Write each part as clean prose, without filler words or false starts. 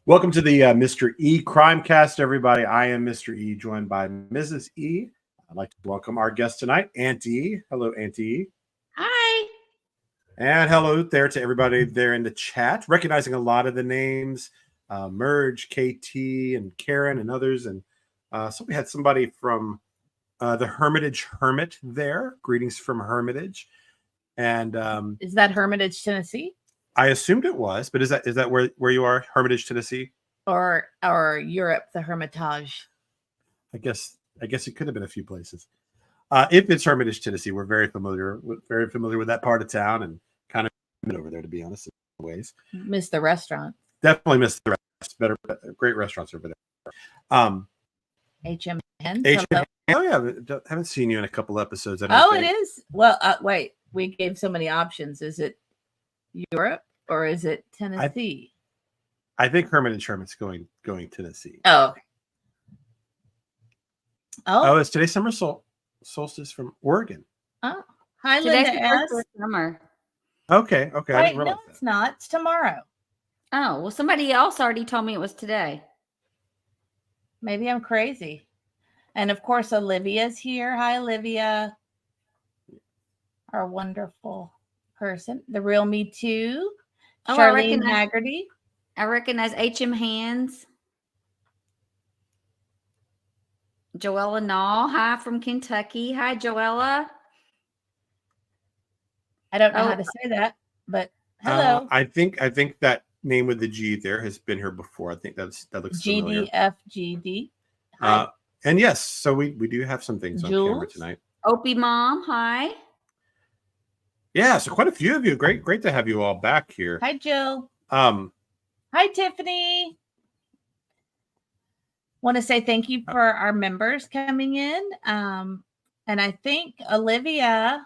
Welcome to the Mr. E Crimecast, everybody. I am Mr. E, joined by Mrs. E. I'd like to welcome our guest tonight, Auntie E. Hello, Auntie E. Hi. And hello there to everybody there in the chat, recognizing a lot of the names, Merge, KT, and Karen, and others. And so we had somebody from the Hermitage Hermit there. Greetings from Hermitage. And is that Hermitage, Tennessee? I assumed it was, but is that where you are, Hermitage, Tennessee, or Europe, the Hermitage? I guess it could have been a few places. If it's Hermitage, Tennessee, we're very familiar with that part of town, and kind of over there, to be honest, in ways. Miss the restaurant. Definitely miss the restaurants. Great restaurants over there. HM Hands. HM. Oh yeah, haven't seen you in a couple episodes. It is. Well, wait, we gave so many options. Is it Europe or is it Tennessee? I think Hermitage Hermit's going Tennessee. Oh, okay. Oh, it's today's summer solstice from Oregon. Oh, hi, Linda S. Summer. Okay. Wait, no, it's not. It's tomorrow. Oh, well, somebody else already told me it was today. Maybe I'm crazy. And of course, Olivia's here. Hi, Olivia. Our wonderful person. The real Me Too. Oh, Charlene Haggerty. I recognize HM Hands. Joella Naw. Hi from Kentucky. Hi, Joella. I don't know how to say that, but hello. I think that name with the G there has been here before. I think that looks familiar. GDFGD. And yes, so we do have some things on camera tonight. Opie Mom, hi. Yeah, so quite a few of you. Great to have you all back here. Hi, Jill. Hi, Tiffany. Want to say thank you for our members coming in. And I think Olivia,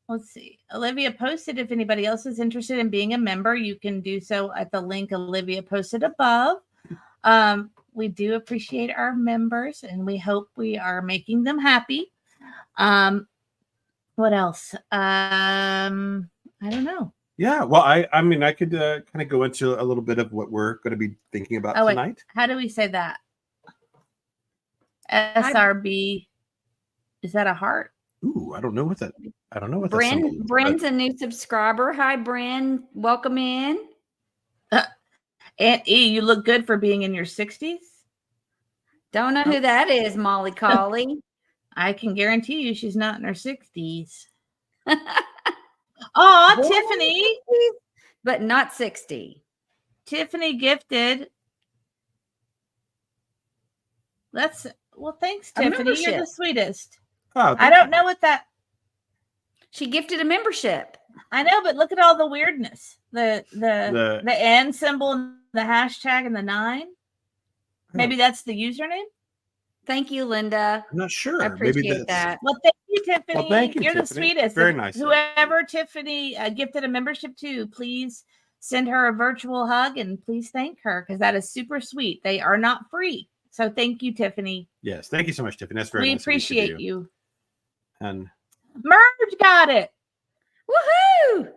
let's see. Olivia posted if anybody else is interested in being a member, you can do so at the link Olivia posted above. We do appreciate our members and we hope we are making them happy. What else? I don't know. Yeah, well, I mean, I could kind of go into a little bit of what we're going to be thinking about tonight. How do we say that? SRB. Is that a heart? Ooh, I don't know what that. I don't know what that. Bren's a new subscriber. Hi, Bren. Welcome in. Aunt E, you look good for being in your 60s. Don't know who that is, Molly Colley. I can guarantee you she's not in her 60s. Oh, Tiffany. 60s, but not 60. Tiffany gifted. Thanks, Tiffany. You're the sweetest. Oh, I don't know what that. She gifted a membership. I know, but look at all the weirdness. The N symbol, the hashtag, and the 9. Maybe that's the username. Thank you, Linda. I'm not sure. I appreciate that. Well, thank you, Tiffany. Well, thank you, You're Tiffany. the sweetest. Very nice. Whoever Tiffany gifted a membership to, please send her a virtual hug and please thank her because that is super sweet. They are not free. So thank you, Tiffany. Yes. Thank you so much, Tiffany. That's very nice. We appreciate you. And Merge got it. Woohoo!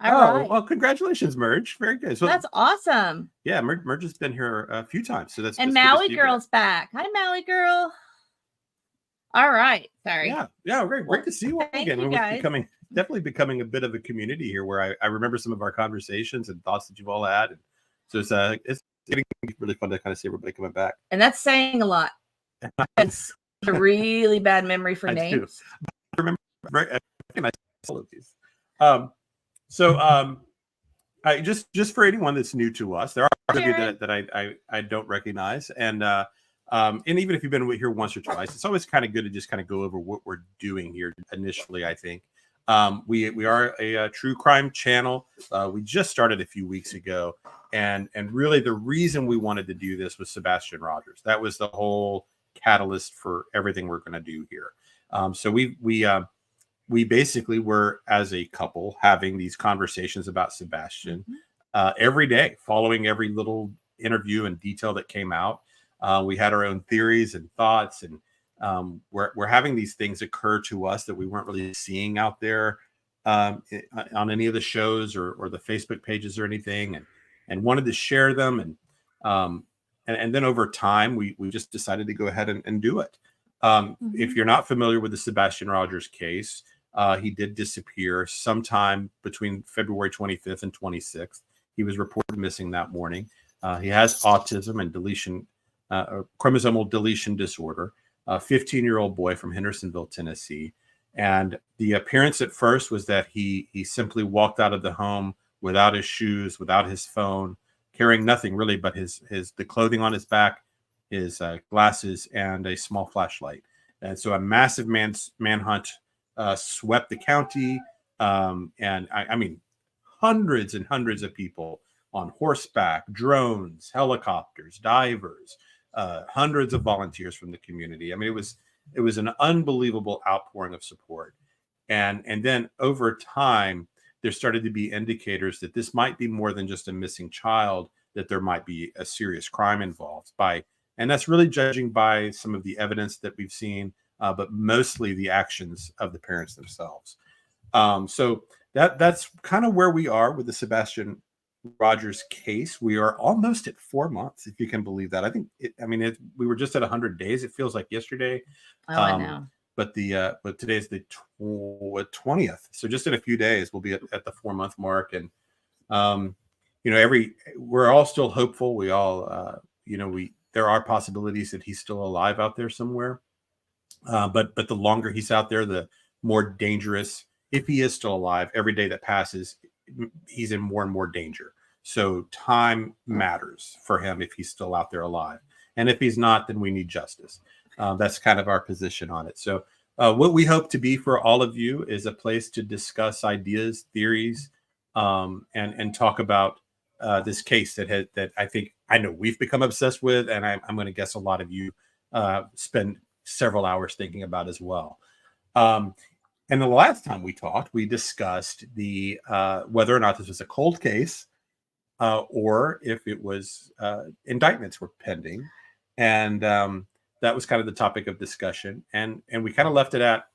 All right. Well, congratulations, Merge. Very good. So that's awesome. Yeah, Merge has been here a few times. So that's Maui Girl's back. Hi, Maui Girl. All right. Sorry. Yeah, great to see you again. We're definitely becoming a bit of a community here where I remember some of our conversations and thoughts that you've all had. And so it's getting really fun to kind of see everybody coming back. And that's saying a lot. It's a really bad memory for names. I remember I recognize all of these. I just for anyone that's new to us, there are of you that I don't recognize, and even if you've been here once or twice, it's always kind of good to just kind of go over what we're doing here initially. I think we are a true crime channel. We just started a few weeks ago, and really the reason we wanted to do this was Sebastian Rogers. That was the whole catalyst for everything we're going to do here. So we basically were, as a couple, having these conversations about Sebastian every day, following every little interview and detail that came out. We had our own theories and thoughts, and we're having these things occur to us that we weren't really seeing out there on any of the shows or the Facebook pages or anything. and wanted to share them. And then over time, we just decided to go ahead and do it. If you're not familiar with the Sebastian Rogers case, he did disappear sometime between February 25th and 26th. He was reported missing that morning. He has autism and chromosomal deletion disorder, a 15-year-old boy from Hendersonville, Tennessee. And the appearance at first was that he simply walked out of the home without his shoes, without his phone, carrying nothing really but the clothing on his back, his glasses, and a small flashlight. And so a massive manhunt swept the county. And I mean, hundreds and hundreds of people on horseback, drones, helicopters, divers, hundreds of volunteers from the community. I mean, it was an unbelievable outpouring of support. And then over time, there started to be indicators that this might be more than just a missing child, that there might be a serious crime involved and that's really judging by some of the evidence that we've seen, but mostly the actions of the parents themselves. So that's kind of where we are with the Sebastian Rogers case. We are almost at 4 months, if you can believe that. I think we were just at 100 days. It feels like yesterday. I know. But today's the 20th. So just in a few days, we'll be at the 4 month mark. And, we're all still hopeful. We all, there are possibilities that he's still alive out there somewhere. But the longer he's out there, the more dangerous, if he is still alive, every day that passes, he's in more and more danger. So time matters for him if he's still out there alive. And if he's not, then we need justice. That's kind of our position on it. So what we hope to be for all of you is a place to discuss ideas, theories, and talk about this case that I know we've become obsessed with, and I'm going to guess a lot of you spend several hours thinking about as well. And the last time we talked, we discussed the whether or not this was a cold case or if it was indictments were pending. And that was kind of the topic of discussion. And we kind of left it at,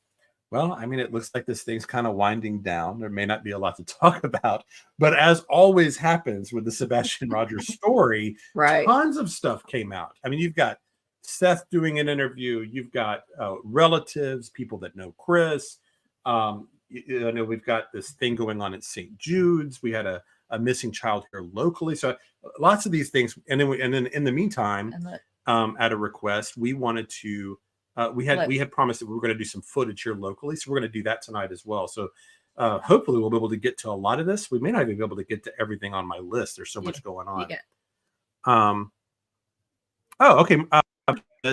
well, I mean, it looks like this thing's kind of winding down. There may not be a lot to talk about. But as always happens with the Sebastian Rogers story, right, tons of stuff came out. I mean, you've got Seth doing an interview. You've got relatives, people that know Chris. We've got this thing going on at St. Jude's. We had a missing child here locally. So lots of these things. And then in the meantime, at a request, we wanted to, we had promised that we were going to do some footage here locally. So we're going to do that tonight as well. So hopefully we'll be able to get to a lot of this. We may not even be able to get to everything on my list. There's so much going on. Okay.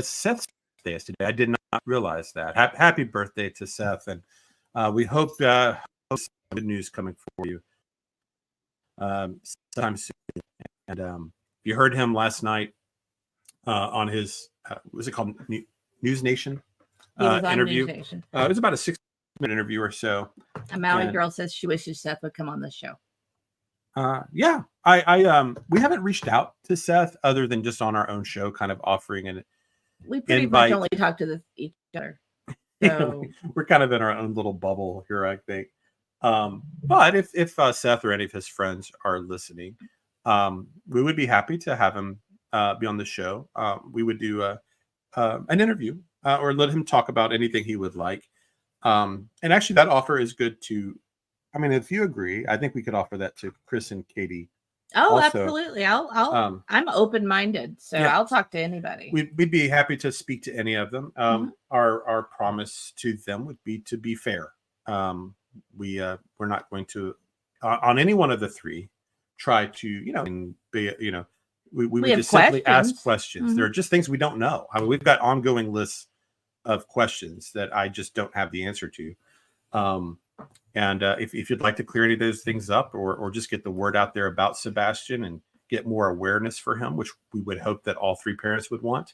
Seth's birthday is today. I did not realize that. Happy birthday to Seth. And we hope some good news coming for you sometime soon. And you heard him last night on his, what was it called? News Nation interview. News Nation. It was about a 6-minute interview or so. A Maui girl says she wishes Seth would come on the show. Yeah, we haven't reached out to Seth other than just on our own show, kind of offering an we pretty much only talk to each other. So we're kind of in our own little bubble here, I think. But if Seth or any of his friends are listening, we would be happy to have him be on the show. We would do an interview or let him talk about anything he would like. And actually, that offer is good to. I mean, if you agree, I think we could offer that to Chris and Katie. Oh, also, absolutely. I'm open-minded, so yeah. I'll talk to anybody. We'd be happy to speak to any of them. Our promise to them would be to be fair. We're not going to on any one of the three try to we would just simply ask questions. There are just things we don't know. I mean, we've got ongoing lists of questions that I just don't have the answer to. And if you'd like to clear any of those things up or just get the word out there about Sebastian and get more awareness for him, which we would hope that all three parents would want,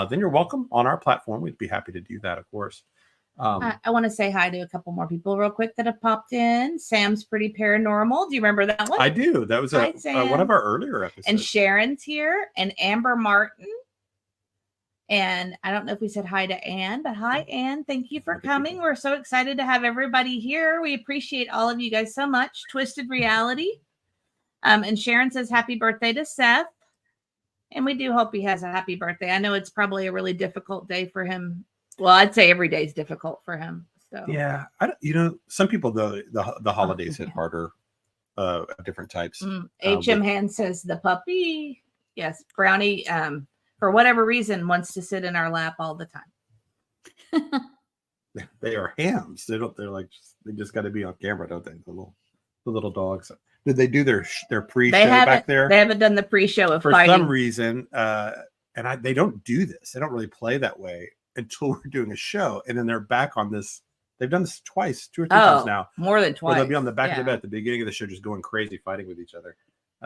then you're welcome on our platform. We'd be happy to do that, of course. I want to say hi to a couple more people real quick that have popped in. Sam's Pretty Paranormal. Do you remember that one? I do. That was one of our earlier episodes. And Sharon's here and Amber Martin. And I don't know if we said hi to Anne, but hi, Anne. Thank you for coming. We're so excited to have everybody here. We appreciate all of you guys so much. Twisted Reality. And Sharon says, happy birthday to Seth. And we do hope he has a happy birthday. I know it's probably a really difficult day for him. Well, I'd say every day is difficult for him. So Yeah. Some people, though, the holidays hit harder, different types. HM Hand says the puppy. Yes. Brownie, for whatever reason, wants to sit in our lap all the time. They are hams. They're like, they just got to be on camera, don't they? The little dogs. Did they do their pre-show back there? They haven't done the pre-show of for fighting. some reason. They don't do this. They don't really play that way until we're doing a show, and then they're back on this. They've done this twice, 2 or 3 times now. More than twice. Or they'll be on the back of the bed at the beginning of the show, just going crazy, fighting with each other,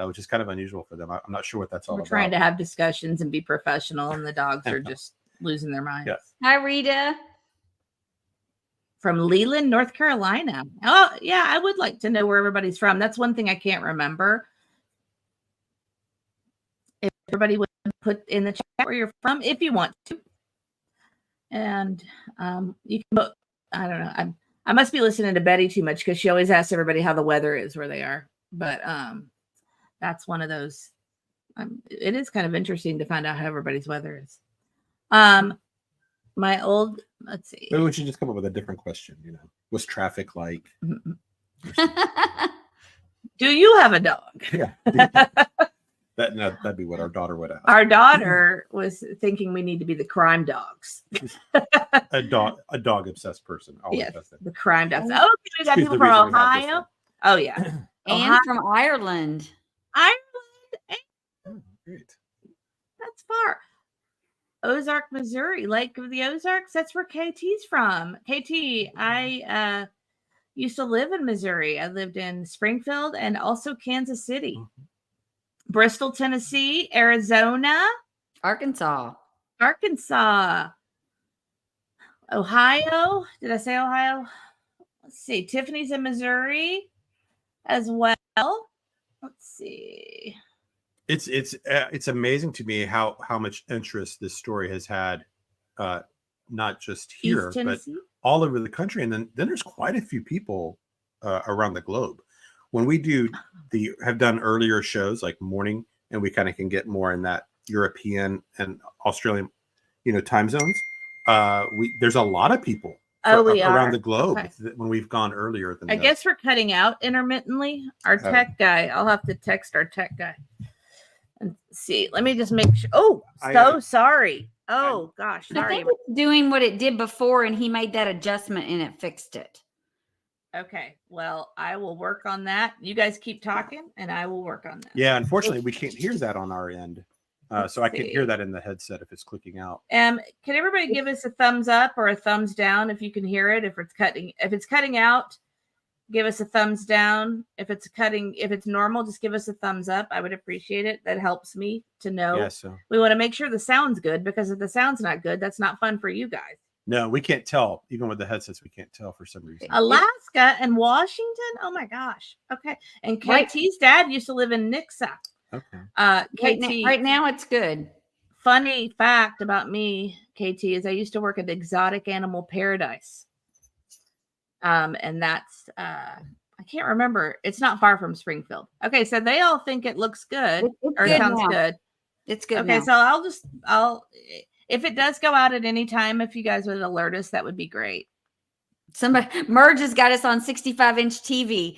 which is kind of unusual for them. I'm not sure what that's all about. We're trying to have discussions and be professional, and the dogs are just losing their minds. Yes. Hi, Rita. From Leland, North Carolina. Oh, yeah, I would like to know where everybody's from. That's one thing I can't remember. If everybody would put in the chat where you're from, if you want to. And you can vote. I don't know. I must be listening to Betty too much because she always asks everybody how the weather is where they are. But that's one of those. It is kind of interesting to find out how everybody's weather is. Let's see. Maybe we should just come up with a different question. What's traffic like? Do you have a dog? Yeah. That'd be what our daughter would ask. Our daughter was thinking we need to be the crime dogs. a dog obsessed person. Yes, the crime dogs. Oh, we got She's people the reason from we have this Ohio. one. Oh yeah, And Ohio. from Ireland. Oh, great. That's far. Ozark, Missouri, Lake of the Ozarks. That's where KT's from. KT, I used to live in Missouri. I lived in Springfield and also Kansas City. Mm-hmm. Bristol, Tennessee, Arizona, Arkansas, Ohio. Did I say Ohio? Let's see. Tiffany's in Missouri as well. Let's see. It's amazing to me how much interest this story has had, not just here, but all over the country. And then there's quite a few people around the globe. When we have done earlier shows like morning, and we kind of can get more in that European and Australian, time zones. There's a lot of people around the globe when we've gone earlier than. I guess we're cutting out intermittently. Our tech guy. I'll have to text our tech guy and see. Let me just make sure. Oh, sorry. Oh gosh, sorry. I think it's doing what it did before, and he made that adjustment, and it fixed it. Okay, well, I will work on that. You guys keep talking, and I will work on that. Yeah, unfortunately, we can't hear that on our end, so I can't hear that in the headset if it's clicking out. Can everybody give us a thumbs up or a thumbs down if you can hear it? If it's cutting out, give us a thumbs down. If it's normal, just give us a thumbs up. I would appreciate it. That helps me to know. Yeah, so we want to make sure the sound's good, because if the sound's not good, that's not fun for you guys. No, we can't tell. Even with the headsets, we can't tell for some reason. Alaska and Washington. Oh my gosh. Okay. And KT's dad used to live in Nixa. Okay. KT. Right now it's good. Funny fact about me, KT, is I used to work at Exotic Animal Paradise. And that's I can't remember. It's not far from Springfield. Okay, so they all think it looks good or good sounds now. good. It's good. Okay, now. so I'll if it does go out at any time, if you guys would alert us, that would be great. Merge has got us on 65-inch TV.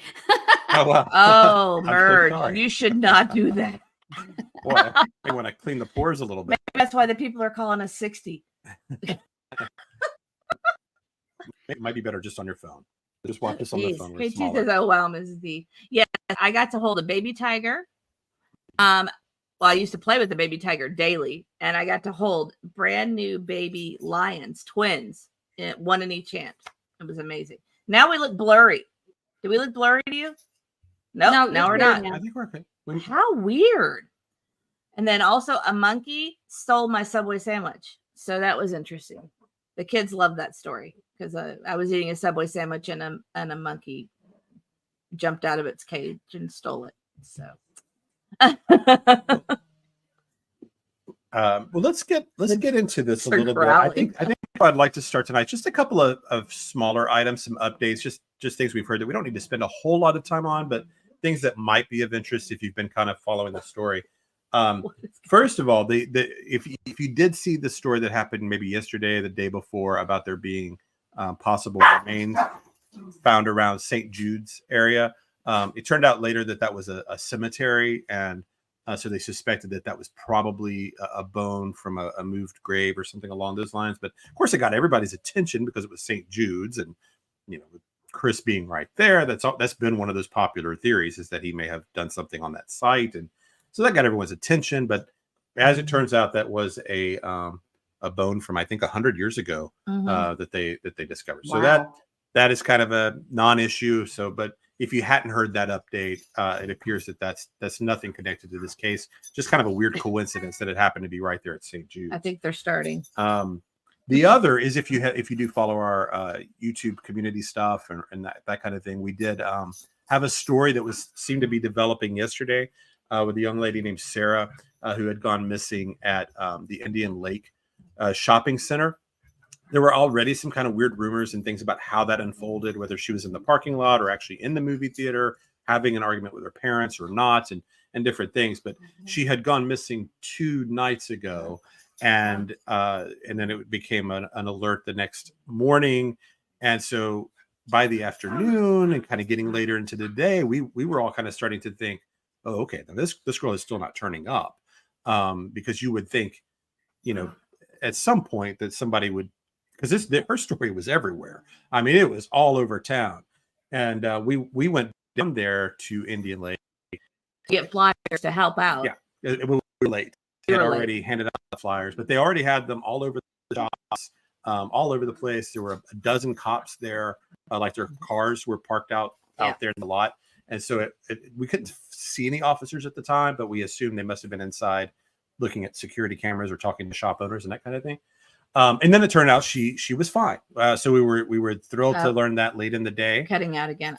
Oh, wow. Oh, I'm so Merge, sorry. you should not do that. Boy, I want to clean the pores a little bit. Maybe that's why the people are calling us 60. It might be better just on your phone. Just watch this on the phone. KT says, "Oh wow, Mrs. D." Yeah, I got to hold a baby tiger. Well, I used to play with the baby tiger daily, and I got to hold brand new baby lions, twins, one in each hand. It was amazing. Now we look blurry. Do we look blurry to you? No, we're not. I think we're okay. How weird. And then also a monkey stole my Subway sandwich. So that was interesting. The kids loved that story because I was eating a Subway sandwich and a monkey jumped out of its cage and stole it. So well, let's get into this a little bit. I think I'd like to start tonight. Just a couple of smaller items, some updates, just things we've heard that we don't need to spend a whole lot of time on, but things that might be of interest if you've been kind of following the story. First of all, if you did see the story that happened maybe yesterday, the day before, about there being possible remains found around St. Jude's area, it turned out later that was a cemetery, and so they suspected that was probably a bone from a moved grave or something along those lines. But of course, it got everybody's attention because it was St. Jude's, and with Chris being right there, that's been one of those popular theories, is that he may have done something on that site, and so that got everyone's attention. But as it turns out, that was a bone from, I think, 100 years ago that they discovered. Wow. So that is kind of a non-issue. So, but if you hadn't heard that update, it appears that's nothing connected to this case. Just kind of a weird coincidence that it happened to be right there at St. Jude's. I think they're starting. The other is, if you do follow our YouTube community stuff and that kind of thing, we did have a story that seemed to be developing yesterday with a young lady named Sarah who had gone missing at the Indian Lake shopping center. There were already some kind of weird rumors and things about how that unfolded, whether she was in the parking lot or actually in the movie theater, having an argument with her parents or not, and different things. But she had gone missing 2 nights ago, and then it became an alert the next morning. And so by the afternoon and kind of getting later into the day, we were all kind of starting to think, oh, okay, then this girl is still not turning up, because you would think, at some point that somebody would, because her story was everywhere. I mean, it was all over town, and we went down there to Indian Lake to get flyers to help out. Yeah, it was late. They had already handed out the flyers, but they already had them all over the shops, all over the place. There were a dozen cops there, like their cars were parked out there in the lot, and so we couldn't see any officers at the time, but we assumed they must have been inside looking at security cameras or talking to shop owners and that kind of thing. And then it turned out she was fine. So we were thrilled to learn that late in the day. Cutting out again.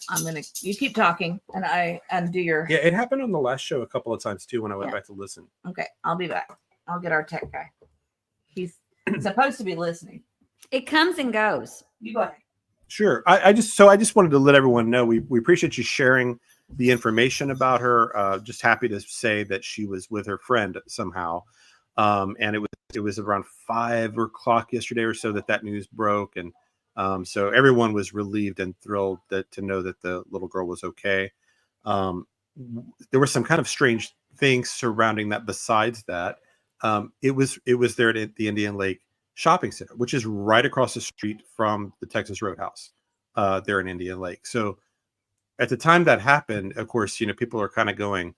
You keep talking and I undo your. Yeah, it happened on the last show a couple of times too when I went back to listen. Okay, I'll be back. I'll get our tech guy. He's supposed to be listening. It comes and goes. You go ahead. Sure. I just wanted to let everyone know we appreciate you sharing the information about her. Just happy to say that she was with her friend somehow. And it was around 5 o'clock yesterday or so that news broke, and so everyone was relieved and thrilled to know that the little girl was okay. There were some kind of strange things surrounding that. Besides that, it was there at the Indian Lake Shopping Center, which is right across the street from the Texas Roadhouse there in Indian Lake. So at the time that happened, of course, people are kind of going,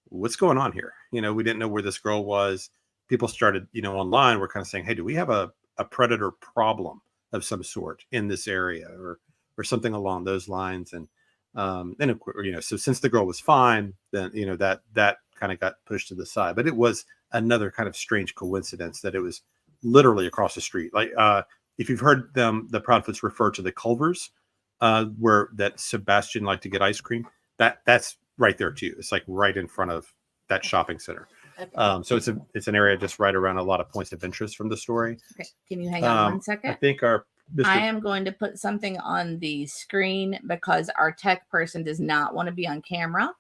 "What's going on here?" We didn't know where this girl was. People started, online, were kind of saying, hey, do we have a predator problem of some sort in this area or something along those lines? And of course, so since the girl was fine, then, that kind of got pushed to the side. But it was another kind of strange coincidence that it was literally across the street. Like if you've heard the Proudfoots refer to the Culvers, where that Sebastian liked to get ice cream, that's right there too. It's like right in front of that shopping center. So it's an area just right around a lot of points of interest from the story. Okay, can you hang on 1 second? I think I am going to put something on the screen because our tech person does not want to be on camera.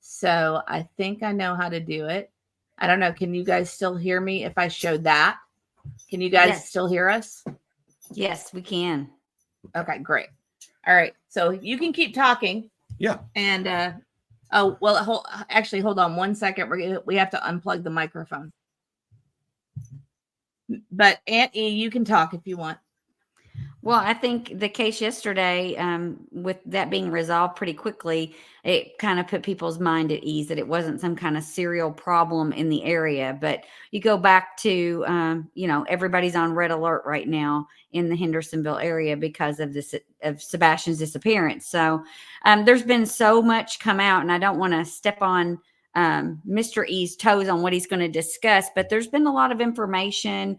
So I think I know how to do it. I don't know. Can you guys still hear me if I show that? Can you guys still hear us? Yes, we can. Okay, great. All right. So you can keep talking. Yeah. And oh, well, hold on 1 second. We have to unplug the microphone. But Aunt E, you can talk if you want. Well, I think the case yesterday, with that being resolved pretty quickly, it kind of put people's mind at ease that it wasn't some kind of serial problem in the area. But you go back to, everybody's on red alert right now in the Hendersonville area because of Sebastian's disappearance. So there's been so much come out, and I don't want to step on Mr. E's toes on what he's going to discuss, but there's been a lot of information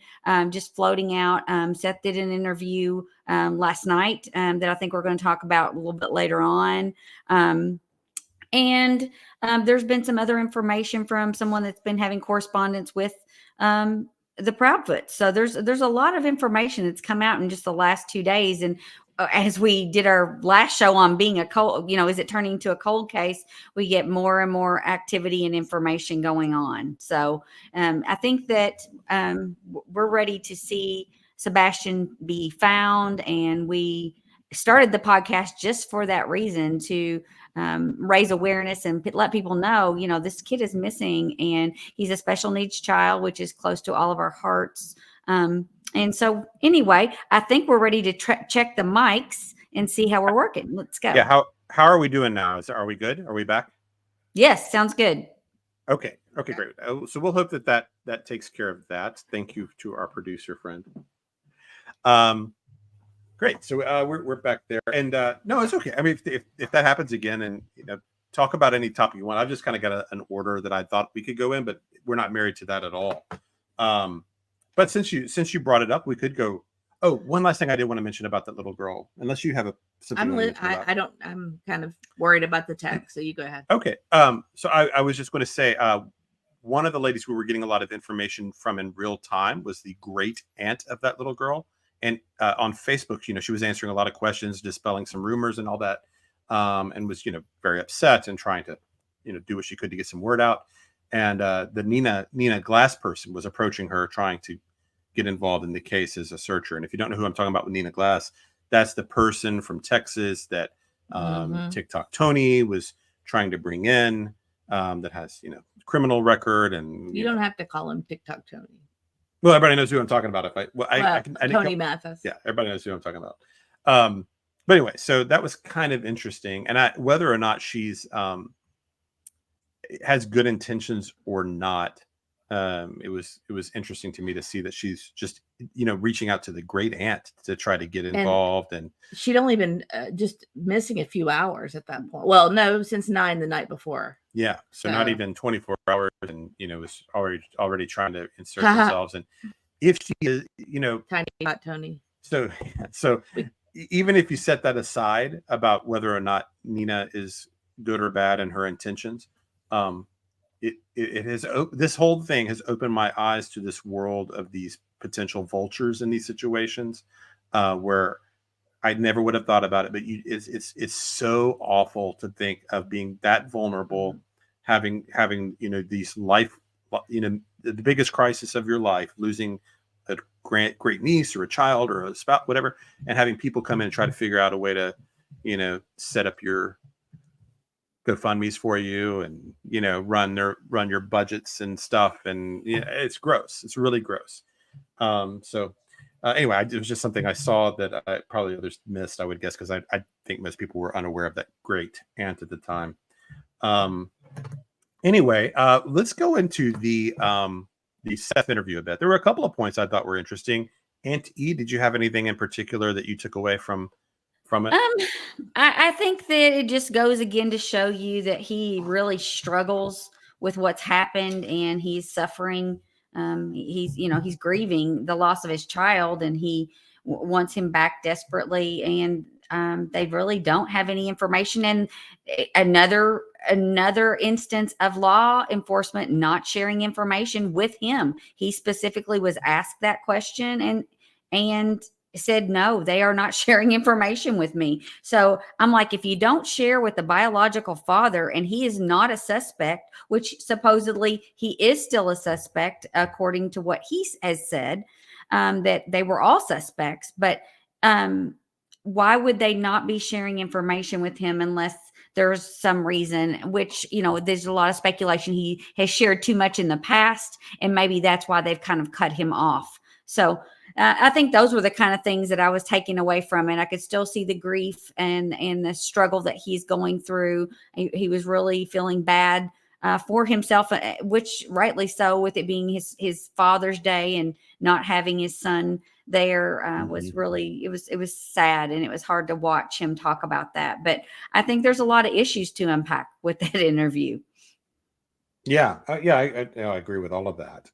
just floating out. Seth did an interview last night that I think we're going to talk about a little bit later on. And there's been some other information from someone that's been having correspondence with the Proudfoot. So there's a lot of information that's come out in just the last 2 days. And as we did our last show on being a cold, is it turning to a cold case? We get more and more activity and information going on. So I think that we're ready to see Sebastian be found, and we started the podcast just for that reason, to raise awareness and let people know, this kid is missing, and he's a special needs child, which is close to all of our hearts. And so anyway, I think we're ready to check the mics and see how we're working. Let's go. Yeah. How are we doing now? Are we good? Are we back? Yes. Sounds good. Okay. Great. So we'll hope that takes care of that. Thank you to our producer friend. Great. So we're back there, and no, it's okay. I mean, if that happens again, and talk about any topic you want. I've just kind of got an order that I thought we could go in, but we're not married to that at all. But since you brought it up, we could go. Oh, one last thing I did want to mention about that little girl. Unless you have something. I'm kind of worried about the text, so you go ahead. Okay. So I was just going to say, one of the ladies we were getting a lot of information from in real time was the great aunt of that little girl. And on Facebook, she was answering a lot of questions, dispelling some rumors and all that, and was, very upset and trying to, do what she could to get some word out. And the Nina Glass person was approaching her, trying to get involved in the case as a searcher. And if you don't know who I'm talking about with Nina Glass, that's the person from Texas that TikTok Tony was trying to bring in, that has, criminal record. And you don't have to call him TikTok Tony. Well, everybody knows who I'm talking about. Tony Mathis. Yeah, everybody knows who I'm talking about. But anyway, so that was kind of interesting. And whether or not she's has good intentions or not, it was interesting to me to see that she's just reaching out to the great aunt to try to get involved. And she'd only been just missing a few hours at that point. Well, no, since 9 the night before. Yeah, so not even 24 hours, and was already trying to insert themselves. And if she is, tiny hot Tony. So even if you set that aside about whether or not Nina is good or bad in her intentions, it has this whole thing has opened my eyes to this world of these potential vultures in these situations, where I never would have thought about it. But it's so awful to think of being that vulnerable, having these life, the biggest crisis of your life, losing a great niece or a child or a spouse, whatever, and having people come in and try to figure out a way to, set up your GoFundMe's for you and, run your budgets and stuff. And it's gross. It's really gross. Anyway, it was just something I saw that probably others missed, I would guess, because I think most people were unaware of that great aunt at the time. Anyway, let's go into the Seth interview a bit. There were a couple of points I thought were interesting. Aunt E, did you have anything in particular that you took away from it? I think that it just goes again to show you that he really struggles with what's happened, and he's suffering. He's grieving the loss of his child, and he wants him back desperately. And they really don't have any information. And another instance of law enforcement not sharing information with him. He specifically was asked that question and said, no, they are not sharing information with me. So I'm like, if you don't share with the biological father, and he is not a suspect, which supposedly he is still a suspect, according to what he has said, that they were all suspects, but why would they not be sharing information with him unless there's some reason, which, there's a lot of speculation. He has shared too much in the past, and maybe that's why they've kind of cut him off. So I think those were the kind of things that I was taking away from it. I could still see the grief and the struggle that he's going through. He was really feeling bad for himself, which rightly so, with it being his Father's Day and not having his son there was really, it was sad, and it was hard to watch him talk about that. But I think there's a lot of issues to unpack with that interview. Yeah. I agree with all of that.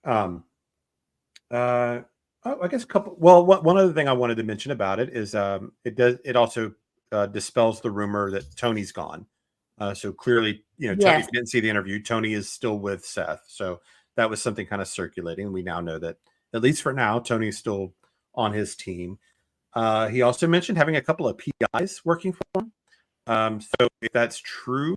I guess one other thing I wanted to mention about it is it also dispels the rumor that Tony's gone. So clearly, Tony, if you didn't see the interview, Tony is still with Seth. So that was something kind of circulating. We now know that at least for now, Tony's still on his team. He also mentioned having a couple of PIs working for him. So if that's true,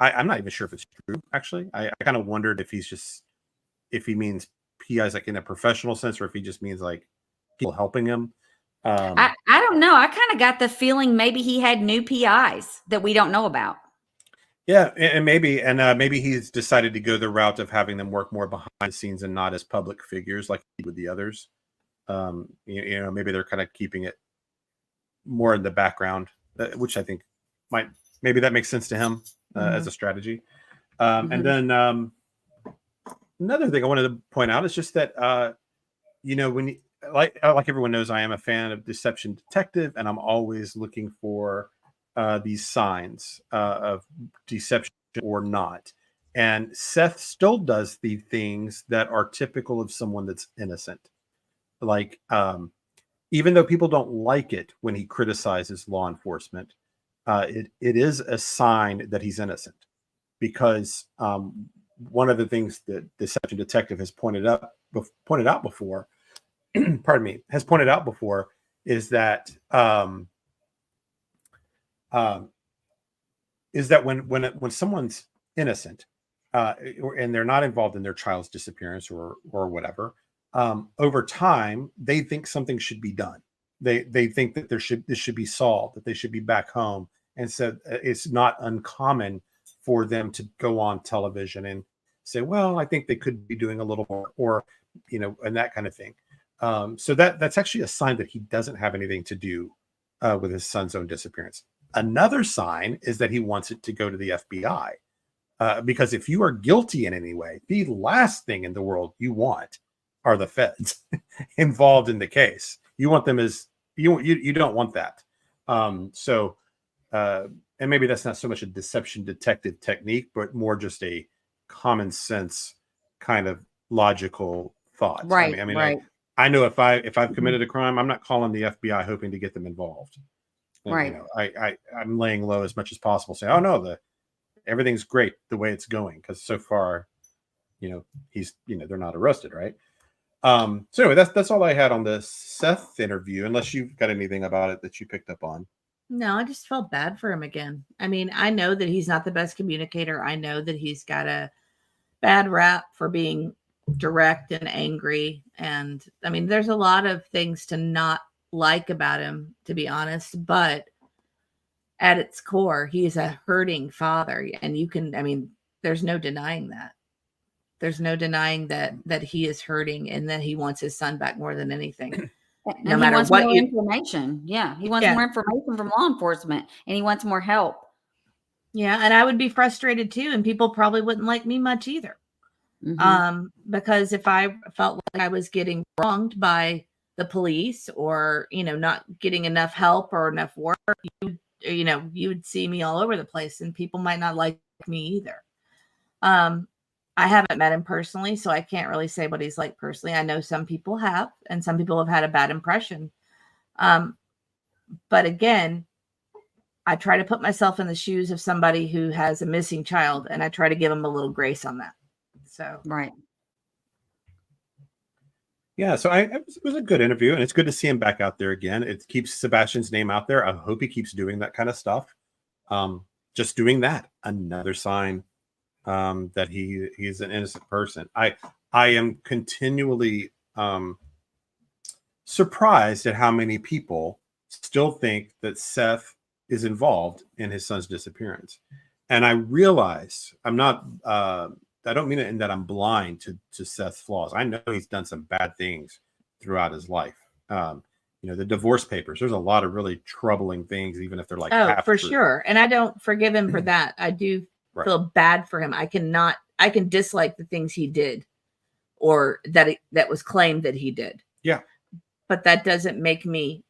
I'm not even sure if it's true, actually. I kind of wondered if he means PIs like in a professional sense, or if he just means like people helping him. I don't know. I kind of got the feeling maybe he had new PIs that we don't know about. Yeah, and maybe he's decided to go the route of having them work more behind the scenes and not as public figures like he did with the others. Maybe they're kind of keeping it more in the background, which I think maybe that makes sense to him as a strategy. And then another thing I wanted to point out is just that when you, like everyone knows, I am a fan of Deception Detective, and I'm always looking for these signs of deception or not. And Seth still does the things that are typical of someone that's innocent. Like, even though people don't like it when he criticizes law enforcement, it is a sign that he's innocent, because one of the things that Deception Detective has pointed out before is that when someone's innocent and they're not involved in their child's disappearance or whatever, over time they think something should be done. They think that this should be solved, that they should be back home, and so it's not uncommon for them to go on television and say, well, I think they could be doing a little more, or and that kind of thing. So that's actually a sign that he doesn't have anything to do with his son's own disappearance. Another sign is that he wants it to go to the FBI, because if you are guilty in any way, the last thing in the world you want are the feds involved in the case. You want them as you don't want that. And maybe that's not so much a Deception Detective technique, but more just a common sense kind of logical thought. Right. Right. I know if I've committed a crime, I'm not calling the FBI hoping to get them involved. And, right. I'm laying low as much as possible, saying, oh no, everything's great the way it's going, because so far, they're not arrested, right? So anyway, that's all I had on the Seth interview, unless you've got anything about it that you picked up on. No, I just felt bad for him again. I mean, I know that he's not the best communicator. I know that he's got a bad rap for being direct and angry. And I mean, there's a lot of things to not like about him, to be honest, but at its core, he is a hurting father. And there's no denying that. There's no denying that he is hurting and that he wants his son back more than anything. No matter what information. Yeah. He wants more information from law enforcement, and he wants more help. Yeah. And I would be frustrated too. And people probably wouldn't like me much either. Because if I felt like I was getting wronged by the police, or, not getting enough help or enough work, you would see me all over the place, and people might not like me either. I haven't met him personally, so I can't really say what he's like personally. I know some people have, and some people have had a bad impression. But again, I try to put myself in the shoes of somebody who has a missing child, and I try to give them a little grace on that. So, right. Yeah, so it was a good interview, and it's good to see him back out there again. It keeps Sebastian's name out there. I hope he keeps doing that kind of stuff. Just doing that, another sign that he's an innocent person. I am continually surprised at how many people still think that Seth is involved in his son's disappearance. And I realize I don't mean it in that I'm blind to Seth's flaws. I know he's done some bad things throughout his life. The divorce papers, there's a lot of really troubling things, even if they're like, oh, for sure. And I don't forgive him for that. I do feel bad for him. I can dislike the things he did, or that was claimed that he did. Yeah. But that doesn't make me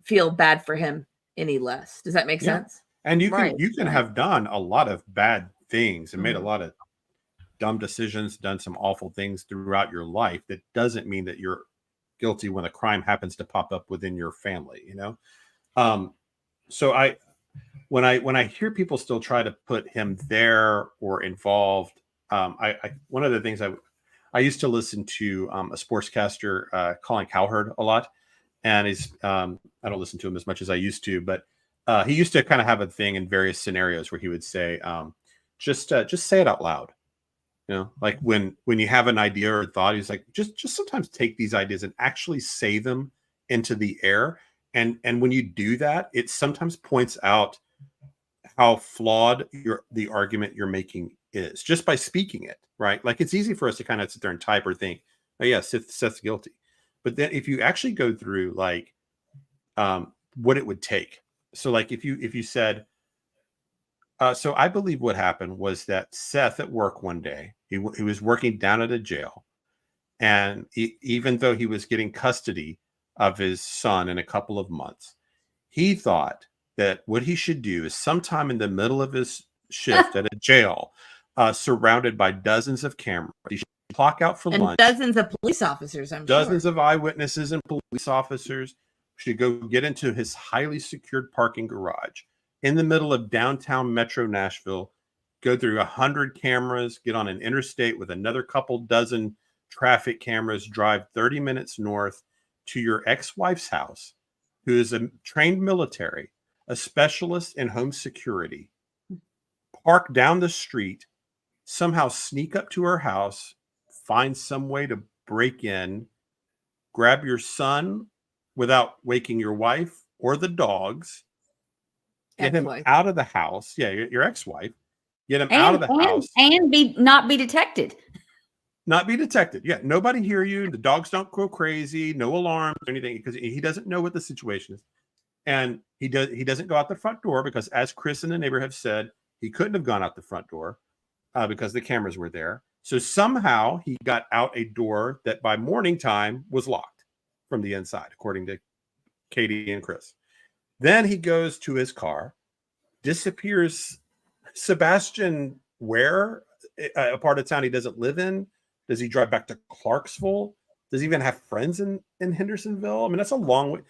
feel bad for him any less. Does that make sense? And you can have done a lot of bad things and made a lot of dumb decisions, done some awful things throughout your life. That doesn't mean that you're guilty when a crime happens to pop up within your family, So when I hear people still try to put him there or involved, one of the things I used to listen to a sportscaster, Colin Cowherd, a lot, and he's I don't listen to him as much as I used to, but he used to kind of have a thing in various scenarios where he would say, just say it out loud. You know, like when you have an idea or a thought, he's like, just sometimes take these ideas and actually say them into the air. And when you do that, it sometimes points out how flawed the argument you're making is just by speaking it, right? Like it's easy for us to kind of sit there and type or think, oh yeah, Seth's guilty. But then if you actually go through like what it would take. So like if you said, so I believe what happened was that Seth at work one day, he was working down at a jail, and even though he was getting custody of his son in a couple of months, he thought that what he should do is sometime in the middle of his shift at a jail, surrounded by dozens of cameras, he should clock out for lunch. Dozens of police officers, Dozens of eyewitnesses and police officers should go get into his highly secured parking garage in the middle of downtown Metro Nashville, go through 100 cameras, get on an interstate with another couple dozen traffic cameras, drive 30 minutes north to your ex-wife's house, who is a trained military, a specialist in home security, park down the street, somehow sneak up to her house, find some way to break in, grab your son without waking your wife or the dogs, get him out of the house. Yeah, your ex-wife. Get him out of the house. And not be detected. Not be detected. Yeah, nobody hear you. The dogs don't go crazy. No alarms or anything, because he doesn't know what the situation is. And he doesn't go out the front door because, as Chris and the neighbor have said, he couldn't have gone out the front door because the cameras were there. So somehow he got out a door that by morning time was locked from the inside, according to Katie and Chris. Then he goes to his car, disappears. Sebastian, where? A part of town he doesn't live in? Does he drive back to Clarksville? Does he even have friends in Hendersonville? I mean, that's a long way.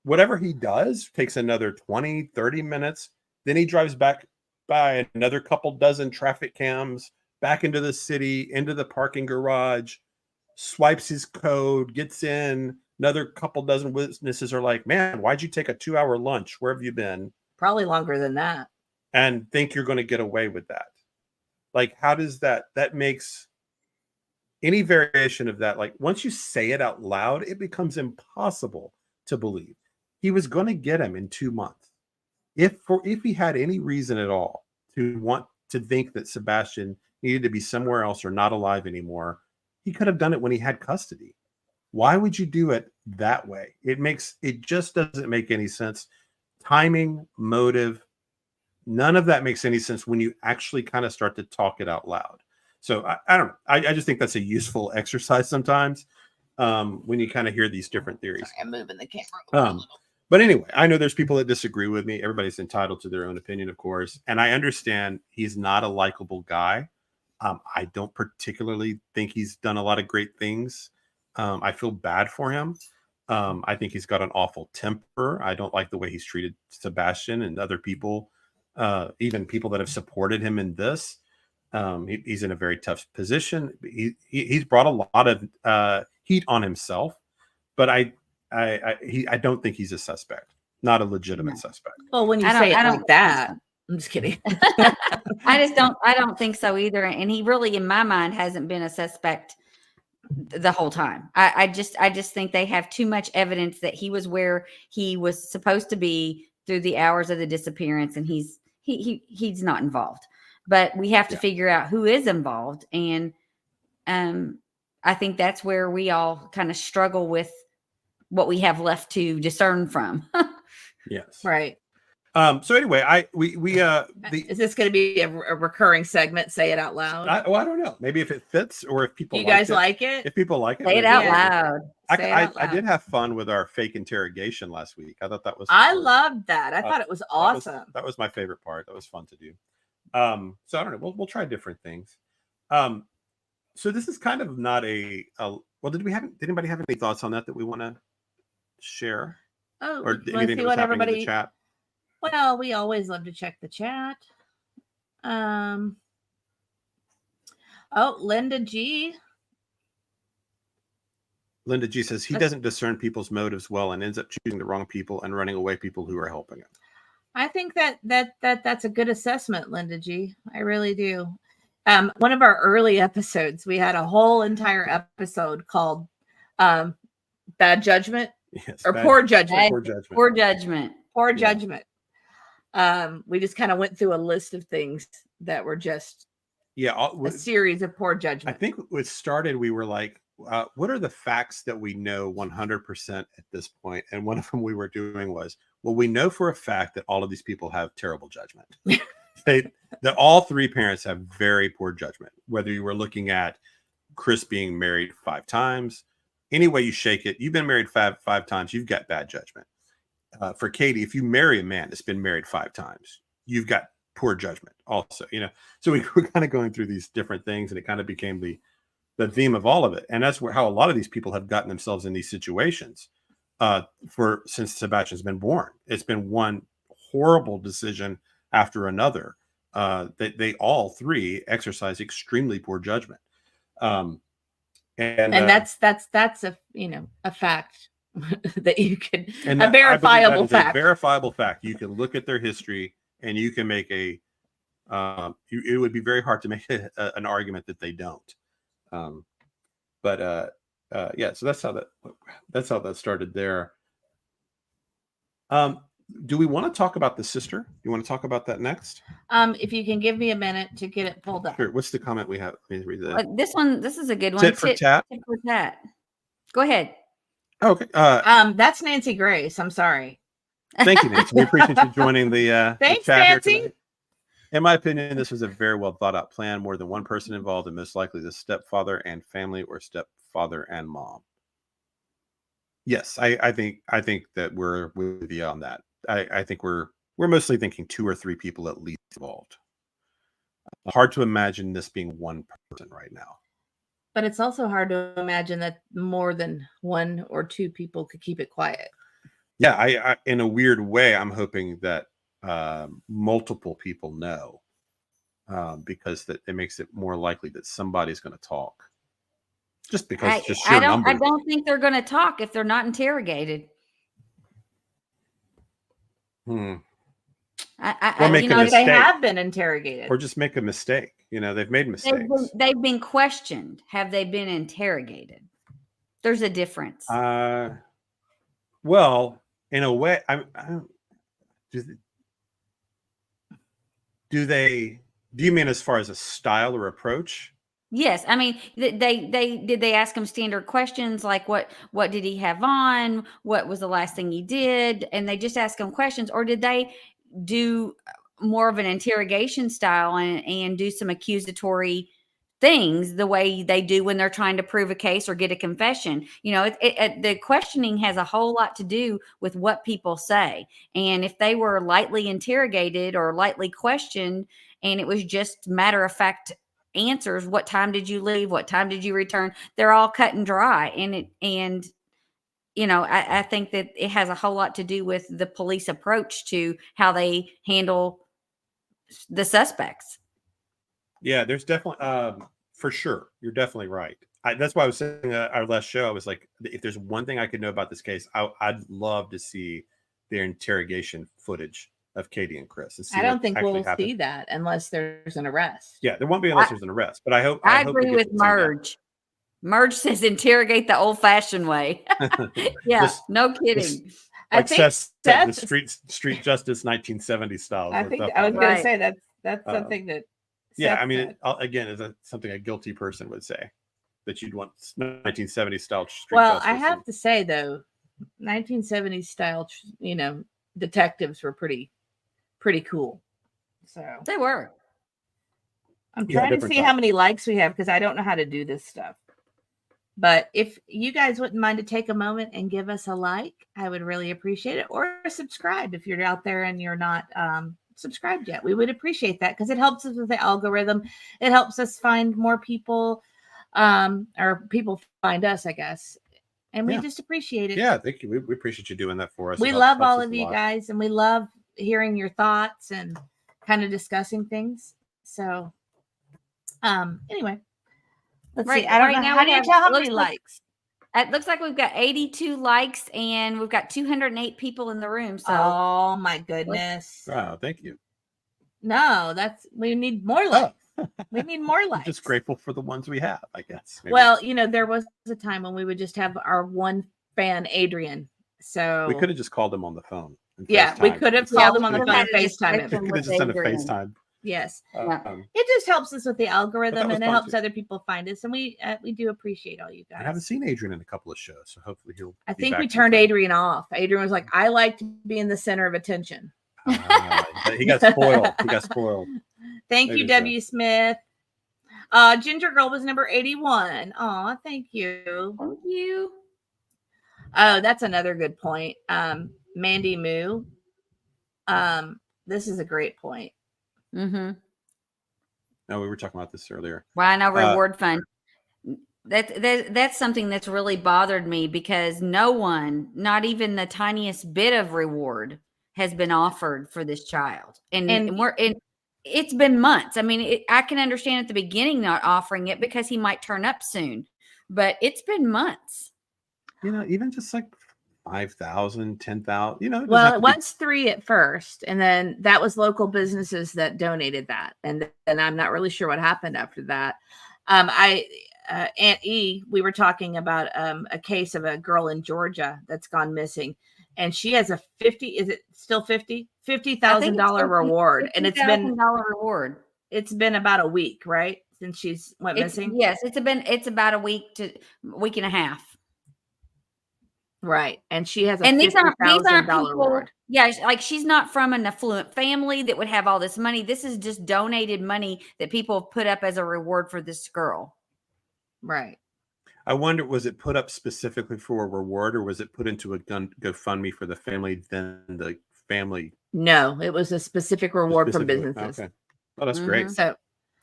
Whatever he does takes another 20, 30 minutes. Then he drives back by another couple dozen traffic cams, back into the city, into the parking garage, swipes his code, gets in. Another couple dozen witnesses are like, man, why'd you take a 2-hour lunch? Where have you been? Probably longer than that. And think you're going to get away with that. Like, how does that makes any variation of that? Like, once you say it out loud, it becomes impossible to believe. He was going to get him in 2 months. If he had any reason at all to want to think that Sebastian needed to be somewhere else or not alive anymore, he could have done it when he had custody. Why would you do it that way? It just doesn't make any sense. Timing, motive, none of that makes any sense when you actually kind of start to talk it out loud. So I don't know. I just think that's a useful exercise sometimes when you kind of hear these different theories. Sorry, I'm moving the camera. But anyway, I know there's people that disagree with me. Everybody's entitled to their own opinion, of course. And I understand he's not a likable guy. I don't particularly think he's done a lot of great things. I feel bad for him. I think he's got an awful temper. I don't like the way he's treated Sebastian and other people, even people that have supported him in this. He's in a very tough position. He's brought a lot of heat on himself, but I don't think he's a suspect, not a legitimate suspect. Well, when you say it like that, I'm just kidding. I don't think so either. And he really, in my mind, hasn't been a suspect the whole time. I just think they have too much evidence that he was where he was supposed to be through the hours of the disappearance, and he's not involved. But we have to figure out who is involved, and I think that's where we all kind of struggle with what we have left to discern from. Yes. Right. So anyway, is this going to be a recurring segment? Say it out loud. I don't know. Maybe if it fits, or if people. You guys like it? If people like it, say it out loud. I did have fun with our fake interrogation last week. I thought that was. I loved that. I thought it was awesome. That was my favorite part. That was fun to do. So I don't know. We'll try different things. So this is kind of not a. Well, did anybody have any thoughts on that we want to share? Oh, or anything that was happening in the chat? Well, we always love to check the chat. Oh, Linda G Linda G says he doesn't discern people's motives well and ends up choosing the wrong people and running away people who are helping him. I think that's a good assessment, Linda G. I really do. One of our early episodes, we had a whole entire episode called Bad Judgment or Poor Judgment. Poor judgment. Poor judgment. Poor judgment. We just kind of went through a list of things that were just a series of poor judgment. I think it started, we were like, what are the facts that we know 100% at this point? And one of them we were doing was, well, we know for a fact that all of these people have terrible judgment. That all three parents have very poor judgment, whether you were looking at Chris being married 5 times, any way you shake it, you've been married five times, you've got bad judgment. For Katie, if you marry a man that's been married 5 times, you've got poor judgment also, so we were kind of going through these different things, and it kind of became the theme of all of it. And that's how a lot of these people have gotten themselves in these situations since Sebastian's been born. It's been one horrible decision after another. They all three exercise extremely poor judgment. And that's a fact that you can, a verifiable fact. A verifiable fact. You can look at their history and you can make it would be very hard to make an argument that they don't. So that's how that started there. Do we want to talk about the sister? You want to talk about that next? If you can give me a minute to get it pulled up. Sure. What's the comment we have? Let me read that. This is a good one. Tit for tat. Tit for tat. Go ahead. Okay. That's Nancy Grace. I'm sorry. Thank you, Nancy. We appreciate you joining the Thanks, the chat Nancy. here today. In my opinion, this was a very well thought out plan. More than one person involved, and most likely the stepfather and family, or stepfather and mom. Yes, I think that we're with you on that. I think we're mostly thinking 2 or 3 people at least involved. Hard to imagine this being one person right now. But it's also hard to imagine that more than 1 or 2 people could keep it quiet. Yeah, I in a weird way, I'm hoping that multiple people know, because that it makes it more likely that somebody's going to talk. Just because, I don't think they're going to talk if they're not interrogated. Or they have been interrogated, or just make a mistake. They've made mistakes. They've been questioned. Have they been interrogated? There's a difference. Well, in a way, do you mean as far as a style or approach? Yes, I mean they ask him standard questions like what did he have on, what was the last thing he did, and they just ask him questions, or did they do more of an interrogation style and do some accusatory things the way they do when they're trying to prove a case or get a confession? The questioning has a whole lot to do with what people say, and if they were lightly interrogated or lightly questioned and it was just matter of fact answers, what time did you leave, what time did you return, they're all cut and dry. I think that it has a whole lot to do with the police approach to how they handle the suspects. Yeah, there's definitely for sure, you're definitely right. That's why I was saying our last show, I was like, if there's one thing I could know about this case, I'd love to see their interrogation footage of Katie and Chris. And see I don't think we'll see that unless there's an arrest. Yeah, there won't be unless there's an arrest. But I agree with Merge. Merge says interrogate the old-fashioned way. Yeah, no kidding. I think the street justice 1970 style. I think I was going to say that's something that. Yeah, I mean, again, is something a guilty person would say, that you'd want 1970s style street justice. I have to say though, 1970s style, detectives were pretty cool. So they were. I'm trying to see how many likes we have because I don't know how to do this stuff. But if you guys wouldn't mind to take a moment and give us a like, I would really appreciate it. Or subscribe if you're out there and you're not subscribed yet. We would appreciate that because it helps us with the algorithm. It helps us find more people, or people find us, I guess. And we just appreciate it. Yeah, thank you. We appreciate you doing that for us. We love all of you guys, and we love hearing your thoughts and kind of discussing things. So, anyway, let's see. I don't know. How do you tell how many likes? It looks like we've got 82 likes and we've got 208 people in the room. So, oh my goodness. Wow, thank you. No, we need more likes. We need more I'm likes. just grateful for the ones we have, I guess. Maybe. Well, there was a time when we would just have our one fan, Adrian. So we could have just called him on the phone. Yeah, we could have called him on the phone and FaceTime We him. could have just done a FaceTime. Yes. Yeah. It just helps us with the algorithm was and it fun helps too. other people find us. And we do appreciate all you guys. I haven't seen Adrian in a couple of shows, so hopefully he'll. I be think back we turned sometime. Adrian off. Adrian was like, I like to be in the center of attention. He got spoiled. He got spoiled. Thank Maybe you, so. W. Smith. Ginger Girl was number 81. Oh, thank you. Thank you. Oh, that's another good point. Mandy Moo. This is a great point. Mm-hmm. No, we were talking about this earlier. Why no reward fund? That's something that's really bothered me because no one, not even the tiniest bit of reward, has been offered for this child, and it's been months. I mean, I can understand at the beginning not offering it because he might turn up soon, but it's been months. Even just like 5,000, 10,000. Well, it was 3 at first, and then that was local businesses that donated that, and I'm not really sure what happened after that. Aunt E, we were talking about a case of a girl in Georgia that's gone missing, and she has a $50,000 reward, and it's been $50,000 reward. It's been about a week, right, since she's went missing. Yes, it's about a week to week and a half. Right. And she has a $50,000 reward. Yeah, like she's not from an affluent family that would have all this money. This is just donated money that people have put up as a reward for this girl. Right. I wonder, was it put up specifically for a reward, or was it put into a GoFundMe for the family? Then the family. No, it was a specific reward from businesses. Okay. Oh, that's great. So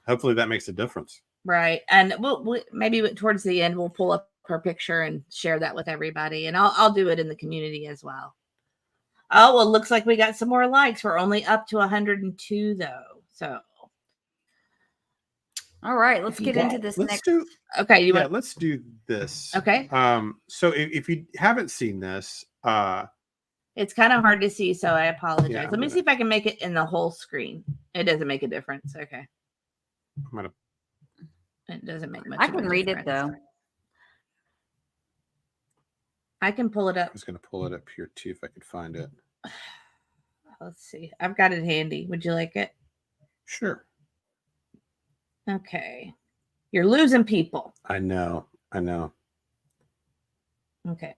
hopefully that makes a difference. Right. And we'll maybe towards the end, we'll pull up her picture and share that with everybody. And I'll do it in the community as well. Oh, well, looks like we got some more likes. We're only up to 102 though. So. All right, let's get into this next. Okay. Let's do this. Okay. So if you haven't seen this, it's kind of hard to see, so I apologize. Yeah, Let me see if I can make it in the whole screen. It doesn't make a difference. Okay. It doesn't make much. I can read it though. I can pull it up. I was going to pull it up here too if I could find it. Let's see. I've got it handy. Would you like it? Sure. Okay. You're losing people. I know. Okay.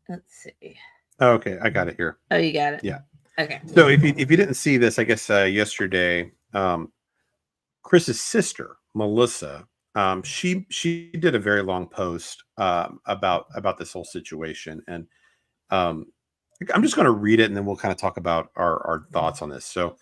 Let's see. Okay, I got it here. Oh, you got it? Yeah. Okay. So if you didn't see this, I guess yesterday, Chris's sister, Melissa, she did a very long post about this whole situation, and I'm just going to read it, and then we'll kind of talk about our thoughts on this. So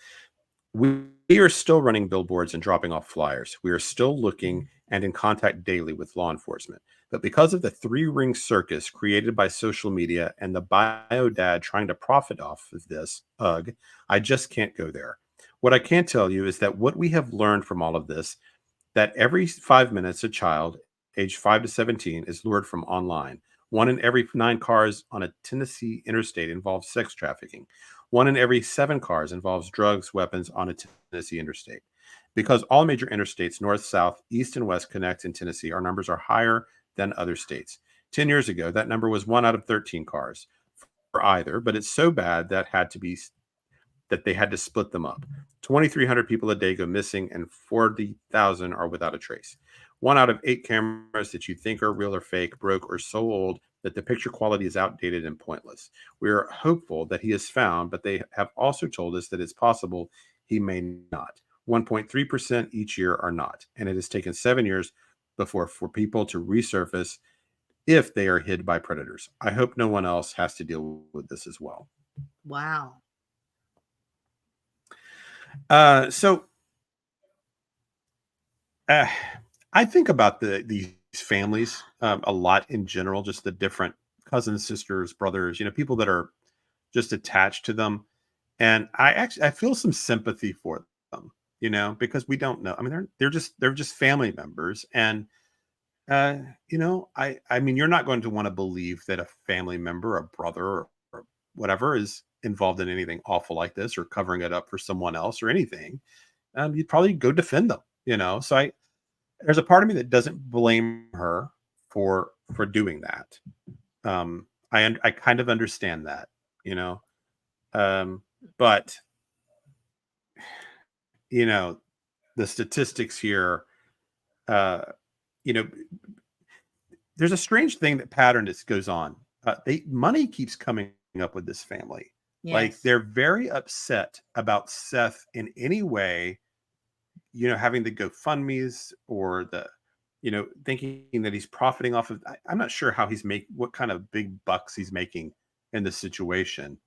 we are still running billboards and dropping off flyers. We are still looking and in contact daily with law enforcement. But because of the 3-ring circus created by social media and the bio dad trying to profit off of this, I just can't go there. What I can tell you is that what we have learned from all of this, that every 5 minutes, a child aged 5 to 17 is lured from online. 1 in every 9 cars on a Tennessee interstate involves sex trafficking. 1 in every 7 cars involves drugs, weapons on a Tennessee interstate. Because all major interstates, north, south, east, and west connect in Tennessee, our numbers are higher than other states. 10 years ago, that number was 1 out of 13 cars for either, but it's so bad that they had to split them up. 2,300 people a day go missing and 40,000 are without a trace. 1 out of 8 cameras that you think are real or fake broke or so old that the picture quality is outdated and pointless. We are hopeful that he is found, but they have also told us that it's possible he may not. 1.3% each year are not, and it has taken 7 years for people to resurface if they are hid by predators. I hope no one else has to deal with this as well. Wow. So I think about these families a lot in general, just the different cousins, sisters, brothers, people that are just attached to them. And I feel some sympathy for them, because we don't know. I mean, they're just family members, and you know, I mean, you're not going to want to believe that a family member, a brother, or whatever is involved in anything awful like this or covering it up for someone else or anything. You'd probably go defend them, you know. So there's a part of me that doesn't blame her for doing that. I kind of understand that, you know. But you know, the statistics here, you know, there's a strange thing that pattern that goes on. Money keeps coming up with this family. Yes. Like they're very upset about Seth in any way, you know, having the GoFundMe's or the, you know, thinking that he's profiting off of. I'm not sure how what kind of big bucks he's making in this situation.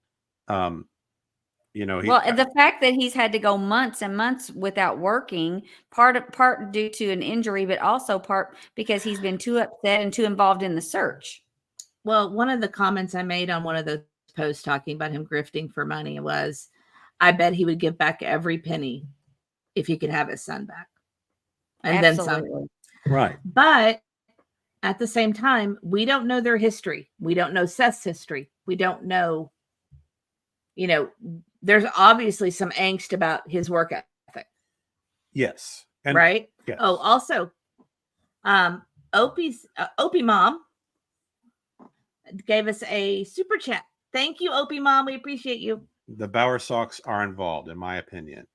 You know, the fact that he's had to go months and months without working, part due to an injury, but also part because he's been too upset and too involved in the search. Well, one of the comments I made on one of those posts talking about him grifting for money was, I bet he would give back every penny if he could have his son back. And Absolutely. then some. right. But at the same time, we don't know their history. We don't know Seth's history. We don't know, you know, there's obviously some angst about his work ethic. Yes. And, right? Yes. Oh, also, Opie Mom gave us a super chat. Thank you, Opie Mom. We appreciate you. The Bauer Sox are involved, in my opinion.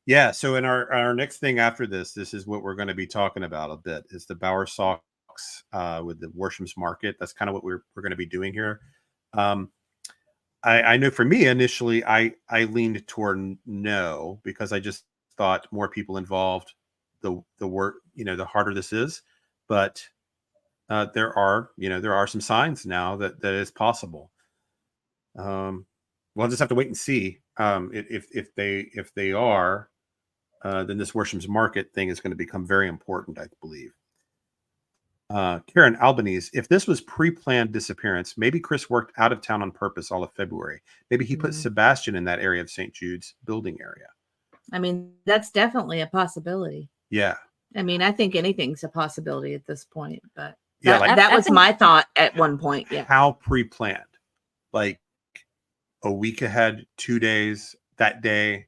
Yeah. So in our next thing after this is what we're going to be talking about a bit, is the Bauer Sox with the Worsham's market. That's kind of what we're going to be doing here. I know for me initially, I leaned toward no, because I just thought more people involved, the work, you know, the harder this is. But there are some signs now that is possible. We'll just have to wait and see if they are. Then this Worsham's market thing is going to become very important, I believe. Karen Albanese, if this was pre-planned disappearance, maybe Chris worked out of town on purpose all of February. Maybe he put Sebastian in that area of St. Jude's building area. I mean, that's definitely a possibility. Yeah. I mean, I think anything's a possibility at this point, but yeah, that was my thought at one point. Yeah. How pre-planned? Like a week ahead, 2 days, that day.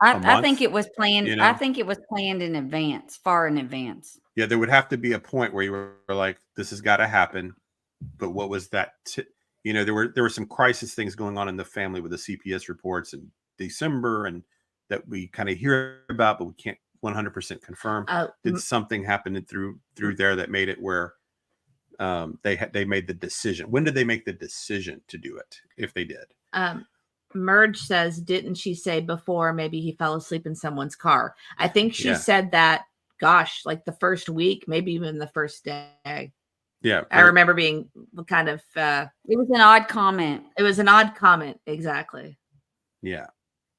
I think it was planned. You know? I think it was planned in advance, far in advance. Yeah, there would have to be a point where you were like, this has got to happen. But what was that? You know, there were some crisis things going on in the family with the CPS reports in December, and that we kind of hear about, but we can't 100% confirm. Did something happen through there that made it where they made the decision? When did they make the decision to do it, if they did? Merge says, didn't she say before maybe he fell asleep in someone's car? I think she said that, gosh, like the first week, maybe even the first day. Yeah. I remember being kind of... it was an odd comment. It was an odd comment. Exactly. Yeah.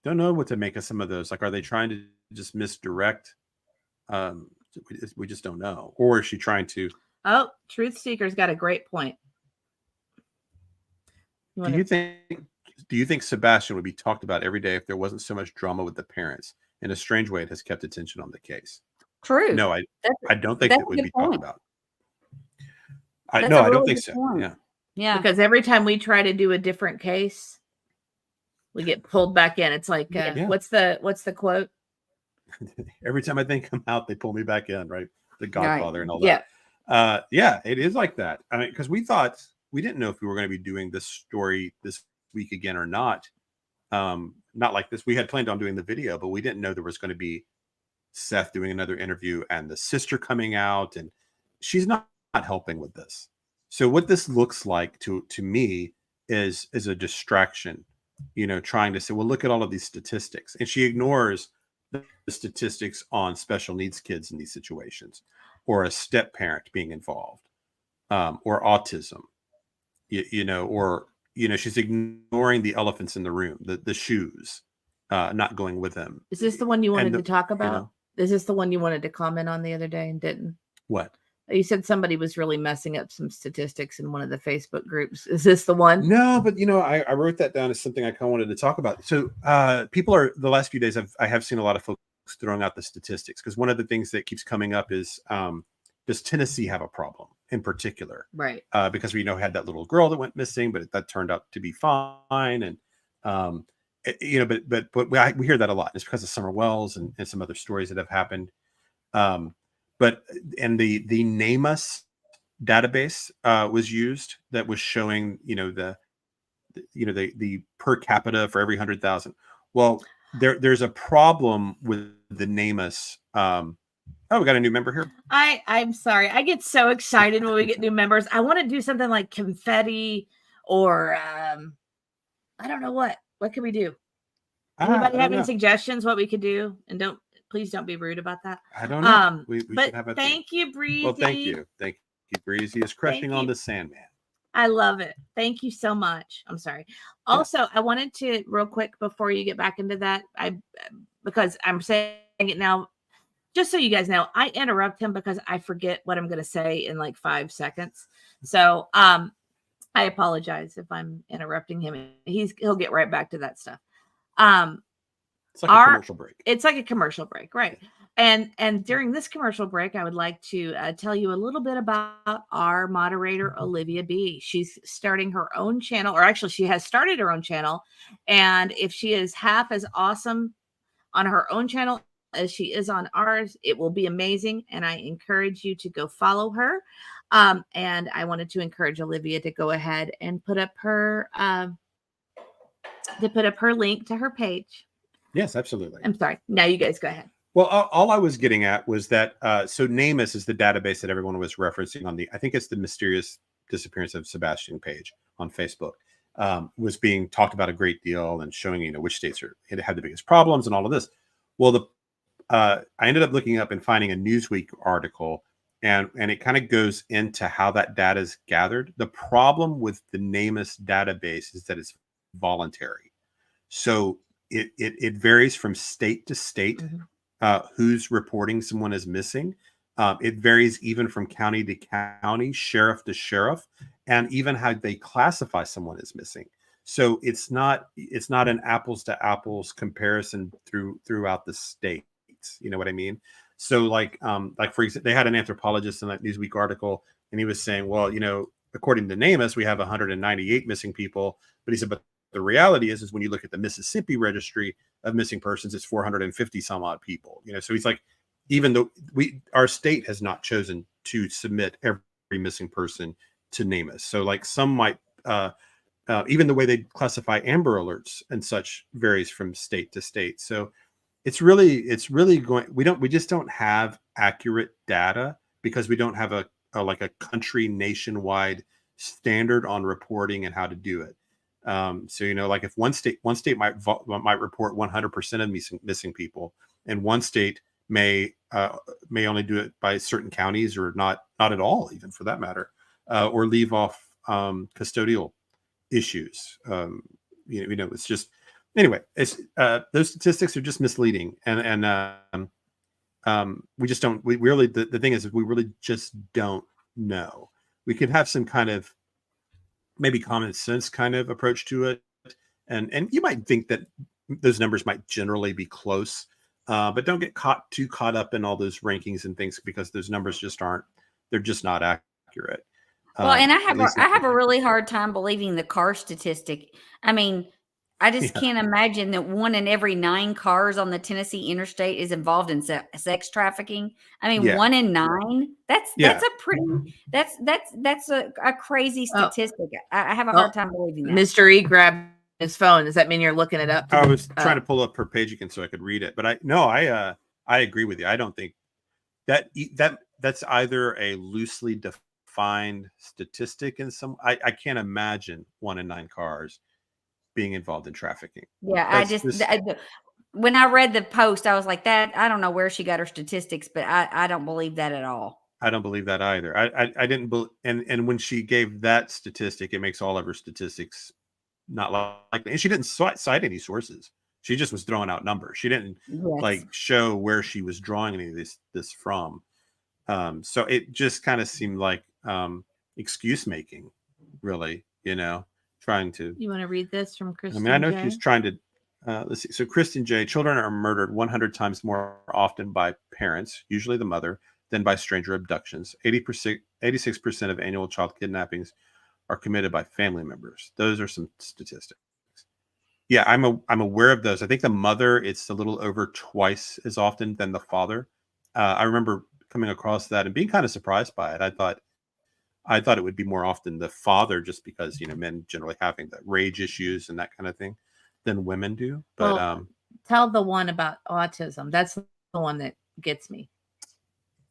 Don't know what to make of some of those. Like, are they trying to just misdirect? We just don't know. Or is she trying to... Oh, Truth Seeker's got a great point. Do you think Sebastian would be talked about every day if there wasn't so much drama with the parents? In a strange way, it has kept attention on the case. True. No, I don't think it would be talked about. I don't think so. Point. Yeah. Because every time we try to do a different case, we get pulled back in. It's like, what's the quote? Every time I think I'm out, they pull me back in, right? The Godfather and all that. Yeah, it is like that. I mean, because we didn't know if we were going to be doing this story this week again or not. Not like this. We had planned on doing the video, but we didn't know there was going to be Seth doing another interview and the sister coming out, and she's not helping with this. So what this looks like to me is a distraction, you know, trying to say, well, look at all of these statistics. And she ignores the statistics on special needs kids in these situations, or a step parent being involved, or autism, you know, she's ignoring the elephants in the room, the shoes, not going with them. Is this the one you wanted to talk about? You know, is this the one you wanted to comment on the other day and didn't? What? You said somebody was really messing up some statistics in one of the Facebook groups. Is this the one? No, but you know, I wrote that down as something I kind of wanted to talk about. So the last few days, I have seen a lot of folks throwing out the statistics, because one of the things that keeps coming up is does Tennessee have a problem in particular? Right. Because we had that little girl that went missing, but that turned out to be fine. And, but we hear that a lot. It's because of Summer Wells and some other stories that have happened. But the Name Us database was used that was showing, the per capita for every 100,000. Well, there's a problem with the Name Us. Oh, we got a new member here. I'm sorry. I get so excited when we get new members. I want to do something like confetti or I don't know what. What can we do? Anybody have any suggestions what we could do? And please don't be rude about that. I don't know. We but should have a thank you, Breezy. Well, thank you. Thank you, Breezy is crushing on the Sandman. I love it. Thank you so much. I'm sorry. Also, I wanted to real quick before you get back into that, because I'm saying it now, just so you guys know, I interrupt him because I forget what I'm going to say in like 5 seconds. So, I apologize if I'm interrupting him. He'll get right back to that stuff. It's like a commercial break. It's like a commercial break, right? And during this commercial break, I would like to tell you a little bit about our moderator, Olivia B. She's starting her own channel, or actually she has started her own channel. And if she is half as awesome on her own channel as she is on ours, it will be amazing. And I encourage you to go follow her. And I wanted to encourage Olivia to go ahead and put up her link to her page. Yes, absolutely. I'm sorry. Now you guys go ahead. Well, all I was getting at was that so Name Us is the database that everyone was referencing on I think it's the mysterious disappearance of Sebastian page on Facebook, was being talked about a great deal and showing, which states had the biggest problems and all of this. Well, I ended up looking up and finding a Newsweek article, and it kind of goes into how that data is gathered. The problem with the Name Us database is that it's voluntary. So it varies from state to state. Mm-hmm. Who's reporting someone as missing. It varies even from county to county, sheriff to sheriff, and even how they classify someone as missing. So it's not an apples to apples comparison throughout the states. You know what I mean? So like for example, they had an anthropologist in that Newsweek article, and he was saying, well, according to Name Us, we have 198 missing people, but he said, but the reality is when you look at the Mississippi registry of missing persons, it's 450 some odd people. So he's like, even though our state has not chosen to submit every missing person to Name Us. So like some might, even the way they classify Amber Alerts and such varies from state to state. So it's really going. We just don't have accurate data because we don't have a country nationwide standard on reporting and how to do it. So like if one state might report 100% of missing people, and one state may only do it by certain counties or not at all, even for that matter, or leave off custodial issues. It's just anyway. It's those statistics are just misleading, and we just don't. We really the thing is we really just don't know. We could have some kind of maybe common sense kind of approach to it. And you might think that those numbers might generally be close, but don't get too caught up in all those rankings and things, because those numbers they're just not accurate. Well, and I have a really hard time believing the car statistic. I mean, I just can't imagine that 1 in every 9 cars on the Tennessee interstate is involved in sex trafficking. I mean, 1 in 9. That's a crazy statistic. I have a hard time believing that. Mr. E grabbed his phone. Does that mean you're looking it up? I was trying to pull up her page again so I could read it, but I agree with you. I don't think that's either a loosely defined statistic in some. I can't imagine 1 in 9 cars being involved in trafficking. Yeah, when I read the post, I was like, that I don't know where she got her statistics, but I don't believe that at all. I don't believe that either. I didn't believe, and when she gave that statistic, it makes all of her statistics not likely. And she didn't cite any sources. She just was throwing out numbers. She didn't show where she was drawing any of this from. So it just kind of seemed like excuse making, really, trying to. You want to read this from Kristen? I mean, I know she's trying to. Let's see. So Kristen J. Children are murdered 100 times more often by parents, usually the mother, than by stranger abductions. 86% of annual child kidnappings are committed by family members. Those are some statistics. Yeah, I'm aware of those. I think the mother, it's a little over twice as often than the father. I remember coming across that and being kind of surprised by it. I thought it would be more often the father, just because, you know, men generally having the rage issues and that kind of thing than women do. But Well, tell the one about autism. That's the one that gets me.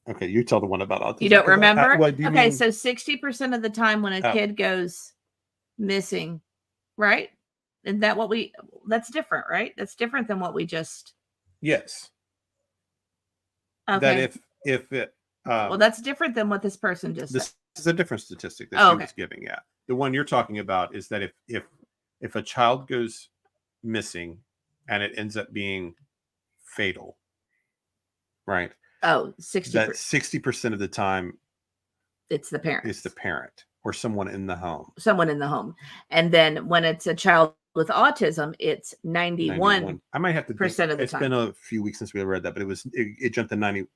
okay, you tell the one about autism. You don't remember? What do you Okay, mean? so 60% of the time when a kid goes missing, right? Isn't that that's different, right? That's different than what we just. Yes. Okay. That if it well, that's different than what this person just said. this is a different statistic that she was giving. Yeah, the one you're talking about is that if a child goes missing and it ends up being fatal, right? Oh, 60%. That 60% of the time it's the parent. It's the parent or someone in the home. Someone in the home. And then when it's a child with autism, it's 91. I might have to percent of the it's time. been a few weeks since we read that, but it jumped to 90.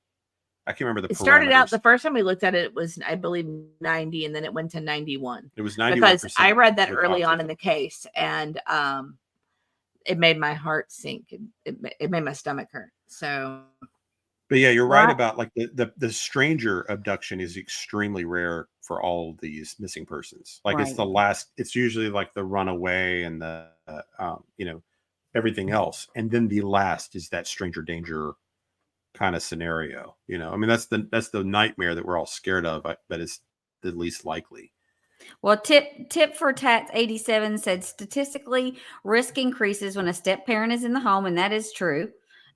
I can't remember the. It started out the first time we looked at it, it was, I believe, 90, and then it went to 91. It was 91%. Because I read that early on in the case, and it made my heart sink. It made my stomach hurt. So. But yeah, you're right about like the stranger abduction is extremely rare for all of these missing persons. Like it's the last. It's usually like the runaway and the you know, everything else, and then the last is that stranger danger kind of scenario. You know, I mean that's the nightmare that we're all scared of, but it's the least likely. Well, tip for Tats 87 said statistically risk increases when a step parent is in the home, and that is true.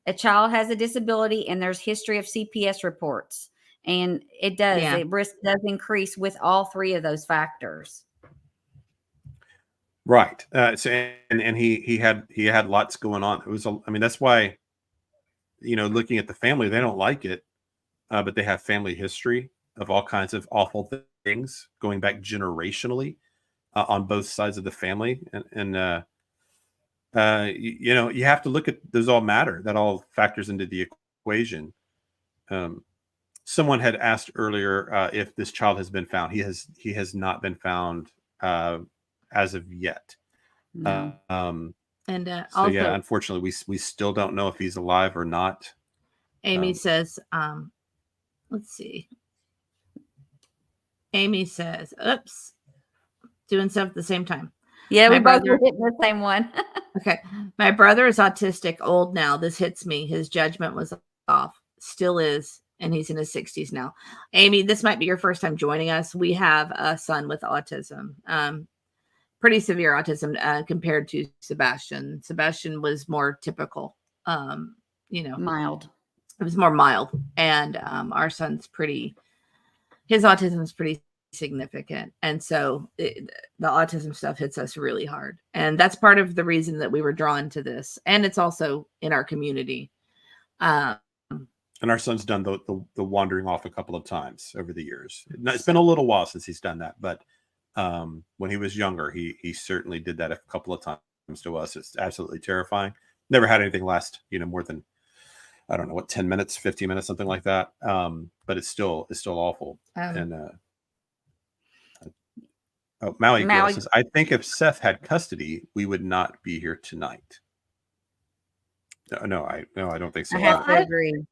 A child has a disability and there's history of CPS reports, and it does. The risk does increase with all three of those factors. Right. So and he had lots going on. It was I mean, that's why, you know, looking at the family, they don't like it, but they have family history of all kinds of awful things going back generationally on both sides of the family, and you know, you have to look at those. All matter. That all factors into the equation. Someone had asked earlier if this child has been found. He has not been found as of yet. No. And so also, yeah, unfortunately, we still don't know if he's alive or not. Amy says, let's see. Amy says, oops, doing stuff at the same time. Yeah, we both were hitting the same one. Okay. My brother is autistic, old now. This hits me. His judgment was off. Still is. And he's in his 60s now. Amy, this might be your first time joining us. We have a son with autism. Pretty severe autism compared to Sebastian. Sebastian was more typical. You know. Mild. It was more mild. And our son's his autism is pretty significant, and so the autism stuff hits us really hard, and that's part of the reason that we were drawn to this, and it's also in our community. And our son's done the wandering off a couple of times over the years. It's been a little while since he's done that, but when he was younger, he certainly did that a couple of times to us. It's absolutely terrifying. Never had anything last, you know, more than, I don't know what, 10 minutes, 15 minutes, something like that. But it's still awful. And Maui says, I think if Seth had custody, we would not be here tonight. No, I don't think so. I have to agree.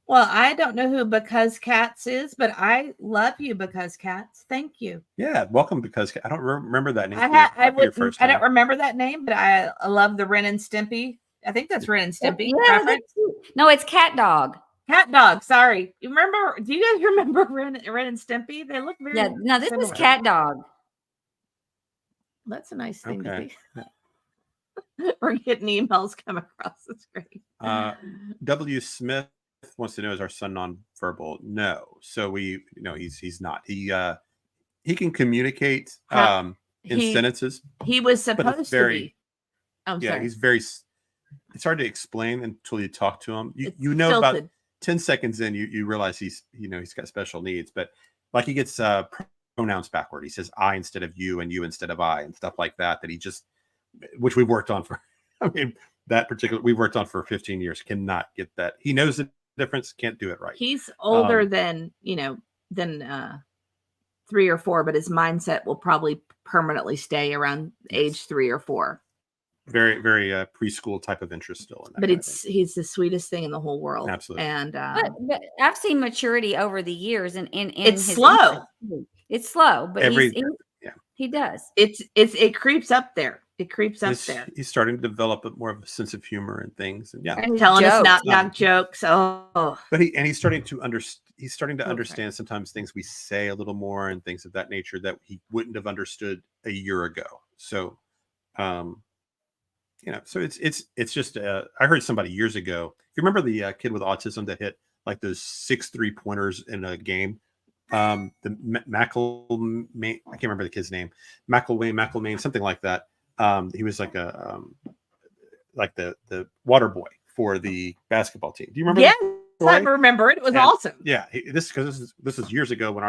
Well, I don't know who Because Cats is, but I love you, Because Cats. Thank you. Yeah, welcome. Because I don't remember that name. I don't remember that name, but I love the Ren and Stimpy. I think that's Ren and Stimpy. Yeah, no, it's Cat Dog. Cat Dog. Sorry, you remember? Do you guys remember Ren and Stimpy? They look very. Yeah, no, this is Cat Dog. That's a nice thing to be. We're getting emails come across the screen. W. Smith wants to know, is our son nonverbal? No. So he's not. He can communicate in sentences. He was supposed to be. Oh, yeah, sorry. He's very. It's hard to explain until you talk to him. You know, about 10 seconds in, you realize he's got special needs, but like he gets pronouns backward. He says I instead of you and you instead of I and stuff like that. That he just, which we've worked on for. I mean, that particular we've worked on for 15 years. Cannot get that. He knows that difference, can't do it right. He's older than 3 or 4, but his mindset will probably permanently stay around age 3 or 4. Very, very preschool type of interest still in that. But he's the sweetest thing in the whole world. Absolutely. And but I've seen maturity over the years, and it's slow. It's slow, but he does. It creeps up there. It creeps up there. He's starting to develop more of a sense of humor and things, and and telling us knock jokes. Oh, but he's starting to understand. He's starting to understand sometimes things we say a little more and things of that nature that he wouldn't have understood a year ago. So, so it's just. I heard somebody years ago. If you remember the kid with autism that hit like those 6 3-pointers in a game. The McElmaine, I can't remember the kid's name, McElmaine, something like that. He was like the water boy for the basketball team. Do you remember? Yeah, I remember it. It was awesome. Yeah, this is years ago when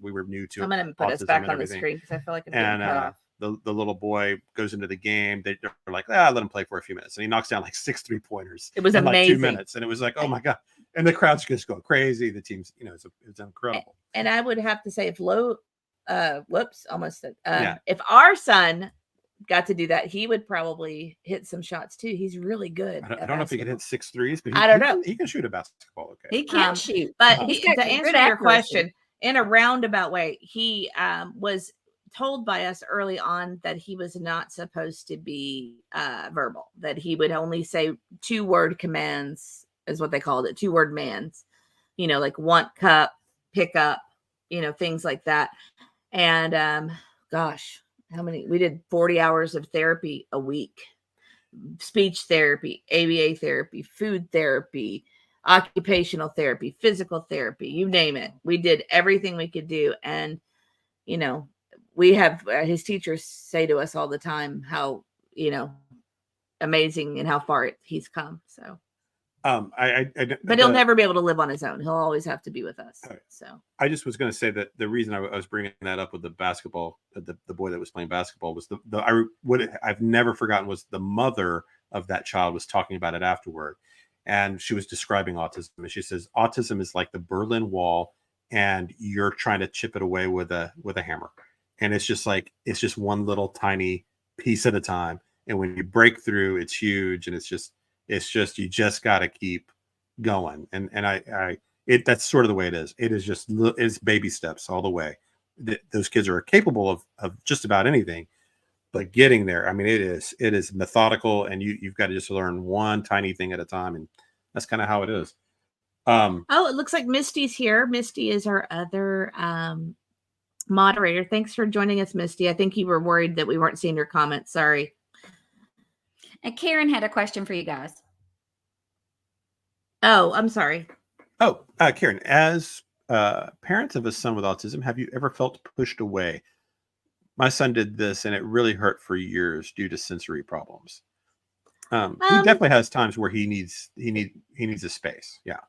we were new to. I'm gonna put us back on the screen because I feel like I'm getting cut off. The little boy goes into the game. They're like, let him play for a few minutes, and he knocks down like 6 3-pointers. It was in amazing. Like 2 minutes, and it was like, oh my god. And the crowd's just going crazy. The team's, it's incredible. And I would have to say, if if our son got to do that, he would probably hit some shots too. He's really good. I don't know if he can hit 6 threes, but I don't know. He can shoot a basketball. Okay, he can shoot. But to answer your question in a roundabout way, he was told by us early on that he was not supposed to be verbal. That he would only say 2-word commands. Is what they called it, 2-word mans, like want, cup, pick up, things like that. And gosh, we did 40 hours of therapy a week, speech therapy, ABA therapy, food therapy, occupational therapy, physical therapy, you name it. We did everything we could do. And, we have his teachers say to us all the time how, amazing and how far he's come. So. But he'll never be able to live on his own. He'll always have to be with us. Right. So I just was going to say that the reason I was bringing that up with the basketball, the boy that was playing basketball was I've never forgotten was the mother of that child was talking about it afterward, and she was describing autism, and she says autism is like the Berlin Wall, and you're trying to chip it away with a hammer, and it's just one little tiny piece at a time, and when you break through, it's huge, and it's just you just got to keep going, and that's sort of the way it is. It is it's baby steps all the way. Those kids are capable of just about anything, but getting there, I mean, it is methodical, and you've got to just learn one tiny thing at a time, and that's kind of how it is. It looks like Misty's here. Misty is our other moderator. Thanks for joining us, Misty. I think you were worried that we weren't seeing your comments. Sorry. And Karen had a question for you guys. Oh, I'm sorry. Oh, Karen, as parents of a son with autism, have you ever felt pushed away? My son did this, and it really hurt for years due to sensory problems. He definitely has times where he needs a space. Yeah,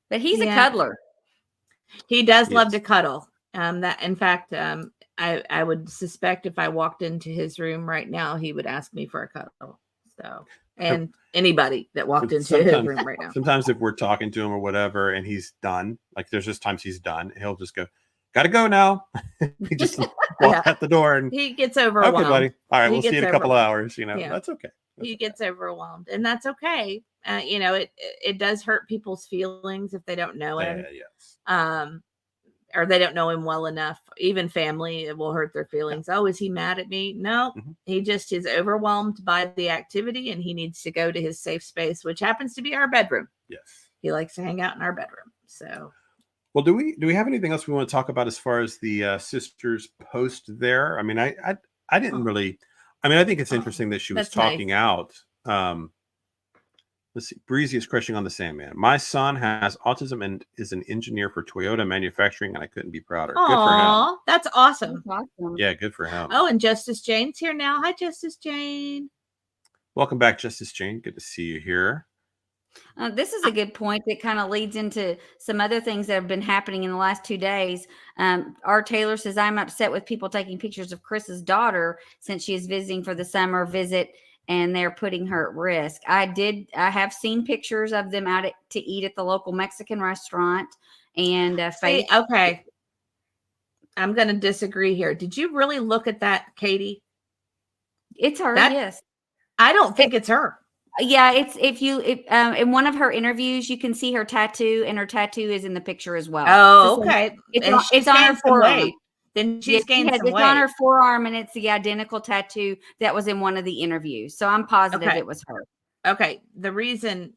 but he's a cuddler. He does love to cuddle. That, in fact, I would suspect if I walked into his room right now, he would ask me for a cuddle. So, and anybody that walked into his room right now. Sometimes if we're talking to him or whatever, and he's done, like there's just times he's done, he'll just go, "Gotta go now." He just walk out the door, and he gets overwhelmed. Okay, buddy. All right, we'll see you in a couple of hours. That's okay. He gets overwhelmed, and that's okay. It does hurt people's feelings if they don't know him. Yes. Or they don't know him well enough. Even family, it will hurt their feelings. Oh, is he mad at me? No, he just is overwhelmed by the activity, and he needs to go to his safe space, which happens to be our bedroom. Yes, he likes to hang out in our bedroom. So, well, do we have anything else we want to talk about as far as the sisters post there? I mean, I didn't really. I mean, I think it's interesting that she was talking out. Let's see. Breezy is crushing on the Sandman. My son has autism and is an engineer for Toyota manufacturing, and I couldn't be prouder. Aww, good for him. That's awesome. Yeah, good for him. Oh, and Justice Jane's here now. Hi, Justice Jane. Welcome back, Justice Jane. Good to see you here. This is a good point that kind of leads into some other things that have been happening in the last 2 days. R. Taylor says, I'm upset with people taking pictures of Chris's daughter since she is visiting for the summer visit and they're putting her at risk. I have seen pictures of them out to eat at the local Mexican restaurant, and Faith. Okay. I'm going to disagree here. Did you really look at that, Katie? It's her, yes. I don't think it's her. Yeah, in one of her interviews, you can see her tattoo, and her tattoo is in the picture as well. Oh, okay. It's on her forearm. Then she's gained some weight. It's on her forearm, and it's the identical tattoo that was in one of the interviews. So I'm positive it was her. Okay. The reason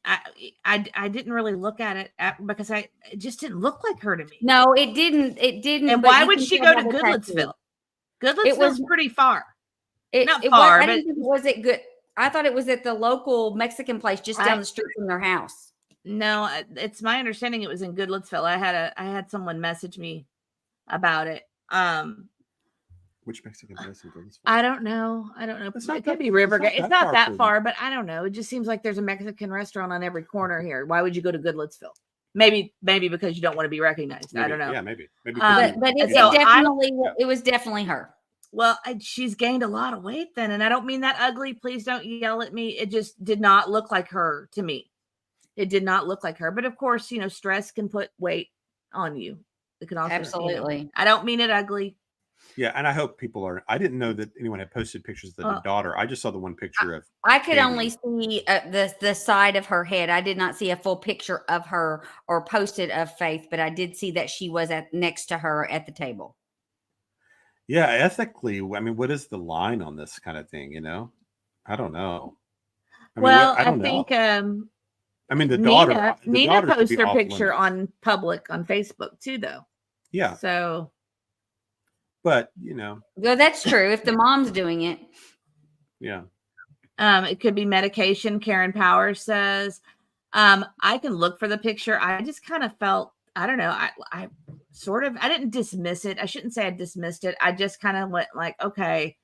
I didn't really look at it because it just didn't look like her to me. No, it didn't. It didn't. And why would she go to Goodlettsville? Goodlettsville's pretty far. Not far, but was it good? I thought it was at the local Mexican place just down the street from their house. No, it's my understanding it was in Goodlettsville. I had someone message me about it. Which Mexican place in Goodlettsville? I don't know. It could be Rivergate. It's not that far, but I don't know. It just seems like there's a Mexican restaurant on every corner here. Why would you go to Goodlettsville? Maybe because you don't want to be recognized. Maybe, I don't know. Yeah, maybe. But it was definitely her. Well, she's gained a lot of weight then, and I don't mean that ugly. Please don't yell at me. It just did not look like her to me. It did not look like her. But of course, stress can put weight on you. It can also absolutely. I don't mean it ugly. Yeah, and I hope people are. I didn't know that anyone had posted pictures of the daughter. I just saw the one picture of. I could only see the side of her head. I did not see a full picture of her or posted of Faith, but I did see that she was next to her at the table. Yeah, ethically, I mean, what is the line on this kind of thing? I don't know. I think. I mean, the daughter. Nina posted her picture on Facebook too, though. Yeah. So. But well, that's true. If the mom's doing it. Yeah. It could be medication. Karen Powers says, I can look for the picture. I just kind of felt, I don't know. I didn't dismiss it. I shouldn't say I dismissed it. I just kind of went like, okay,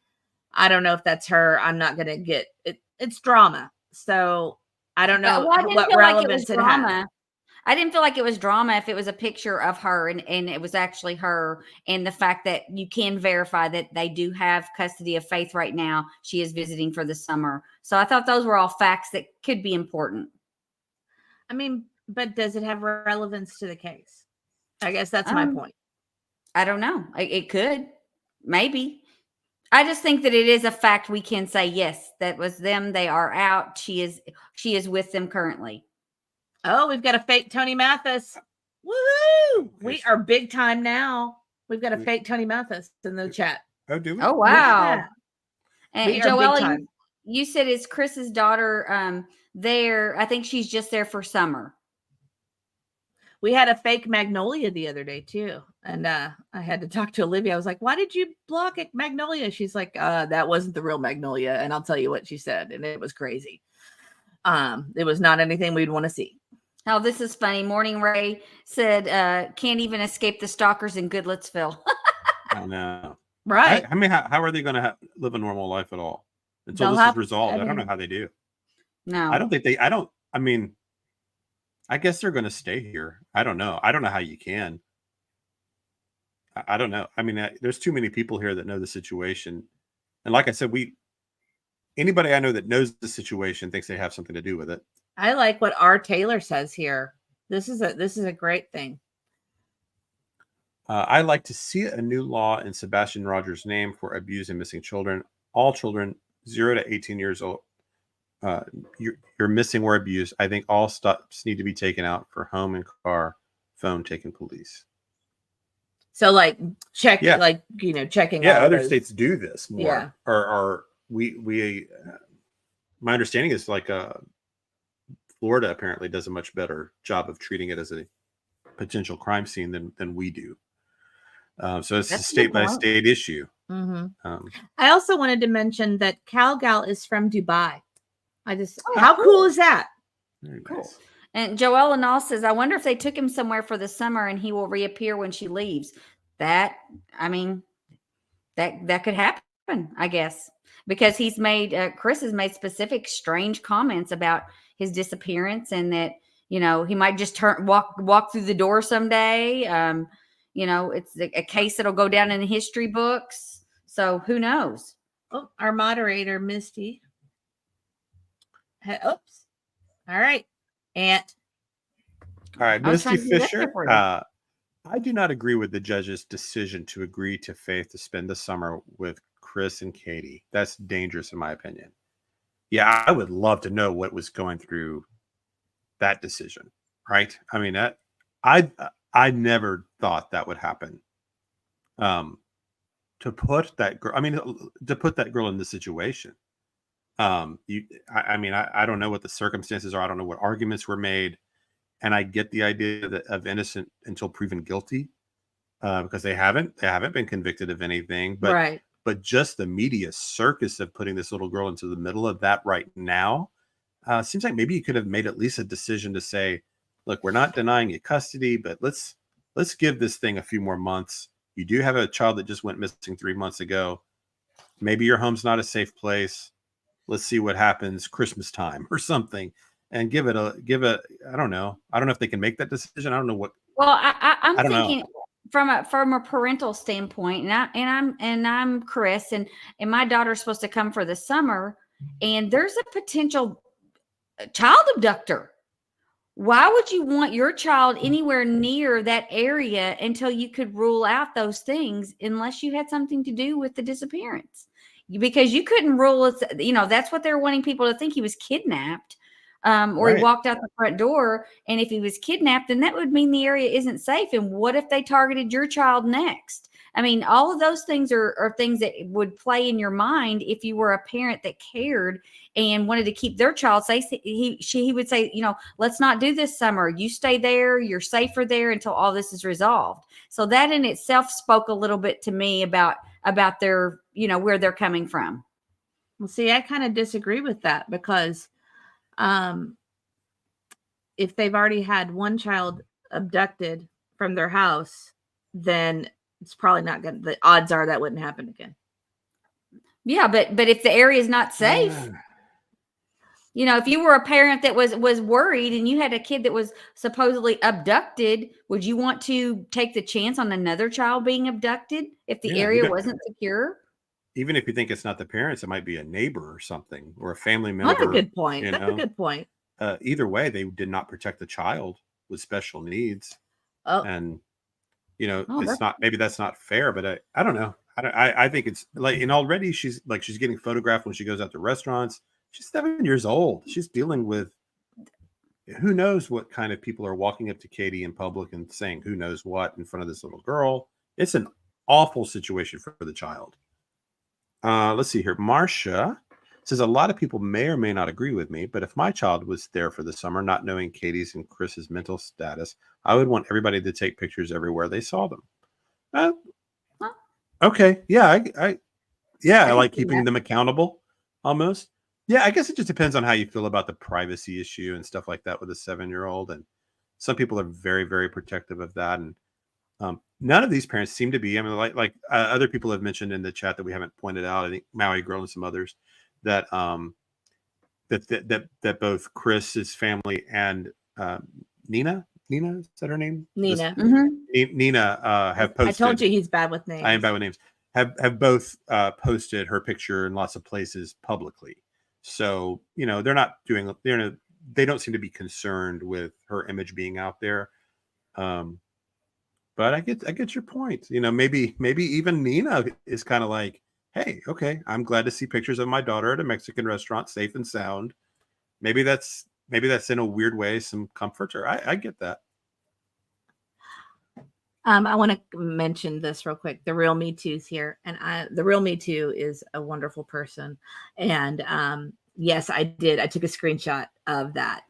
I don't know if that's her. I'm not going to get it. It's drama. So I don't know what relevance it had. I didn't feel like it was drama if it was a picture of her and it was actually her, and the fact that you can verify that they do have custody of Faith right now. She is visiting for the summer. So I thought those were all facts that could be important. I mean, but does it have relevance to the case? I guess that's my point. I don't know. It could. Maybe. I just think that it is a fact we can say, yes, that was them. They are out. She is with them currently. Oh, we've got a fake Tony Mathis. Woohoo! We are big time now. We've got a fake Tony Mathis in the chat. Oh, do we? Oh, wow. Yeah. And Joelle, you said it's Chris's daughter there. I think she's just there for summer. We had a fake Magnolia the other day too. And I had to talk to Olivia. I was like, why did you block it, Magnolia? She's like, that wasn't the real Magnolia. And I'll tell you what she said. And it was crazy. It was not anything we'd want to see. Oh, this is funny. Morning Ray said, can't even escape the stalkers in Goodlettsville. Oh, no. Right. I mean, how are they going to live a normal life at all until this is resolved? I don't know how they do. No. I mean, I guess they're going to stay here. I don't know. I don't know how you can. I don't know. I mean, there's too many people here that know the situation. And like I said, anybody I know that knows the situation thinks they have something to do with it. I like what R. Taylor says here. This is a great thing. I like to see a new law in Sebastian Rogers' name for abused and missing children. All children 0 to 18 years old, you're missing or abused. I think all stops need to be taken out for home and car, phone taken police. So checking. Yeah, other states do this more. Yeah. Or we my understanding is Florida apparently does a much better job of treating it as a potential crime scene than we do. So it's a state by state issue. Mm-hmm. I also wanted to mention that CalGal is from Dubai. How cool is that? Very cool. Nice. And Joelle Anal says, I wonder if they took him somewhere for the summer and he will reappear when she leaves. That could happen, I guess, because Chris has made specific strange comments about his disappearance and that, he might just walk through the door someday. It's a case that'll go down in the history books. So who knows? Oh, our moderator, Misty. Oops. All right. Aunt. All right, I was Misty trying to do that Fisher. for you. I do not agree with the judge's decision to agree to Faith to spend the summer with Chris and Katie. That's dangerous, in my opinion. Yeah, I would love to know what was going through that decision, right? I mean, I never thought that would happen. To put that girl, to put that girl in this situation. I don't know what the circumstances are. I don't know what arguments were made. And I get the idea of innocent until proven guilty, because they haven't been convicted of anything. But Right. but just the media circus of putting this little girl into the middle of that right now, seems like maybe you could have made at least a decision to say, look, we're not denying you custody, but let's give this thing a few more months. You do have a child that just went missing 3 months ago. Maybe your home's not a safe place. Let's see what happens Christmas time or something. And give it. I don't know. I don't know if they can make that decision. I don't know what. Well, I'm I don't thinking know. from a parental standpoint, and I'm Chris, and my daughter's supposed to come for the summer, and there's a potential child abductor. Why would you want your child anywhere near that area until you could rule out those things, unless you had something to do with the disappearance? Because you couldn't rule it. That's what they're wanting people to think, he was kidnapped. Or Right. he walked out the front door. And if he was kidnapped, then that would mean the area isn't safe. And what if they targeted your child next? I mean, all of those things are things that would play in your mind if you were a parent that cared and wanted to keep their child safe. He would say, let's not do this summer. You stay there. You're safer there until all this is resolved. So that in itself spoke a little bit to me about their, where they're coming from. Well, see, I kind of disagree with that, because if they've already had one child abducted from their house, then it's probably not going to, the odds are that wouldn't happen again. Yeah. But if the area is not safe, if you were a parent that was worried and you had a kid that was supposedly abducted, would you want to take the chance on another child being abducted if the area wasn't secure? Even if you think it's not the parents, it might be a neighbor or something, or a family member. That's a good point. That's a good point. Either way, they did not protect the child with special needs. Oh. And it's not, maybe that's not fair, but I don't know. I think it's like, and already she's getting photographed when she goes out to restaurants. She's 7 years old. She's dealing with who knows what kind of people are walking up to Katie in public and saying who knows what in front of this little girl. It's an awful situation for the child. Let's see here. Marcia says, a lot of people may or may not agree with me, but if my child was there for the summer, not knowing Katie's and Chris's mental status, I would want everybody to take pictures everywhere they saw them. Okay. Yeah. I like keeping them accountable almost. Yeah. I guess it just depends on how you feel about the privacy issue and stuff like that with a 7-year-old. And some people are very, very protective of that. And none of these parents seem to be. I mean, like other people have mentioned in the chat that we haven't pointed out. I think Maui Girl and some others that that both Chris's family and Nina, is that her name? Nina. Nina have posted. I told you he's bad with names. I am bad with names. Have both posted her picture in lots of places publicly. So they're not doing. They don't seem to be concerned with her image being out there. But I get your point. Maybe even Nina is kind of like, hey, okay, I'm glad to see pictures of my daughter at a Mexican restaurant, safe and sound. Maybe that's in a weird way some comfort. Or I get that. I want to mention this real quick. The Real Me Too's here, and the Real Me Too is a wonderful person. And yes, I did. I took a screenshot of that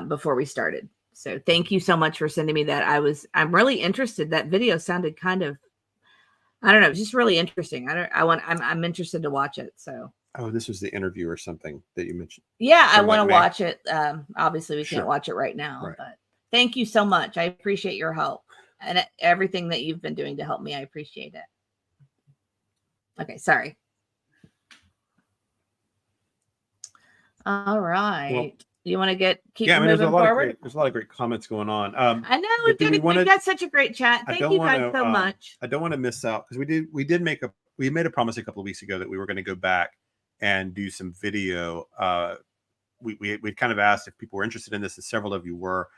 before we started. So thank you so much for sending me that. I'm really interested. That video sounded kind of, I don't know, just really interesting. I'm interested to watch it. So. Oh, this was the interview or something that you mentioned. Yeah, I want to watch it. Obviously we can't watch it right now, right. But thank you so much. I appreciate your help and everything that you've been doing to help me. I appreciate it. Okay. Sorry. All right. Well, you want to keep moving there's a forward? There's a lot of great comments going on. I know we've got such a great chat. Thank you guys so much. I don't want to miss out because we made a promise a couple of weeks ago that we were going to go back and do some video we kind of asked if people were interested in this, and several of you were.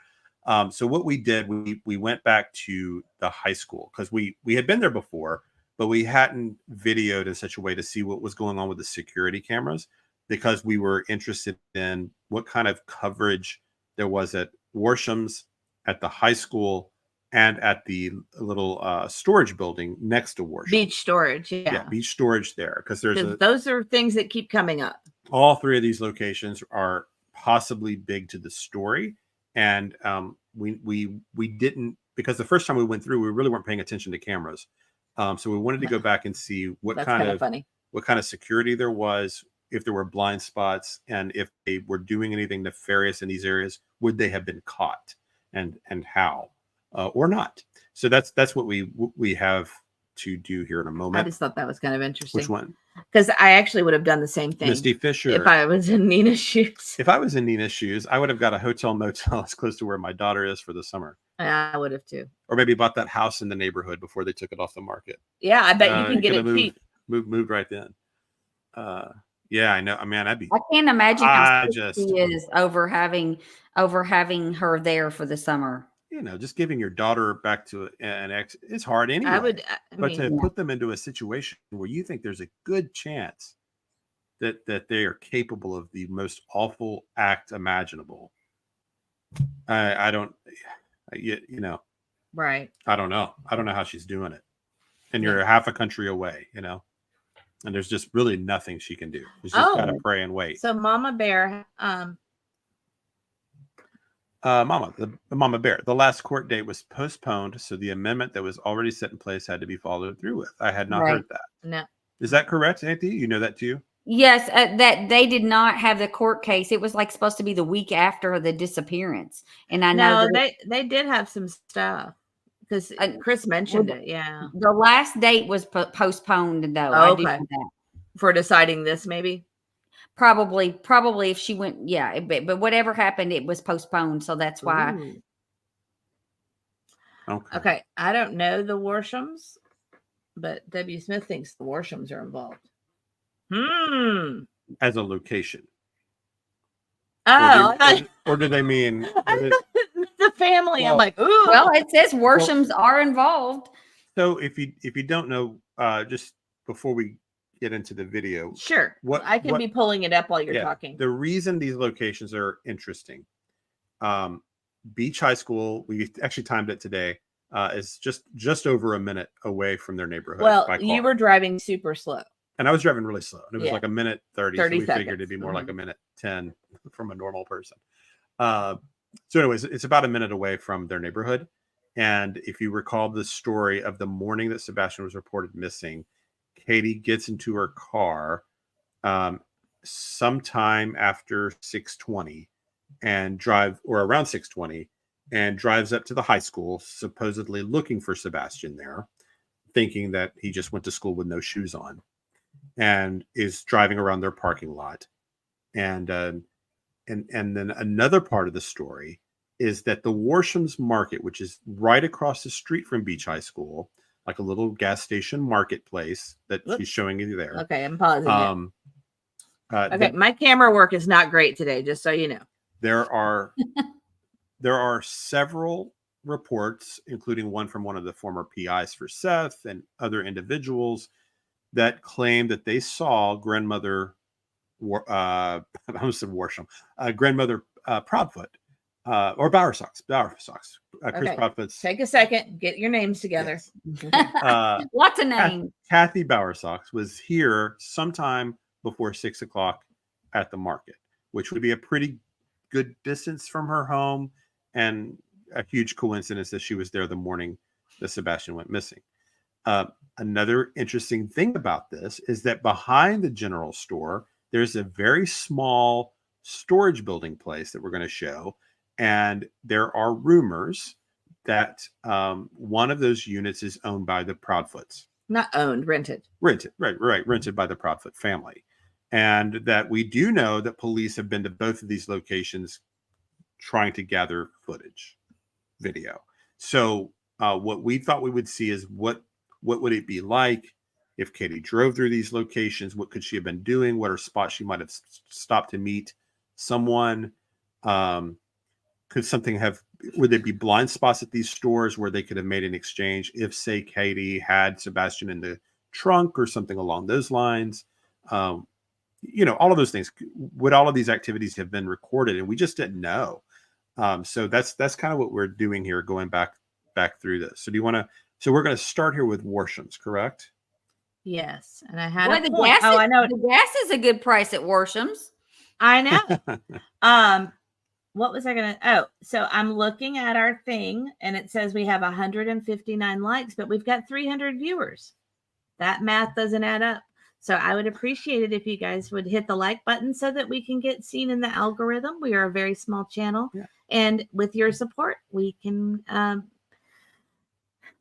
So what we did, we went back to the high school because we had been there before, but we hadn't videoed in such a way to see what was going on with the security cameras, because we were interested in what kind of coverage there was at Worsham's, at the high school, and at the little storage building next to Worsham. Beach storage, Yeah, beach storage there, because those are things that keep coming up. All three of these locations are possibly big to the story, and we didn't, because the first time we went through, we really weren't paying attention to cameras, so we wanted to go back and see what kind of security there was, if there were blind spots, and if they were doing anything nefarious in these areas, would they have been caught, and how, or not. So that's what we have to do here in a moment. I just thought that was kind of interesting. Which one? Because I actually would have done the same thing. Misty Fisher. If I was in Nina's shoes. If I was in Nina's shoes, I would have got a hotel motel as close to where my daughter is for the summer. I would have too. Or maybe bought that house in the neighborhood before they took it off the market. Yeah, I bet you can get it cheap. Moved right then. Yeah, I know. I mean, I can't imagine how she is over having her there for the summer. Just giving your daughter back to an ex, it's hard anyway. But to put them into a situation where you think there's a good chance that they are capable of the most awful act imaginable. I don't, right. I don't know how she's doing it. And you're half a country away, and there's just really nothing she can do. She's just got to pray and wait. So Mama Bear, Mama Bear, the last court date was postponed, so the amendment that was already set in place had to be followed through with. I had not heard that. No. Is that correct, Anthony? You know that too? Yes, that they did not have the court case. It was supposed to be the week after the disappearance, and I know they did have some stuff because Chris mentioned it. Yeah, the last date was postponed though. Oh, okay. For deciding this, maybe. Probably if she went, but whatever happened, it was postponed, so that's why. Ooh. Okay, I don't know the Worshams, but W. Smith thinks the Worshams are involved. As a location. Oh, or do they mean the family? Well, I'm like, ooh. Well, it says Worshams are involved. So if you don't know, just before we get into the video, sure, I can be pulling it up while you're talking. The reason these locations are interesting, Beach High School, we actually timed it today, is just over a minute away from their neighborhood. Well, you were driving super slow, and I was driving really slow, and it was like a minute 30 so we seconds. figured it'd be more like a minute 10 from a normal person. So anyways, it's about a minute away from their neighborhood. And if you recall the story of the morning that Sebastian was reported missing, Katie gets into her car sometime after 6:20 and around 6:20 and drives up to the high school, supposedly looking for Sebastian there, thinking that he just went to school with no shoes on, and is driving around their parking lot. And then another part of the story is that the Worsham's Market, which is right across the street from Beach High School, like a little gas station marketplace that she's showing you there. Okay, I'm pausing. Okay, my camera work is not great today, just so you know. There are several reports, including one from one of the former PIs for Seth and other individuals, that claim that they saw grandmother, I almost said Worsham, grandmother Proudfoot, or Bowersox. Chris Proudfoot's. Take a second, get your names together. Yes. Lots of names. Kathy Bowersox was here sometime before 6 o'clock at the market, which would be a pretty good distance from her home, and a huge coincidence that she was there the morning that Sebastian went missing. Another interesting thing about this is that behind the general store, there's a very small storage building place that we're going to show. And there are rumors that one of those units is owned by the Proudfoots. Not owned, rented. Rented, right. Rented by the Proudfoot family. And that we do know that police have been to both of these locations trying to gather footage, video. So what we thought we would see is what would it be like if Katie drove through these locations? What could she have been doing? What are spots she might have stopped to meet someone, could something have, would there be blind spots at these stores where they could have made an exchange if, say, Katie had Sebastian in the trunk or something along those lines? All of those things. Would all of these activities have been recorded? And we just didn't know. So that's kind of what we're doing here, going back through this. So so we're going to start here with Worsham's, correct? Yes. And I had Boy, a the point. gas I know. the gas is a good price at Worsham's. I know. What was I going to? So I'm looking at our thing and it says we have 159 likes, but we've got 300 viewers. That math doesn't add up. So I would appreciate it if you guys would hit the like button so that we can get seen in the algorithm. We are a very small channel. Yeah. And with your support, we can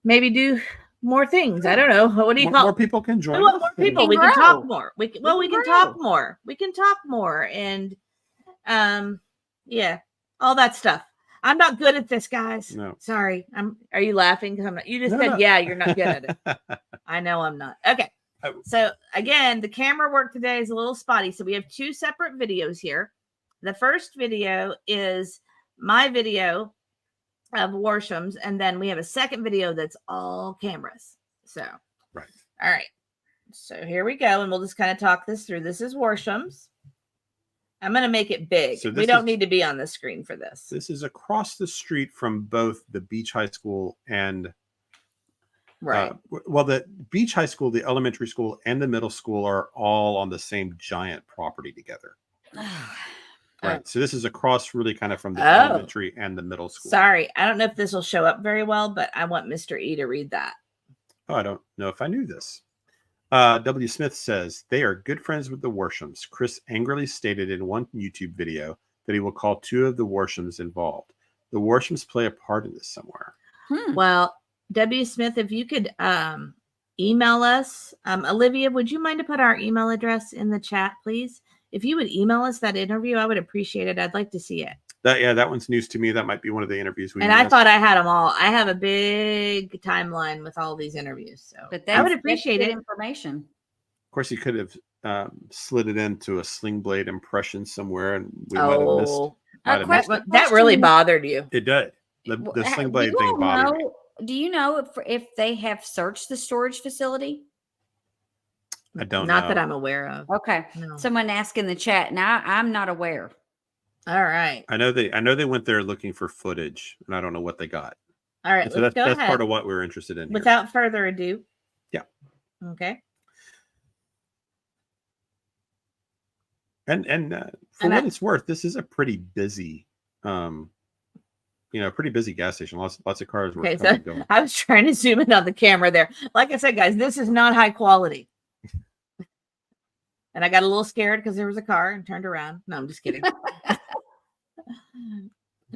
maybe do more things. I don't know. What do you call? More people can join. We want more people. We can talk more. We can talk grow. more. We can talk more. And yeah, all that stuff. I'm not good at this, guys. No. Sorry. Are you laughing? Because I'm not. You just said, No. yeah, you're not good at it. I know I'm not. Okay. So again, the camera work today is a little spotty. So we have two separate videos here. The first video is my video of Worsham's, and then we have a second video that's all cameras. So Right. All right. So here we go, and we'll just kind of talk this through. This is Worsham's. I'm going to make it big. So we don't need to be on the screen for this. This is across the street from both the Beach High School and Right. The Beach High School, the elementary school, and the middle school are all on the same giant property together. Right. So this is across really kind of from the elementary and the middle school. Sorry. I don't know if this will show up very well, but I want Mr. E to read that. Oh, I don't know if I knew this. W. Smith says they are good friends with the Worshams. Chris angrily stated in one YouTube video that he will call two of the Worshams involved. The Worshams play a part in this somewhere. Well, W. Smith, if you could email us. Olivia, would you mind to put our email address in the chat, please? If you would email us that interview, I would appreciate it. I'd like to see it. That one's news to me. That might be one of the interviews we. And I thought I had them all. I have a big timeline with all these interviews, so But I would appreciate it. Information. Of course, you could have slid it into a Sling Blade impression somewhere, and we might have missed. That really bothered you. It did. The Sling Blade thing bothered me. Do you know if they have searched the storage facility? I don't know. Not that I'm aware of. Okay. No. Someone asked in the chat. Now I'm not aware. All right. I know they went there looking for footage, and I don't know what they got. All right. So that's part of what we're interested in. Without further ado. Yeah. Okay. And for what it's worth, this is a pretty busy, pretty busy gas station. Lots of cars were coming and going. I was trying to zoom in on the camera there. Like I said, guys, this is not high quality. And I got a little scared because there was a car and turned around. No, I'm just kidding.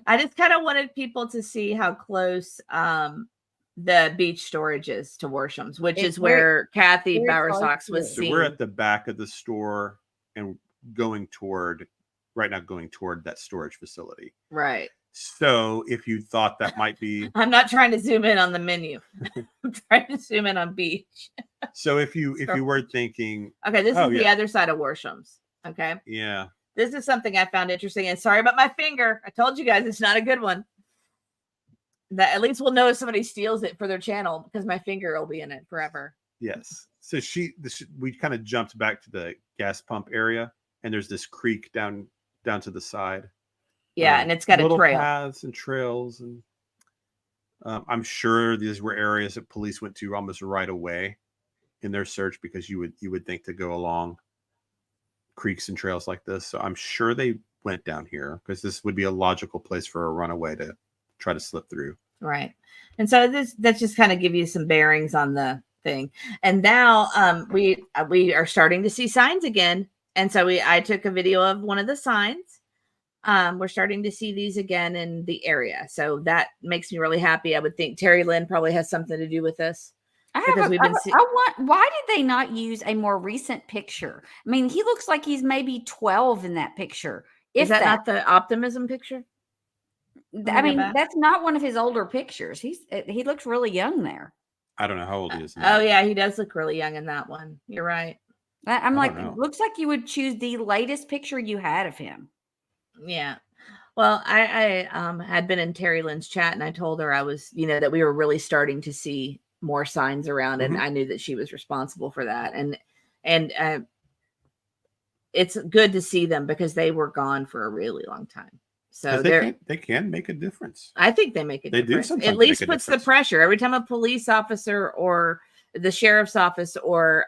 I just kind of wanted people to see how close the beach storage is to Worsham's, which is where Kathy Bowersox was seen. So we're at the back of the store and going toward that storage facility. Right. So if you thought that might be... I'm not trying to zoom in on the menu. I'm trying to zoom in on beach. So if you were thinking... Okay, this is the other side of Worsham's. Okay. Yeah. This is something I found interesting. And sorry about my finger. I told you guys it's not a good one. That at least we'll know if somebody steals it for their channel because my finger will be in it forever. Yes. So we kind of jumped back to the gas pump area, and there's this creek down to the side. Yeah, and it's got a trail. Paths and trails, and I'm sure these were areas that police went to almost right away in their search because you would think to go along creeks and trails like this. So I'm sure they went down here because this would be a logical place for a runaway to try to slip through. Right. And so that's just kind of give you some bearings on the thing. And now we are starting to see signs again. And so I took a video of one of the signs. We're starting to see these again in the area. So that makes me really happy. I would think Terry Lynn probably has something to do with this. Why did they not use a more recent picture? I mean, he looks like he's maybe 12 in that picture. Is that not the optimism picture? I mean, that's not one of his older pictures. He looks really young there. I don't know how old he is now. Oh yeah, he does look really young in that one. You're right. I'm like, it looks like you would choose the latest picture you had of him. Yeah. Well, I had been in Terry Lynn's chat, and I told her I was, that we were really starting to see more signs around, and I knew that she was responsible for that. And it's good to see them because they were gone for a really long time. So they can make a difference. I think they make a difference. They do sometimes at least make a puts the difference. pressure every time a police officer or the sheriff's office or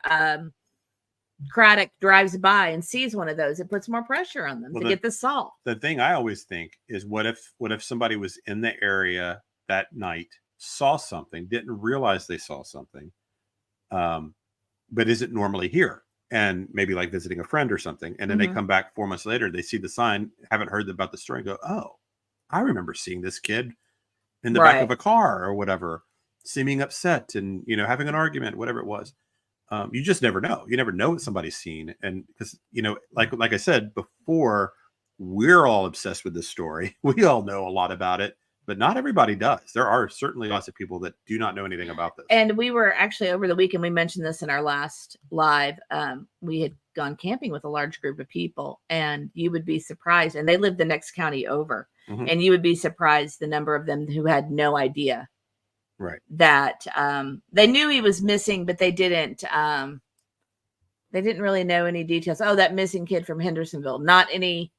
Craddock drives by and sees one of those. It puts more pressure on them to get this solved. The thing I always think is, what if somebody was in the area that night, saw something, didn't realize they saw something, but isn't normally here, and maybe like visiting a friend or something, and then they come back 4 months later, they see the sign, haven't heard about the story, and go, oh, I remember seeing this kid in the back of a car or whatever, seeming upset and having an argument, whatever it was. You just never know. You never know what somebody's seen, and because like I said before, we're all obsessed with this story. We all know a lot about it, but not everybody does. There are certainly lots of people that do not know anything about this. And we were actually over the weekend, we mentioned this in our last live. We had gone camping with a large group of people, and you would be surprised. And they lived the next county over, and you would be surprised the number of them who had no idea. Right. That they knew he was missing, but they didn't really know any details. Oh, that missing kid from Hendersonville. Not anything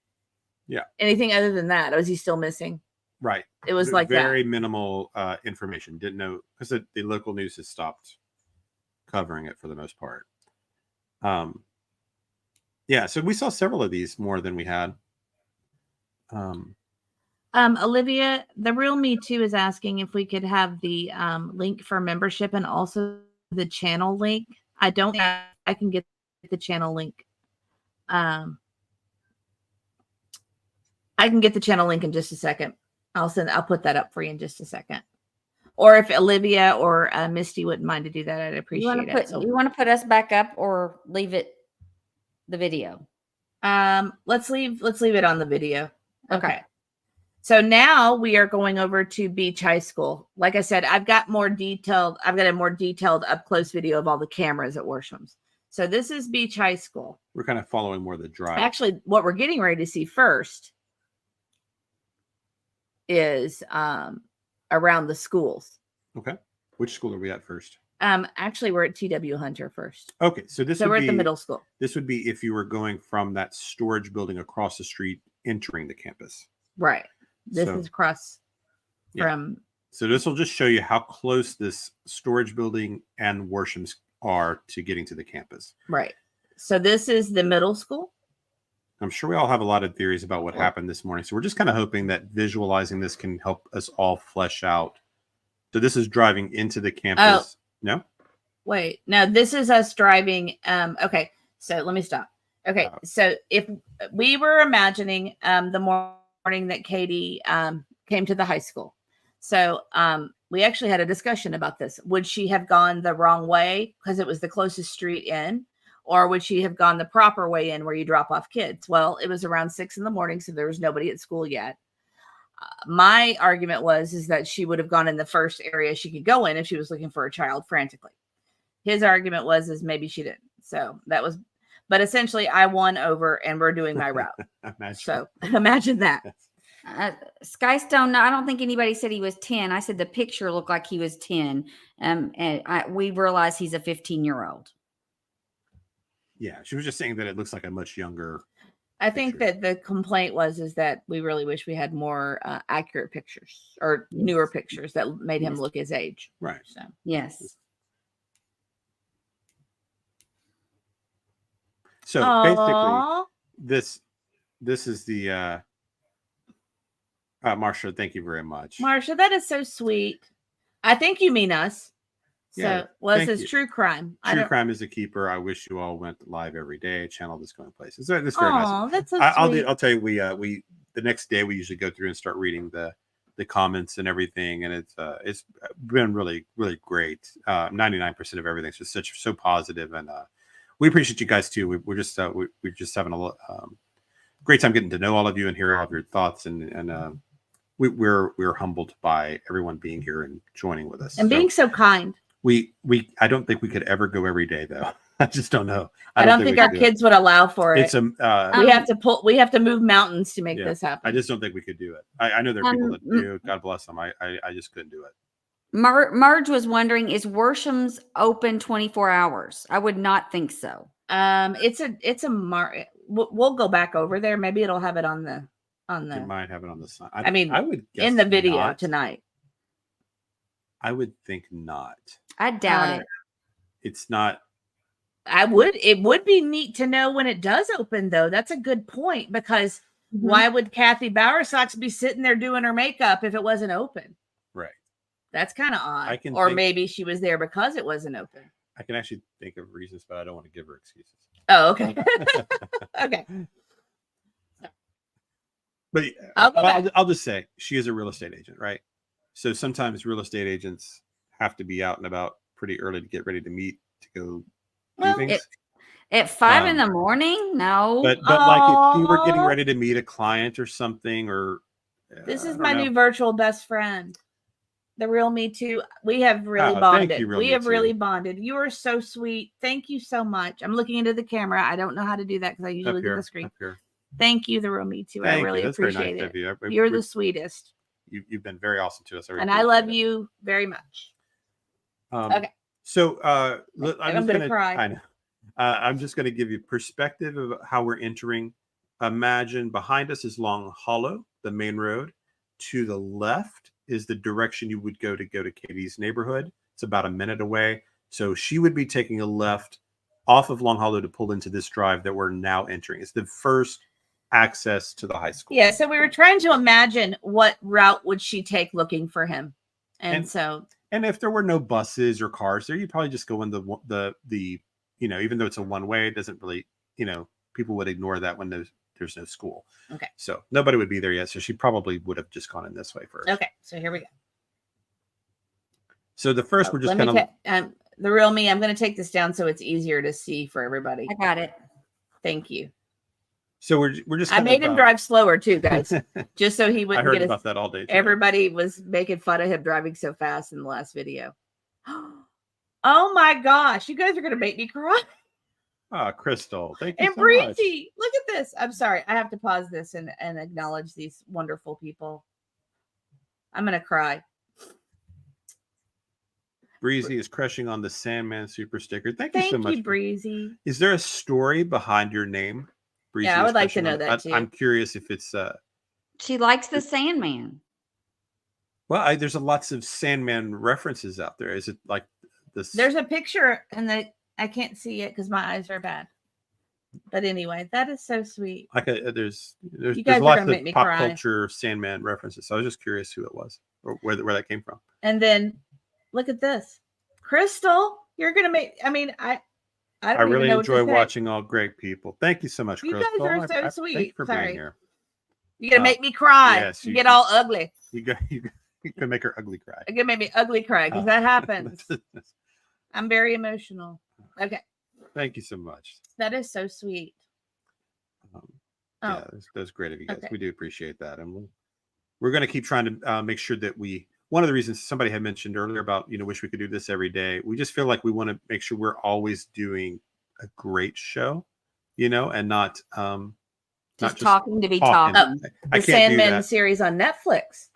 other than that. Was he still missing? Right. It was like very minimal information. Didn't know, because the local news has stopped covering it for the most part. So we saw several of these more than we had. Olivia, the real Me Too is asking if we could have the link for membership and also the channel link. I don't think I can get the channel link. I can get the channel link in just a second. I'll put that up for you in just a second. Or if Olivia or Misty wouldn't mind to do that, I'd appreciate it. You want to put us back up or leave it the video? Let's leave it on the video. Okay. So now we are going over to Beach High School. Like I said, I've got a more detailed up close video of all the cameras at Worsham's. So this is Beach High School. We're kind of following more of the drive. Actually, what we're getting ready to see first is around the schools. Okay. Which school are we at first? Actually, we're at TW Hunter first. Okay. So we're at the middle school. This would be if you were going from that storage building across the street entering the campus. Right. This is across from. So this will just show you how close this storage building and Worsham's are to getting to the campus. Right. So this is the middle school. I'm sure we all have a lot of theories about what happened this morning. So we're just kind of hoping that visualizing this can help us all flesh out. So this is driving into the campus. No? Wait. Now this is us driving. Okay. So let me stop. Okay. So if we were imagining the morning that Katie came to the high school. So we actually had a discussion about this. Would she have gone the wrong way because it was the closest street in? Or would she have gone the proper way in where you drop off kids? Well, it was around 6 a.m, so there was nobody at school yet. My argument is that she would have gone in the first area she could go in if she was looking for a child frantically. His argument was maybe she didn't. So that was, but essentially I won over and we're doing my route. So imagine that. Skystone, no, I don't think anybody said he was 10. I said the picture looked like he was 10. And we realized he's a 15-year-old. Yeah, she was just saying that it looks like a much younger. I think that the complaint is that we really wish we had more accurate pictures or newer pictures that made him look his age. Right. So yes. So basically, this is the Marsha. Thank you very much, Marsha. That is so sweet. I think you mean us. Yeah, so, it says true crime. True crime is a keeper. I wish you all went live every day. Channel this going places. That's very nice. That's so sweet. I'll tell you. We the next day we usually go through and start reading the comments and everything, and it's been really great. 99% of everything's just so positive, and we appreciate you guys too. We're just having a great time getting to know all of you and hear all of your thoughts, and we're humbled by everyone being here and joining with us and being so kind. I don't think we could ever go every day though. I just don't know. I don't think we our could do kids would allow for it. it. It's a. We have to move mountains to make Yeah, this happen. I just don't think we could do it. I know there are people that do. God bless them. I just couldn't do it. Marge was wondering, is Worsham's open 24 hours? I would not think so. We'll go back over there. Maybe it'll have it on the. It might have it on the side. I would guess in the video not. tonight. I would think not. I doubt it. It's not. It would be neat to know when it does open, though. That's a good point, because why would Kathy Bowersox be sitting there doing her makeup if it wasn't open? Right. That's kind of odd. Or maybe she was there because it wasn't open. I can actually think of reasons, but I don't want to give her excuses. Oh, okay. Okay. But I'll just say she is a real estate agent, right? So sometimes real estate agents have to be out and about pretty early to get ready to meet, to go do things. At 5 in the morning? No. But like if you were getting ready to meet a client or something, or this is my new virtual best friend. The real me too. We have really bonded. Really bonded. You are so sweet. Thank you so much. I'm looking into the camera. I don't know how to do that because I usually look at the screen. Thank you, the real me too. I really appreciate it. You're the sweetest. You've been very awesome to us. And I love you very much. Okay. So I'm going to cry. I know. I'm just going to give you perspective of how we're entering. Imagine behind us is Long Hollow, the main road. To the left is the direction you would go to Katie's neighborhood. It's about a minute away. So she would be taking a left off of Long Hollow to pull into this drive that we're now entering. It's the first access to the high school. Yeah. So we were trying to imagine what route would she take looking for him. And if there were no buses or cars there, you'd probably just go in the even though it's a one way, it doesn't really, people would ignore that when there's no school. Okay. So nobody would be there yet. So she probably would have just gone in this way first. Okay. So here we go. So the first we're just kind of the real me. I'm going to take this down so it's easier to see for everybody. I got it. Thank you. So we're just. I made him drive slower too, guys, just so he wouldn't. I heard about that all day. Everybody was making fun of him driving so fast in the last video. Oh my gosh, you guys are going to make me cry. Crystal, thank you and so Breezy, much. Look at this. I'm sorry. I have to pause this and acknowledge these wonderful people. I'm going to cry. Breezy is crushing on the Sandman super sticker. Thank you so much. Thank you, Breezy. Is there a story behind your name? Breezy, yeah, I would like to know that too. I'm curious if it's she likes the Sandman. Well, there's lots of Sandman references out there. Is it like this? There's a picture and I can't see it because my eyes are bad. But anyway, that is so sweet. Like there's lots of pop culture Sandman references. So I was just curious who it was or where that came from. And then look at this, Crystal. You're gonna make. I really enjoy watching all great people. Thank you so much, Crystal. You guys are so sweet. Thank you for being here. You're gonna make me cry. Yes, you get all ugly. You can make her ugly cry. You're gonna make me ugly cry because that happens. I'm very emotional. Okay. Thank you so much. That is so sweet. Yeah, that was great of you guys. Okay. We do appreciate that, and we're going to keep trying to make sure that one of the reasons somebody had mentioned earlier about wish we could do this every day. We just feel like we want to make sure we're always doing a great show, and not just talking to be talking. The Sandman series on Netflix.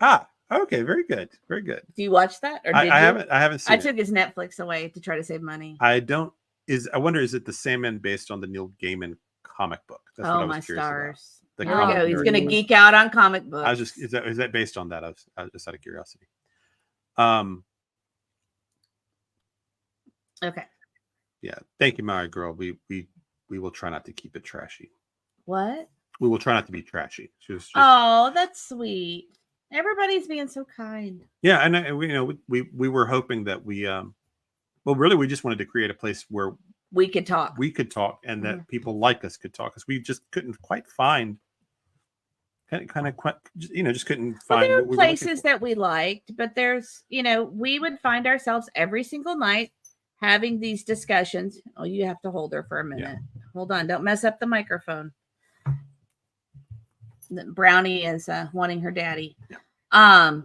Okay, very good, very good. Do you watch that? Or I haven't seen. I took his Netflix away to try to save money. I wonder, is it the Sandman based on the Neil Gaiman comic book? That's what I was curious stars. About. Here we go. He's going to geek out on comic books. Is that based on that? I was just out of curiosity. Okay. Yeah. Thank you, my girl. We will try not to keep it trashy. What? We will try not to be trashy. Oh, that's sweet. Everybody's being so kind. Yeah, and we were hoping that really we just wanted to create a place where we could talk. And that people like us could talk, because we just couldn't quite find. Just couldn't find. There were places that we liked, but there's, we would find ourselves every single night having these discussions. Oh, you have to hold her for a minute. Yeah. Hold on, don't mess up the microphone. Brownie is wanting her daddy. Yeah.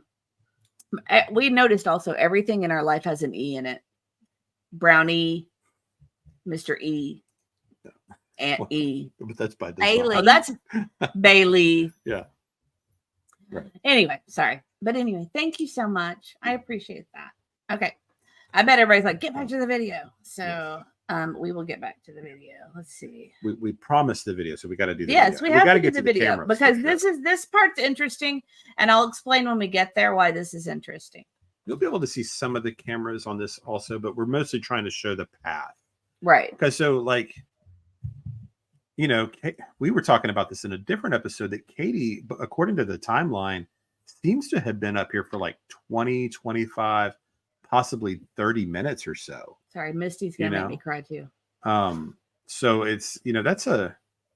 We noticed also everything in our life has an E in it. Brownie, Mr. E. Aunt E. But that's by design. Bailey. Oh, that's Bailey. Yeah. Right. Anyway, sorry. But anyway, thank you so much. I appreciate that. Okay. I bet everybody's like, get back to the video. So we will get back to the video. Let's see. We promised the video, so we got to do the Yes, video. we have got to do get the video cameras, because for sure. this part's interesting, and I'll explain when we get there why this is interesting. You'll be able to see some of the cameras on this also, but we're mostly trying to show the path. Right. Because so like, you know, we were talking about this in a different episode that Katie, according to the timeline, seems to have been up here for like 20, 25, possibly 30 minutes or so. Sorry, Misty's gonna make me cry too. So it's, you know, that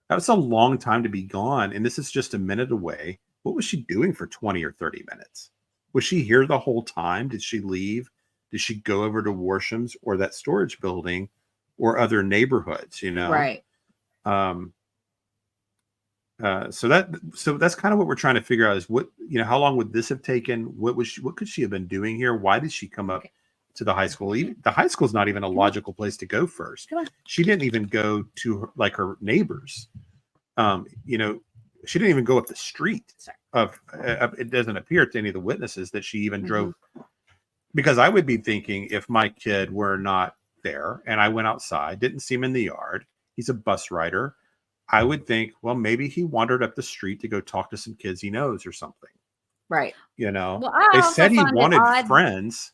was a long time to be gone, and this is just a minute away. What was she doing for 20 or 30 minutes? Was she here the whole time? Did she leave? Did she go over to Worsham's or that storage building or other neighborhoods, you know? Right. So that's kind of what we're trying to figure out is what, you know, how long would this have taken? What could she have been doing here? Why did she come up to the high school? The high school is not even a logical place to go first. She didn't even go to her neighbors. You know, she didn't even go up the street it doesn't appear to any of the witnesses that she even drove, because I would be thinking if my kid were not there and I went outside, didn't see him in the yard, he's a bus rider, I would think, well, maybe he wandered up the street to go talk to some kids he knows or something. Right. You know, Well, they said he wanted friends.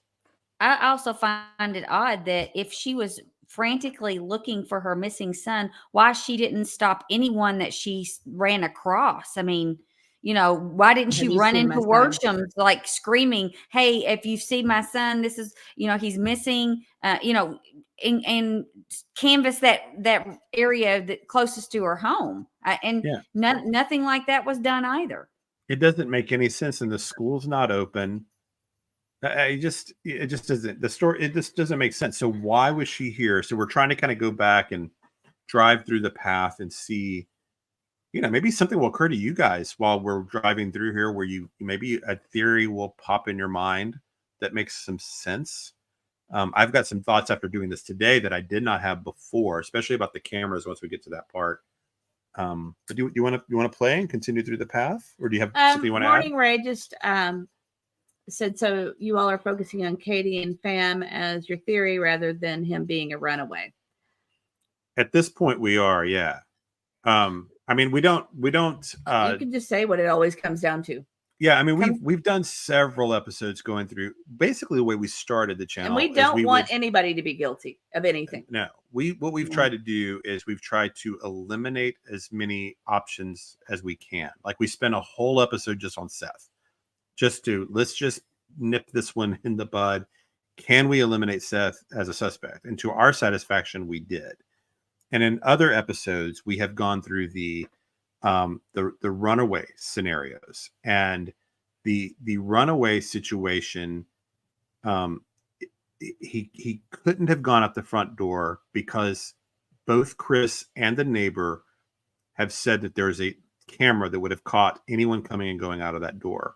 I also find it odd that if she was frantically looking for her missing son, why she didn't stop anyone that she ran across. I mean, you know, why didn't she run into Worsham like screaming, hey, if you see my son, this is, you know, he's missing, you know, and canvass that area that closest to her home. Nothing like that was done either. It doesn't make any sense. And the school's not open. It just doesn't, it just doesn't make sense. So why was she here? So we're trying to kind of go back and drive through the path and see, you know, maybe something will occur to you guys while we're driving through here where maybe a theory will pop in your mind that makes some sense. I've got some thoughts after doing this today that I did not have before, especially about the cameras once we get to that part. But do you want to play and continue through the path, or do you have something you want to add? Morning Ray just said, so you all are focusing on Katie and Fam as your theory rather than him being a runaway. At this point, we are, yeah. I mean, we don't. You can just say what it always comes down to. Yeah, I mean, we've done several episodes going through basically the way we started the channel, and we don't want anybody to be guilty of anything. No, what we've tried to do is we've tried to eliminate as many options as we can. Like we spent a whole episode just on Seth, let's just nip this one in the bud. Can we eliminate Seth as a suspect? And to our satisfaction, we did. And in other episodes, we have gone through the runaway scenarios, and the runaway situation. He couldn't have gone out the front door because both Chris and the neighbor have said that there's a camera that would have caught anyone coming and going out of that door.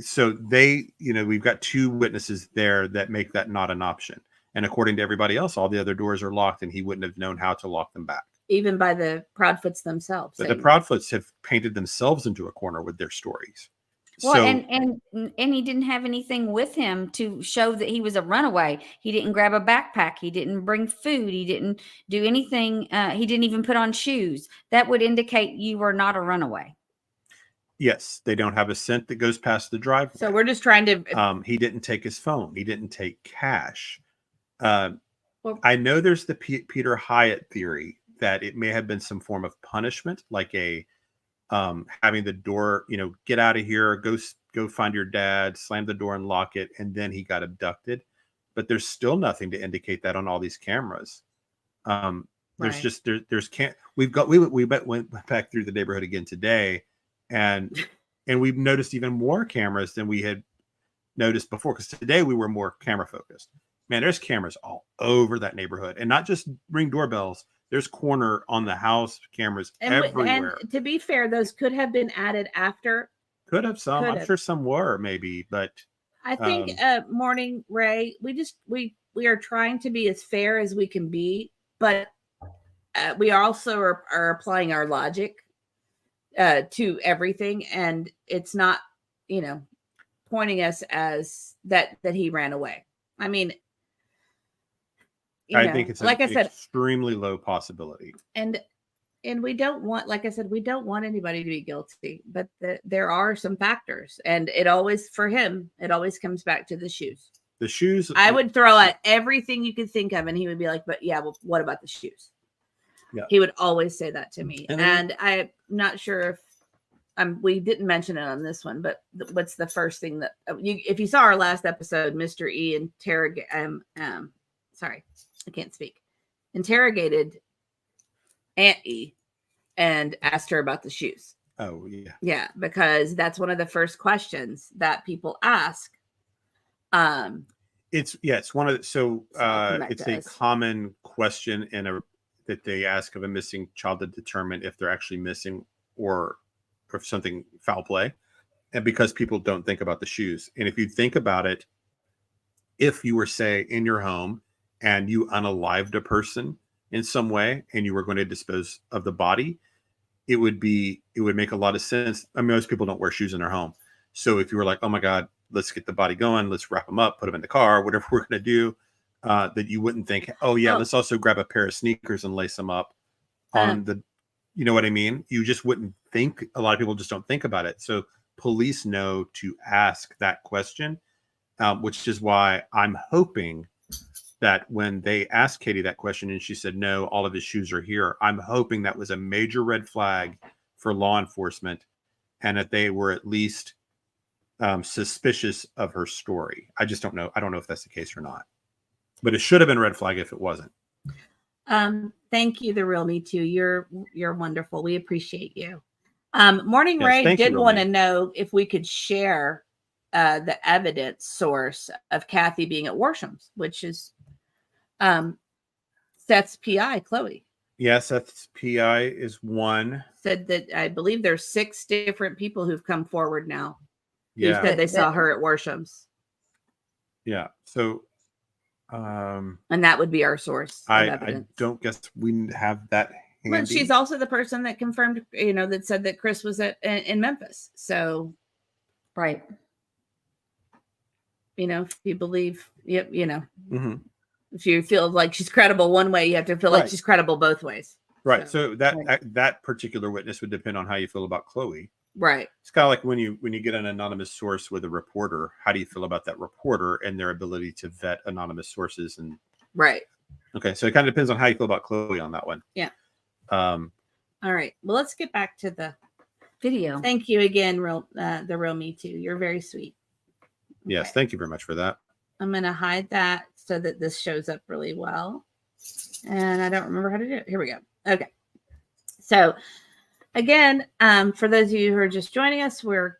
So we've got two witnesses there that make that not an option. And according to everybody else, all the other doors are locked, and he wouldn't have known how to lock them back. Even by the Proudfoots themselves. But the Proudfoots have painted themselves into a corner with their stories. Well, so, and he didn't have anything with him to show that he was a runaway. He didn't grab a backpack. He didn't bring food. He didn't do anything. He didn't even put on shoes. That would indicate you were not a runaway. Yes, they don't have a scent that goes past the driveway. So we're just trying to. He didn't take his phone. He didn't take cash. I know there's the Peter Hyatt theory that it may have been some form of punishment, like a having the door, get out of here, go find your dad, slam the door and lock it, and then he got abducted. But there's still nothing to indicate that on all these cameras. There's just there's can't. We went back through the neighborhood again today, and we've noticed even more cameras than we had noticed before, because today we were more camera focused. Man, there's cameras all over that neighborhood, and not just Ring doorbells. There's corner on the house cameras everywhere. And to be fair, those could have been added after. Could have some. I'm sure some were, maybe, but I think morning, Ray, we are trying to be as fair as we can be, but we also are applying our logic to everything, and it's not, pointing us as that he ran away. I mean, I think it's like I said, extremely low possibility. And we don't want, like I said, we don't want anybody to be guilty, but there are some factors, and it always comes back to the shoes. The shoes. I would throw out everything you could think of, and he would be like, "But yeah, well, what about the shoes?" Yeah. He would always say that to me, and I'm not sure if we didn't mention it on this one, but what's the first thing that if you saw our last episode, Mr. E sorry, I can't speak. Interrogated Aunt E and asked her about the shoes. Oh, yeah. Yeah, because that's one of the first questions that people ask. It's one of it's a common question that they ask of a missing child to determine if they're actually missing or if something foul play. And because people don't think about the shoes. And if you think about it, if you were, say, in your home and you unalived a person in some way and you were going to dispose of the body, it would make a lot of sense. I mean, most people don't wear shoes in their home. So if you were like, oh my God, let's get the body going, let's wrap them up, put them in the car, whatever we're going to do, that you wouldn't think, let's also grab a pair of sneakers and lace them up on the, you know what I mean? You just wouldn't think. A lot of people just don't think about it. So police know to ask that question, which is why I'm hoping that when they asked Katie that question and she said, no, all of his shoes are here, I'm hoping that was a major red flag for law enforcement and that they were at least suspicious of her story. I just don't know. I don't know if that's the case or not, but it should have been a red flag if it wasn't. Thank you, The Real Me Too. You're wonderful. We appreciate you. Morning Ray did want to know if we could share the evidence source of Kathy being at Worsham's, which is Seth's PI, Chloe. Yes, Seth's PI is one. Said that I believe there's 6 different people who've come forward now. Yeah. Who said they saw her at Worsham's. Yeah. So and that would be our source. I don't guess we have that handy. But she's also the person that confirmed, that said that Chris was in Memphis. So, right. If you believe, mm-hmm. If you feel like she's credible one way, you have to feel like she's credible both ways. Right. So that particular witness would depend on how you feel about Chloe. Right. It's kind of like when you get an anonymous source with a reporter, how do you feel about that reporter and their ability to vet anonymous sources? And right. Okay. So it kind of depends on how you feel about Chloe on that one. Yeah. All right. Well, let's get back to the video. Thank you again, The Real Me Too. You're very sweet. Okay. Yes. Thank you very much for that. I'm going to hide that so that this shows up really well. And I don't remember how to do it. Here we go. Okay. So again, for those of you who are just joining us, we're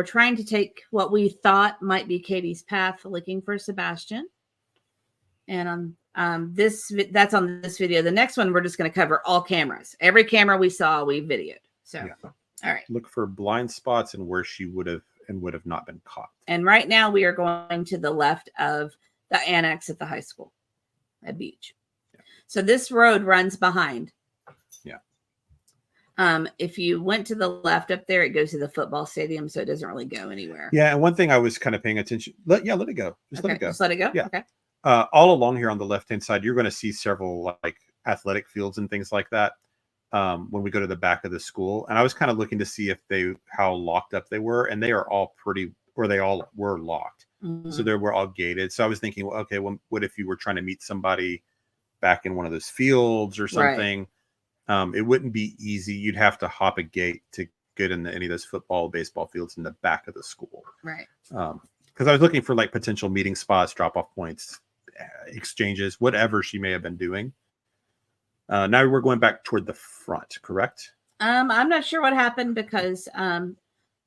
trying to take what we thought might be Katie's path, looking for Sebastian. And that's on this video. The next one, we're just going to cover all cameras. Every camera we saw, we videoed. So, yeah. All right. Look for blind spots and where she would have not been caught. And right now we are going to the left of the annex at the high school at Beach. Yeah. So this road runs behind. Yeah. If you went to the left up there, it goes to the football stadium, so it doesn't really go anywhere. Yeah, and one thing I was kind of paying attention. Let it go. Just let it go. Just let it go. Yeah. Okay. All along here on the left-hand side, you're going to see several like athletic fields and things like that. When we go to the back of the school, and I was kind of looking to see how locked up they were, and they are all they all were locked. Mm-hmm. So they were all gated. So I was thinking, well, okay, well, what if you were trying to meet somebody back in one of those fields or something? Right. It wouldn't be easy. You'd have to hop a gate to get into any of those football, baseball fields in the back of the school. Right. Because I was looking for like potential meeting spots, drop-off points, exchanges, whatever she may have been doing. Now we're going back toward the front, correct? I'm not sure what happened because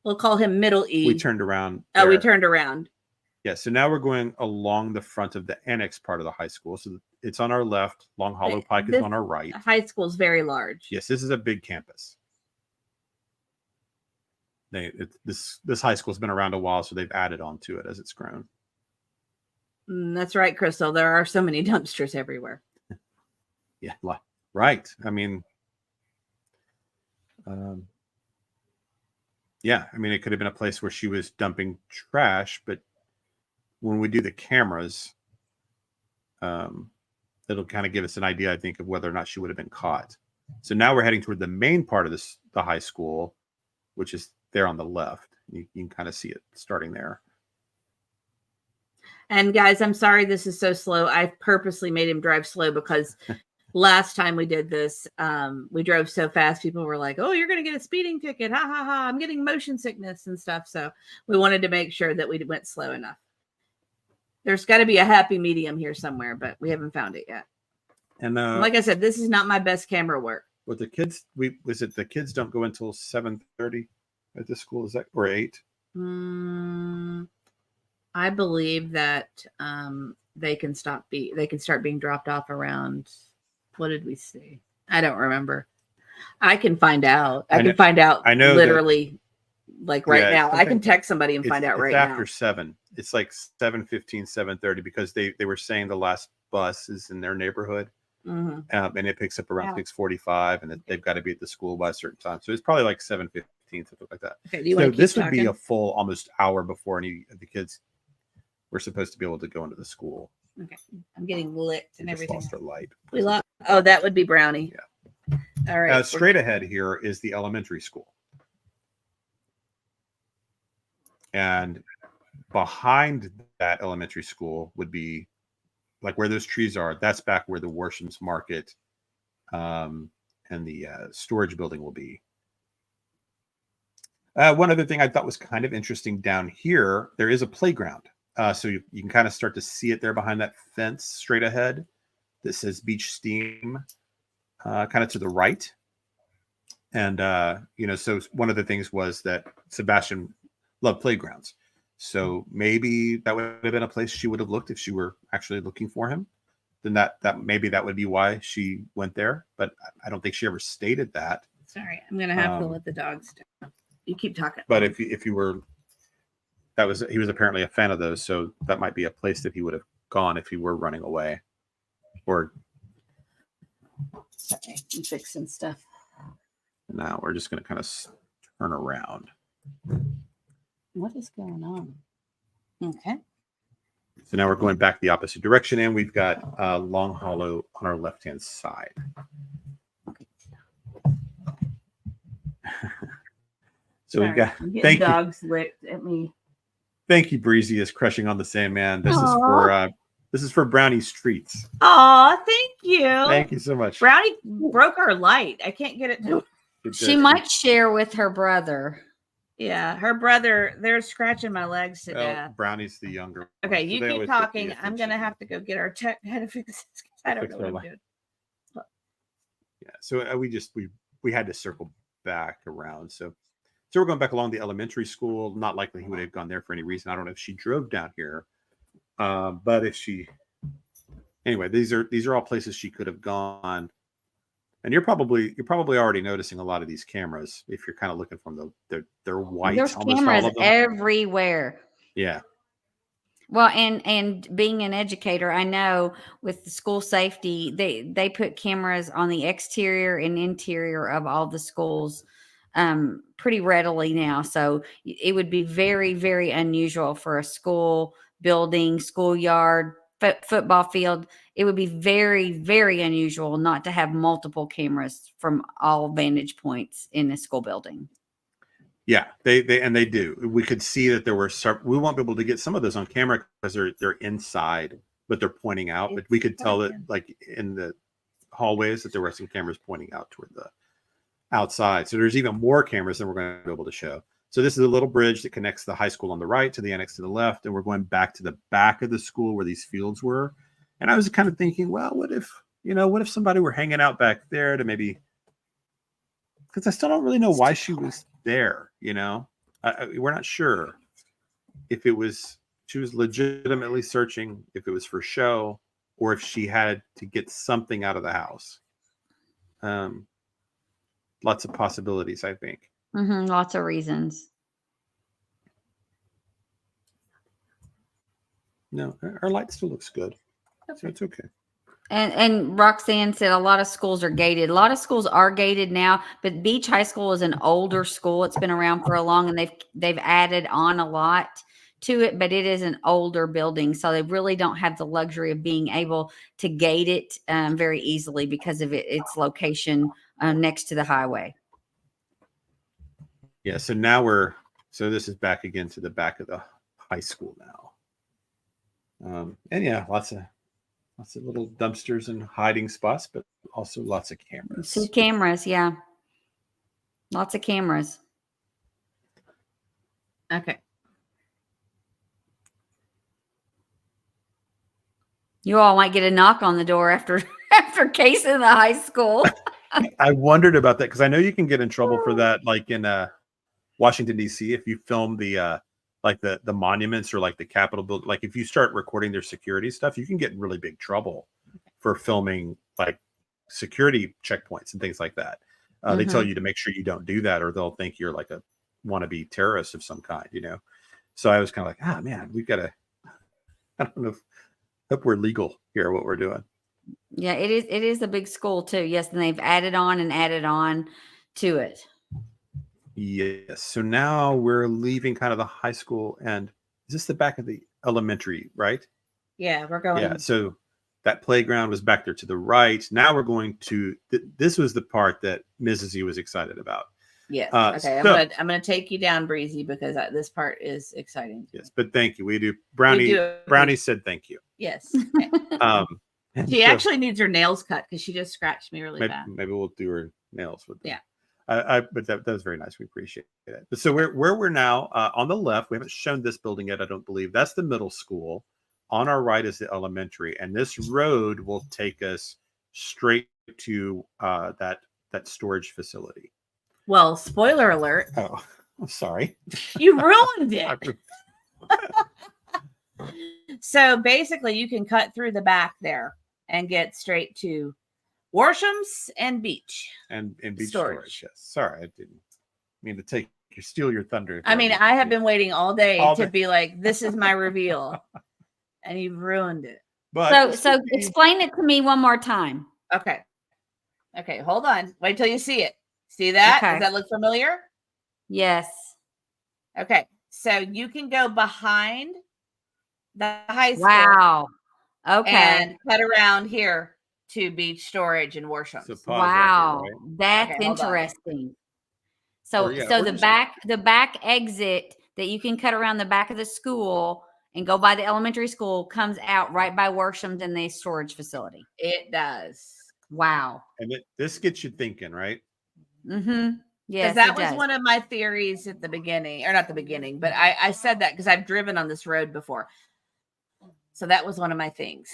we'll call him Middle E. We turned around. Oh, we turned around. Yeah, so now we're going along the front of the annex part of the high school. So it's on our left. Long Hollow Pike is on our right. High school is very large. Yes, this is a big campus. This high school's been around a while, so they've added on to it as it's grown. That's right, Crystal. There are so many dumpsters everywhere. Yeah, right. I mean, yeah, I mean, it could have been a place where she was dumping trash, but when we do the cameras, it'll kind of give us an idea, I think, of whether or not she would have been caught. So now we're heading toward the main part of the high school, which is there on the left. You can kind of see it starting there. And guys, I'm sorry this is so slow. I purposely made him drive slow because last time we did this, we drove so fast. People were like, "Oh, you're going to get a speeding ticket. Ha ha ha. I'm getting motion sickness and stuff." So we wanted to make sure that we went slow enough. There's got to be a happy medium here somewhere, but we haven't found it yet. And like I said, this is not my best camera work. With the kids, the kids don't go until 7:30 at the school, is that, or 8? I believe that they can start being dropped off around. What did we see? I don't remember. I can find out. I can find out. I know literally, like right now. I can text somebody and find out right now. After 7. It's like 7:15, 7:30 because they were saying the last bus is in their neighborhood. Mm-hmm. And it picks up around 6:45, and they've got to be at the school by a certain time. So it's probably like 7:15, something like that. Okay, so this would be a full almost hour before any of the kids were supposed to be able to go into the school. Okay, I'm getting licked and everything. Lost our light. We lost. Oh, that would be Brownie. Yeah. All right. Straight ahead here is the elementary school, and behind that elementary school would be like where those trees are. That's back where the Worsham's Market and the storage building will be. One other thing I thought was kind of interesting down here, there is a playground. So you can kind of start to see it there behind that fence straight ahead that says Beach Steam, kind of to the right. And, so one of the things was that Sebastian loved playgrounds. So maybe that would have been a place she would have looked if she were actually looking for him. Then that maybe that would be why she went there. But I don't think she ever stated that. Sorry, I'm going to have to let the dogs down. You keep talking. But if you were... he was apparently a fan of those, so that might be a place that he would have gone if he were running away. Or sorry, I'm fixing stuff. Now we're just going to kind of turn around. What is going on? Okay. So now we're going back the opposite direction, and we've got Long Hollow on our left-hand side. So we've got dogs licked at me. Thank you, Breezy, is crushing on the same man. This is for Brownie's treats. Aw, thank you. Thank you so much. Brownie broke our light. I can't get it to. She might share with her brother. Yeah, her brother. They're scratching my legs to death. Brownie's the younger. Okay, you keep talking. I'm gonna have to go get our tech head to fix this. I don't know what I'm doing. Yeah, so we had to circle back around. So we're going back along the elementary school. Not likely he would have gone there for any reason. I don't know if she drove down here, but if she, anyway, these are all places she could have gone. And you're probably already noticing a lot of these cameras if you're kind of looking from they're white. There's cameras everywhere. Yeah. Well, and being an educator, I know with the school safety, they put cameras on the exterior and interior of all the schools pretty readily now. So it would be very, very unusual for a school building, schoolyard, football field. It would be very, very unusual not to have multiple cameras from all vantage points in a school building. Yeah, they do. We could see that there were we won't be able to get some of those on camera because they're inside, but they're pointing out. But we could tell that, like in the hallways, that there were some cameras pointing out toward the outside. So there's even more cameras than we're going to be able to show. So this is a little bridge that connects the high school on the right to the annex to the left, and we're going back to the back of the school where these fields were. And I was kind of thinking, well, what if somebody were hanging out back there to maybe, because I still don't really know why she was there. We're not sure if she was legitimately searching, if it was for show, or if she had to get something out of the house. Lots of possibilities, I think. Lots of reasons. No, our light still looks good. So Okay. it's okay. And Roxanne said a lot of schools are gated. A lot of schools are gated now, but Beach High School is an older school. It's been around for a long, and they've added on a lot to it, but it is an older building, so they really don't have the luxury of being able to gate it very easily because of its location next to the highway. Yeah. So now this is back again to the back of the high school now. And yeah, lots of little dumpsters and hiding spots, but also lots of cameras. See cameras, yeah. Lots of cameras. Okay. You all might get a knock on the door after casing the high school. I wondered about that because I know you can get in trouble for that, like in Washington D.C. if you film the like the monuments or like the Capitol building. Like if you start recording their security stuff, you can get in really big trouble for filming like security checkpoints and things like that. They tell you to make sure you don't do that, or they'll think you're like a wannabe terrorist of some kind, you know. So I was kind of like, man, we've got to. I don't know. Hope we're legal here. What we're doing. Yeah, it is. It is a big school too. Yes, and they've added on to it. Yes. So now we're leaving kind of the high school, and is this the back of the elementary, right? Yeah, we're going. Yeah. So that playground was back there to the right. Now we're going to. This was the part that Mrs. E was excited about. Yes. Okay. I'm gonna take you down, Breezy, because this part is exciting. Yes, but thank you. We do. Brownie said thank you. Yes. So She actually needs her nails cut because she just scratched me really bad. maybe we'll do her nails with them. Yeah. But that was very nice. We appreciate it. But so where we're now on the left, we haven't shown this building yet. I don't believe that's the middle school. On our right is the elementary, and this road will take us straight to that storage facility. Well, spoiler alert. Oh, I'm sorry. You ruined it. So basically, you can cut through the back there and get straight to Worsham's and Beach. And beach storage. Yes. Sorry, I didn't mean to steal your thunder. I mean, I have been waiting all day to be like, this is my reveal. And you've ruined it. But so explain it to me one more time. Okay, hold on. Wait till you see it. See that? Okay. Does that look familiar? Yes. Okay. So you can go behind the high school. Wow. Okay. And cut around here to Beach Storage and Worsham. So wow. Right here, right? That's Okay, interesting. So Or the back exit that you can cut around the back of the school and go by the elementary school comes out right by Worsham's and the storage facility. It does. Wow. And this gets you thinking, right? Mm-hmm. Yes, that was one of my theories at the beginning, or not the beginning, but I said that because I've driven on this road before. So that was one of my things.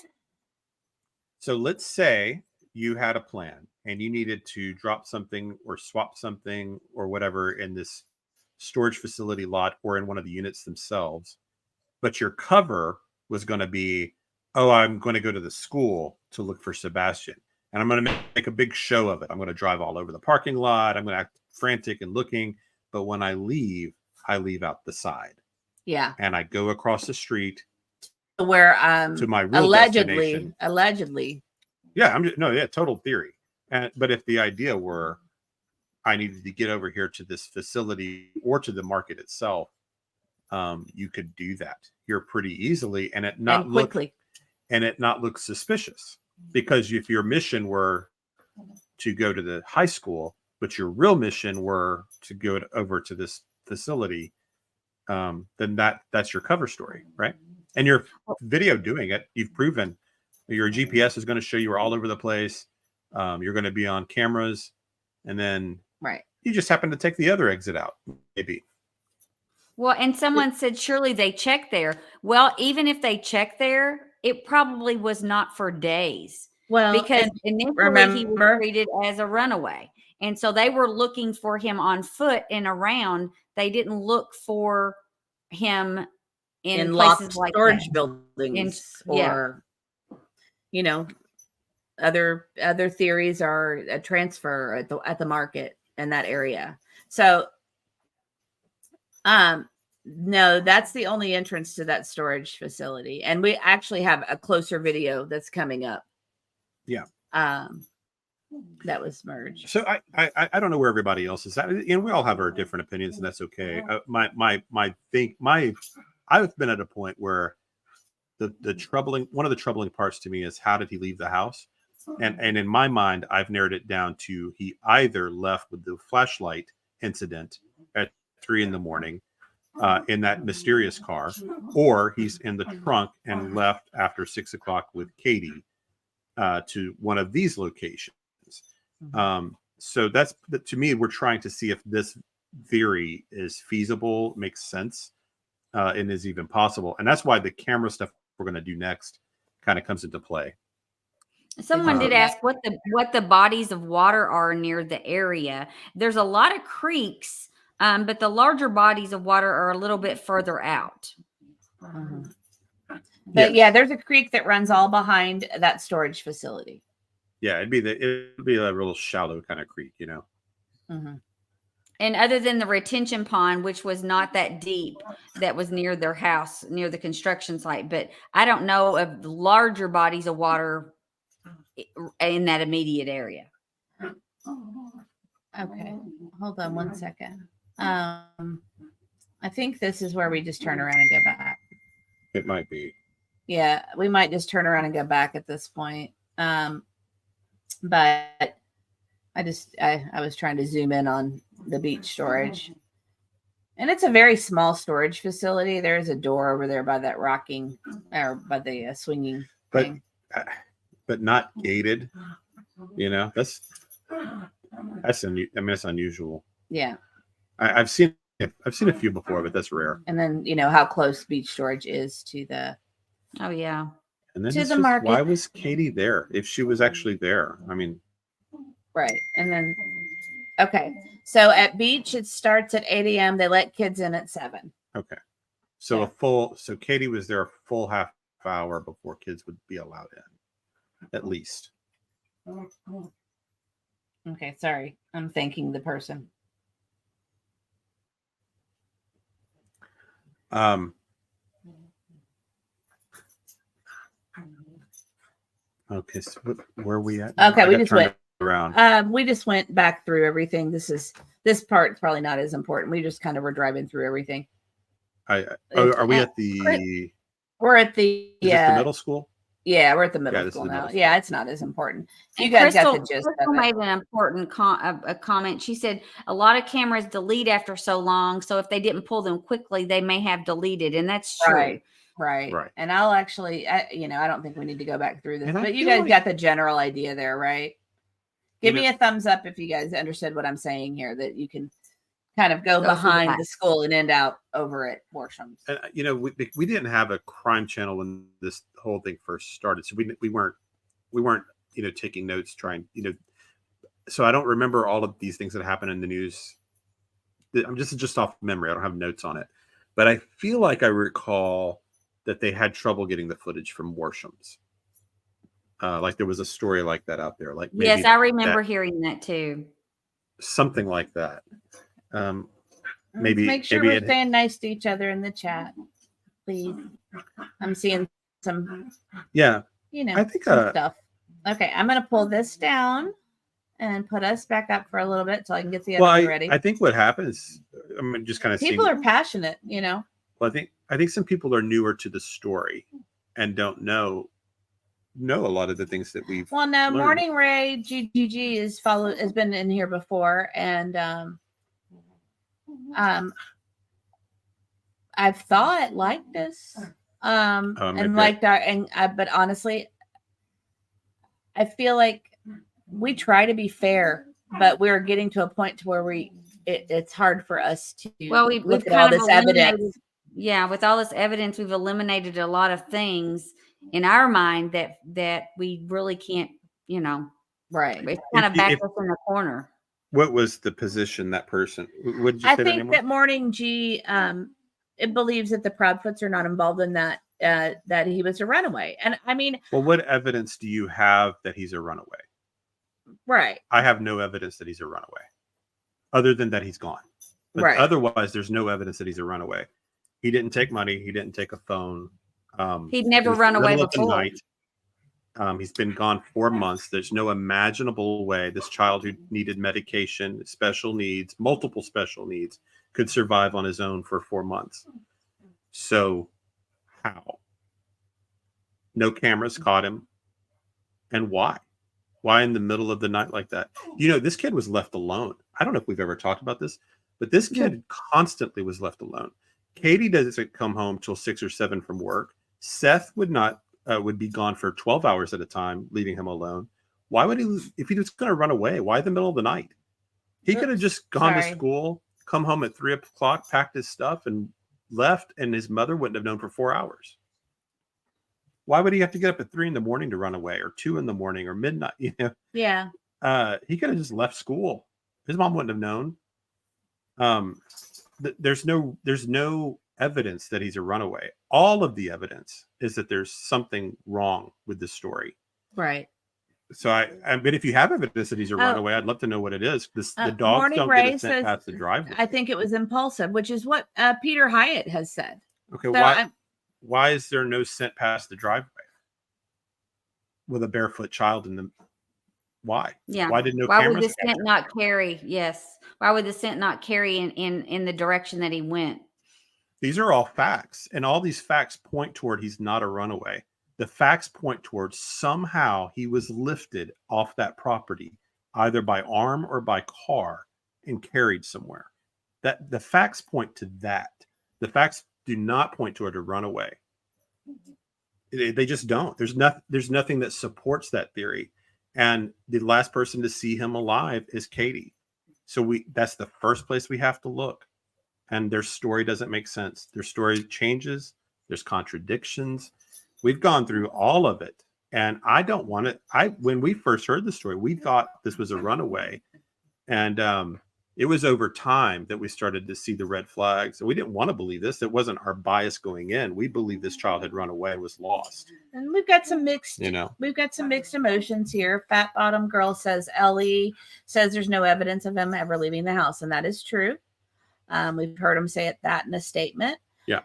So let's say you had a plan and you needed to drop something or swap something or whatever in this storage facility lot or in one of the units themselves, but your cover was going to be, I'm going to go to the school to look for Sebastian. And I'm going to make a big show of it. I'm going to drive all over the parking lot. I'm going to act frantic and looking. But when I leave out the side. Yeah. And I go across the street. Where to my real allegedly. Yeah, total theory. But if the idea were I needed to get over here to this facility or to the market itself, you could do that here pretty easily and not look suspicious. Because if your mission were to go to the high school, but your real mission were to go over to this facility, then that's your cover story, right? And your video doing it, you've proven your GPS is going to show you all over the place. You're going to be on cameras, and then you just happen to take the other exit out, maybe. Well, and someone said surely they check there. Well, even if they check there, it probably was not for days. Well, because initially he was treated as a runaway. And so they were looking for him on foot and around. They didn't look for him in places like storage buildings or, other theories are a transfer at the market in that area. So, No, that's the only entrance to that storage facility. And we actually have a closer video that's coming up. Yeah. That was merged. So I don't know where everybody else is at. And we all have our different opinions, and that's okay. I've been at a point where one of the troubling parts to me is, how did he leave the house? And in my mind, I've narrowed it down to, he either left with the flashlight incident at 3 a.m. In that mysterious car, or he's in the trunk and left after 6 o'clock with Katie to one of these locations. So that's, to me, we're trying to see if this theory is feasible, makes sense, and is even possible. And that's why the camera stuff we're going to do next kind of comes into play. Someone did ask what the bodies of water are near the area. There's a lot of creeks, but the larger bodies of water are a little bit further out. But yeah, there's a creek that runs all behind that storage facility. Yeah, it'd be a real shallow kind of creek, you know. And other than the retention pond, which was not that deep, that was near their house, near the construction site, but I don't know of larger bodies of water in that immediate area. Okay, hold on one second. I think this is where we just turn around and go back. It might be. Yeah, we might just turn around and go back at this point. But I was trying to zoom in on the beach storage, and it's a very small storage facility. There is a door over there by that rocking, or by the swinging thing. But not gated. You know, that's unusual. Yeah, I've seen a few before, but that's rare. and then how close beach storage is to the. Oh yeah. And then To the market. Why was Katie there if she was actually there? I mean, Right. And then, okay. So at beach, it starts at 8 a.m. They let kids in at 7. okay. So Yeah. So Katie was there a full half hour before kids would be allowed in, at least. Okay. Sorry. I'm thanking the person. Okay. So where are we at? Okay. We just went around. We just went back through everything. This part's probably not as important. We just kind of were driving through everything. Are we at the? We're at the Is this the middle school? Yeah, we're at the middle this school is the now. middle school. Yeah, it's not as important. You And guys got the Crystal gist of it. made an important comment. She said a lot of cameras delete after so long, so if they didn't pull them quickly, they may have deleted, and that's true. Right. Right. And I'll actually, I don't think we need to go back through this, And I but you feel guys like- got the general idea there, right? Give You me a thumbs up if you guys understood what I'm saying here, that you can kind of go Go through the behind back. the school and end out over at Worsham. And we didn't have a crime channel when this whole thing first started, so we weren't taking notes, trying so I don't remember all of these things that happened in the news. I'm just off memory. I don't have notes on it, but I feel like I recall that they had trouble getting the footage from Worsham's. Like there was a story like that out there. Like maybe Yes, I remember hearing that too. something like that. Let's Maybe make sure maybe we're it- staying nice to each other in the chat, please. I'm seeing some, Yeah, I think some stuff. Okay, I'm gonna pull this down and put us back up for a little bit so I can get the other one ready. I think what happens, I'm just kind of People are passionate, Well, I think some people are newer to the story and don't know a lot of the things that we've. Well, no, learned. Morning Ray GG has been in here before, and I've thought liked us, and maybe. liked our, but honestly, I feel like we try to be fair, but we're getting to a point to where it's hard for us to We've look at kind all of this evidence. Yeah, with all this evidence, we've eliminated a lot of things in our mind that we really can't, Right. it's kind of If- backed if- us in the corner. What was the position that person? What did you say? I their name think was? that Morning G it believes that the Proudfoots are not involved in that, that he was a runaway. And I mean, Well, what evidence do you have that he's a runaway? right. I have no evidence that he's a runaway, other than that he's gone. But Right. otherwise, there's no evidence that he's a runaway. He didn't take money. He didn't take a phone. He'd it never was run the away middle of the before. night. He's been gone 4 months. There's no imaginable way this child who needed medication, special needs, multiple special needs, could survive on his own for 4 months. So how? No cameras caught him. And why? Why in the middle of the night like that? You know, this kid was left alone. I don't know if we've ever talked about this, but this kid constantly was left alone. Katie doesn't come home till 6 or 7 from work. Seth would be gone for 12 hours at a time, leaving him alone. Why would he, if he was going to run away? Why the middle of the night? He could have just gone to school, come home at 3 o'clock, packed his stuff, and left, and his mother wouldn't have known for 4 hours. Why would he have to get up at 3 a.m. to run away, or 2 a.m. or midnight? You know? Yeah. He could have just left school. His mom wouldn't have known. There's no evidence that he's a runaway. All of the evidence is that there's something wrong with the story. Right. So I mean, if you have evidence that he's a runaway, I'd love to know what it is. The dogs Morning don't Ray get it sent past the driveway. I think it was impulsive, which is what Peter Hyatt has said. Okay, So why is there no scent past the driveway with a barefoot child in the? Why? Yeah. Why did no Why cameras would the scent capture? not carry? Yes. Why would the scent not carry in the direction that he went? These are all facts, and all these facts point toward he's not a runaway. The facts point towards somehow he was lifted off that property, either by arm or by car, and carried somewhere. That the facts point to that. The facts do not point toward a runaway. They just don't. There's nothing that supports that theory. And the last person to see him alive is Katie. So that's the first place we have to look. And their story doesn't make sense. Their story changes. There's contradictions. We've gone through all of it. And I don't want it. When we first heard the story, we thought this was a runaway. And it was over time that we started to see the red flags. And we didn't want to believe this. It wasn't our bias going in. We believed this child had run away and was lost. And we've got some mixed, We've got some mixed emotions here. Fat Bottom Girl says Ellie says there's no evidence of him ever leaving the house, and that is true. We've heard him say that in a statement. Yeah.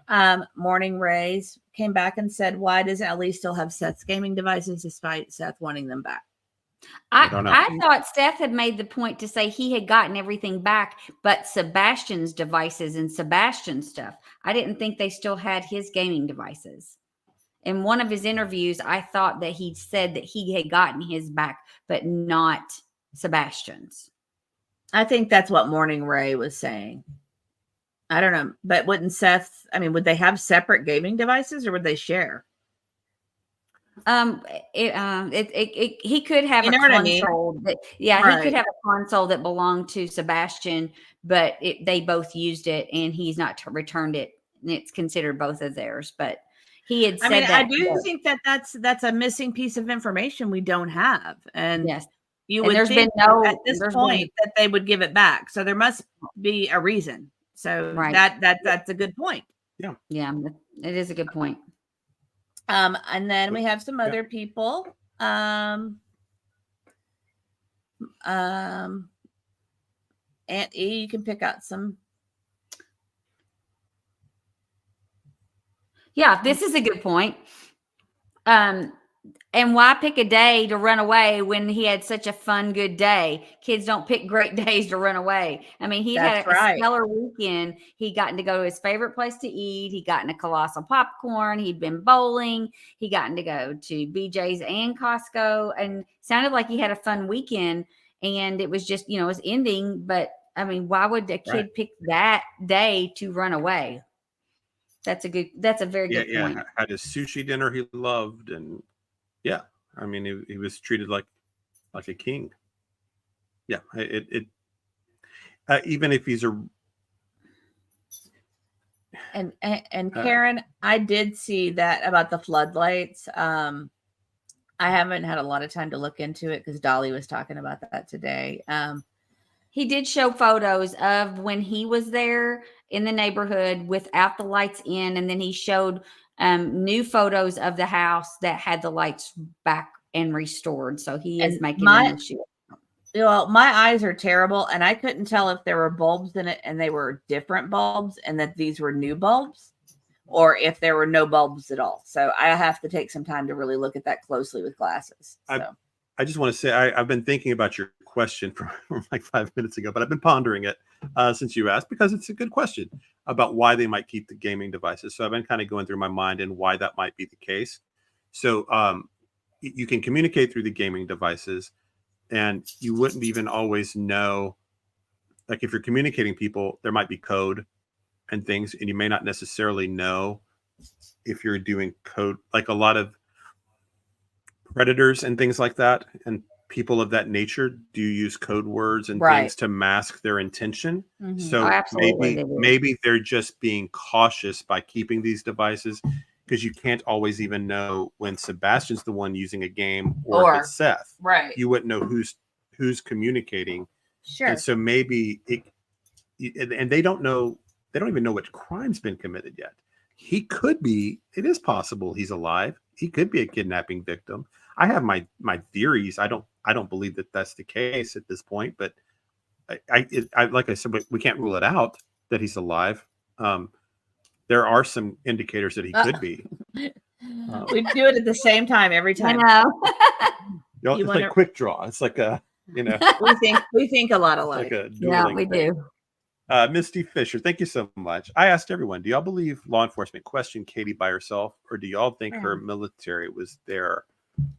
Morning Rays came back and said, why does Ellie still have Seth's gaming devices despite Seth wanting them back? I don't know. I thought Seth had made the point to say he had gotten everything back, but Sebastian's devices and Sebastian's stuff. I didn't think they still had his gaming devices. In one of his interviews, I thought that he said that he had gotten his back, but not Sebastian's. I think that's what Morning Ray was saying. I don't know, but would they have separate gaming devices or would they share? He could have You a know what I mean? console. He could have a console that belonged to Sebastian, but they both used it, and he's not returned it, and it's considered both of theirs. But he had said that. I do think that's a missing piece of information we don't have, and yes, you and would there's think been no at this point that they would give it back. So there must be a reason. So that's a good point. Yeah, it is a good point. And then we have some other people. Aunt E, you can pick out some. Yeah, this is a good point. And why pick a day to run away when he had such a fun, good day? Kids don't pick great days to run away. I mean, he had a stellar weekend. He gotten to go to his favorite place to eat. He gotten a colossal popcorn. He'd been bowling. He gotten to go to BJ's and Costco, and sounded like he had a fun weekend. And it was just, it was ending. But I mean, why would a kid pick that day to run away? That's a very good point. Yeah, had his sushi dinner he loved, and yeah, I mean, he was treated like a king. Yeah, even if he's and Karen, I did see that about the floodlights. I haven't had a lot of time to look into it because Dolly was talking about that today. He did show photos of when he was there in the neighborhood without the lights in, and then he showed new photos of the house that had the lights back and restored. So he is making an issue. Well, my eyes are terrible, and I couldn't tell if there were bulbs in it and they were different bulbs and that these were new bulbs. or if there were no bulbs at all. So I have to take some time to really look at that closely with glasses. So. I just want to say I've been thinking about your question from like 5 minutes ago, but I've been pondering it since you asked, because it's a good question about why they might keep the gaming devices. So I've been kind of going through my mind and why that might be the case. So you can communicate through the gaming devices, and you wouldn't even always know, like if you're communicating people, there might be code and things, and you may not necessarily know if you're doing code. Like a lot of predators and things like that, and people of that nature do use code words and things to mask their intention. So maybe they're just being cautious by keeping these devices, because you can't always even know when Sebastian's the one using a game or if it's Seth. Right. You wouldn't know who's communicating. Sure. And so maybe and they don't know, they don't even know which crime's been committed yet. He could be, it is possible he's alive. He could be a kidnapping victim. I have my theories. I don't believe that that's the case at this point, but I like I said, we can't rule it out that he's alive. There are some indicators that he could be. We do it at the same time every time. I know. It's like quick draw. It's like a, we think a lot alike. like a Yeah, dueling we thing. do. Misty Fisher, thank you so much. I asked everyone, do y'all believe law enforcement questioned Katie by herself, or do y'all think her military was there?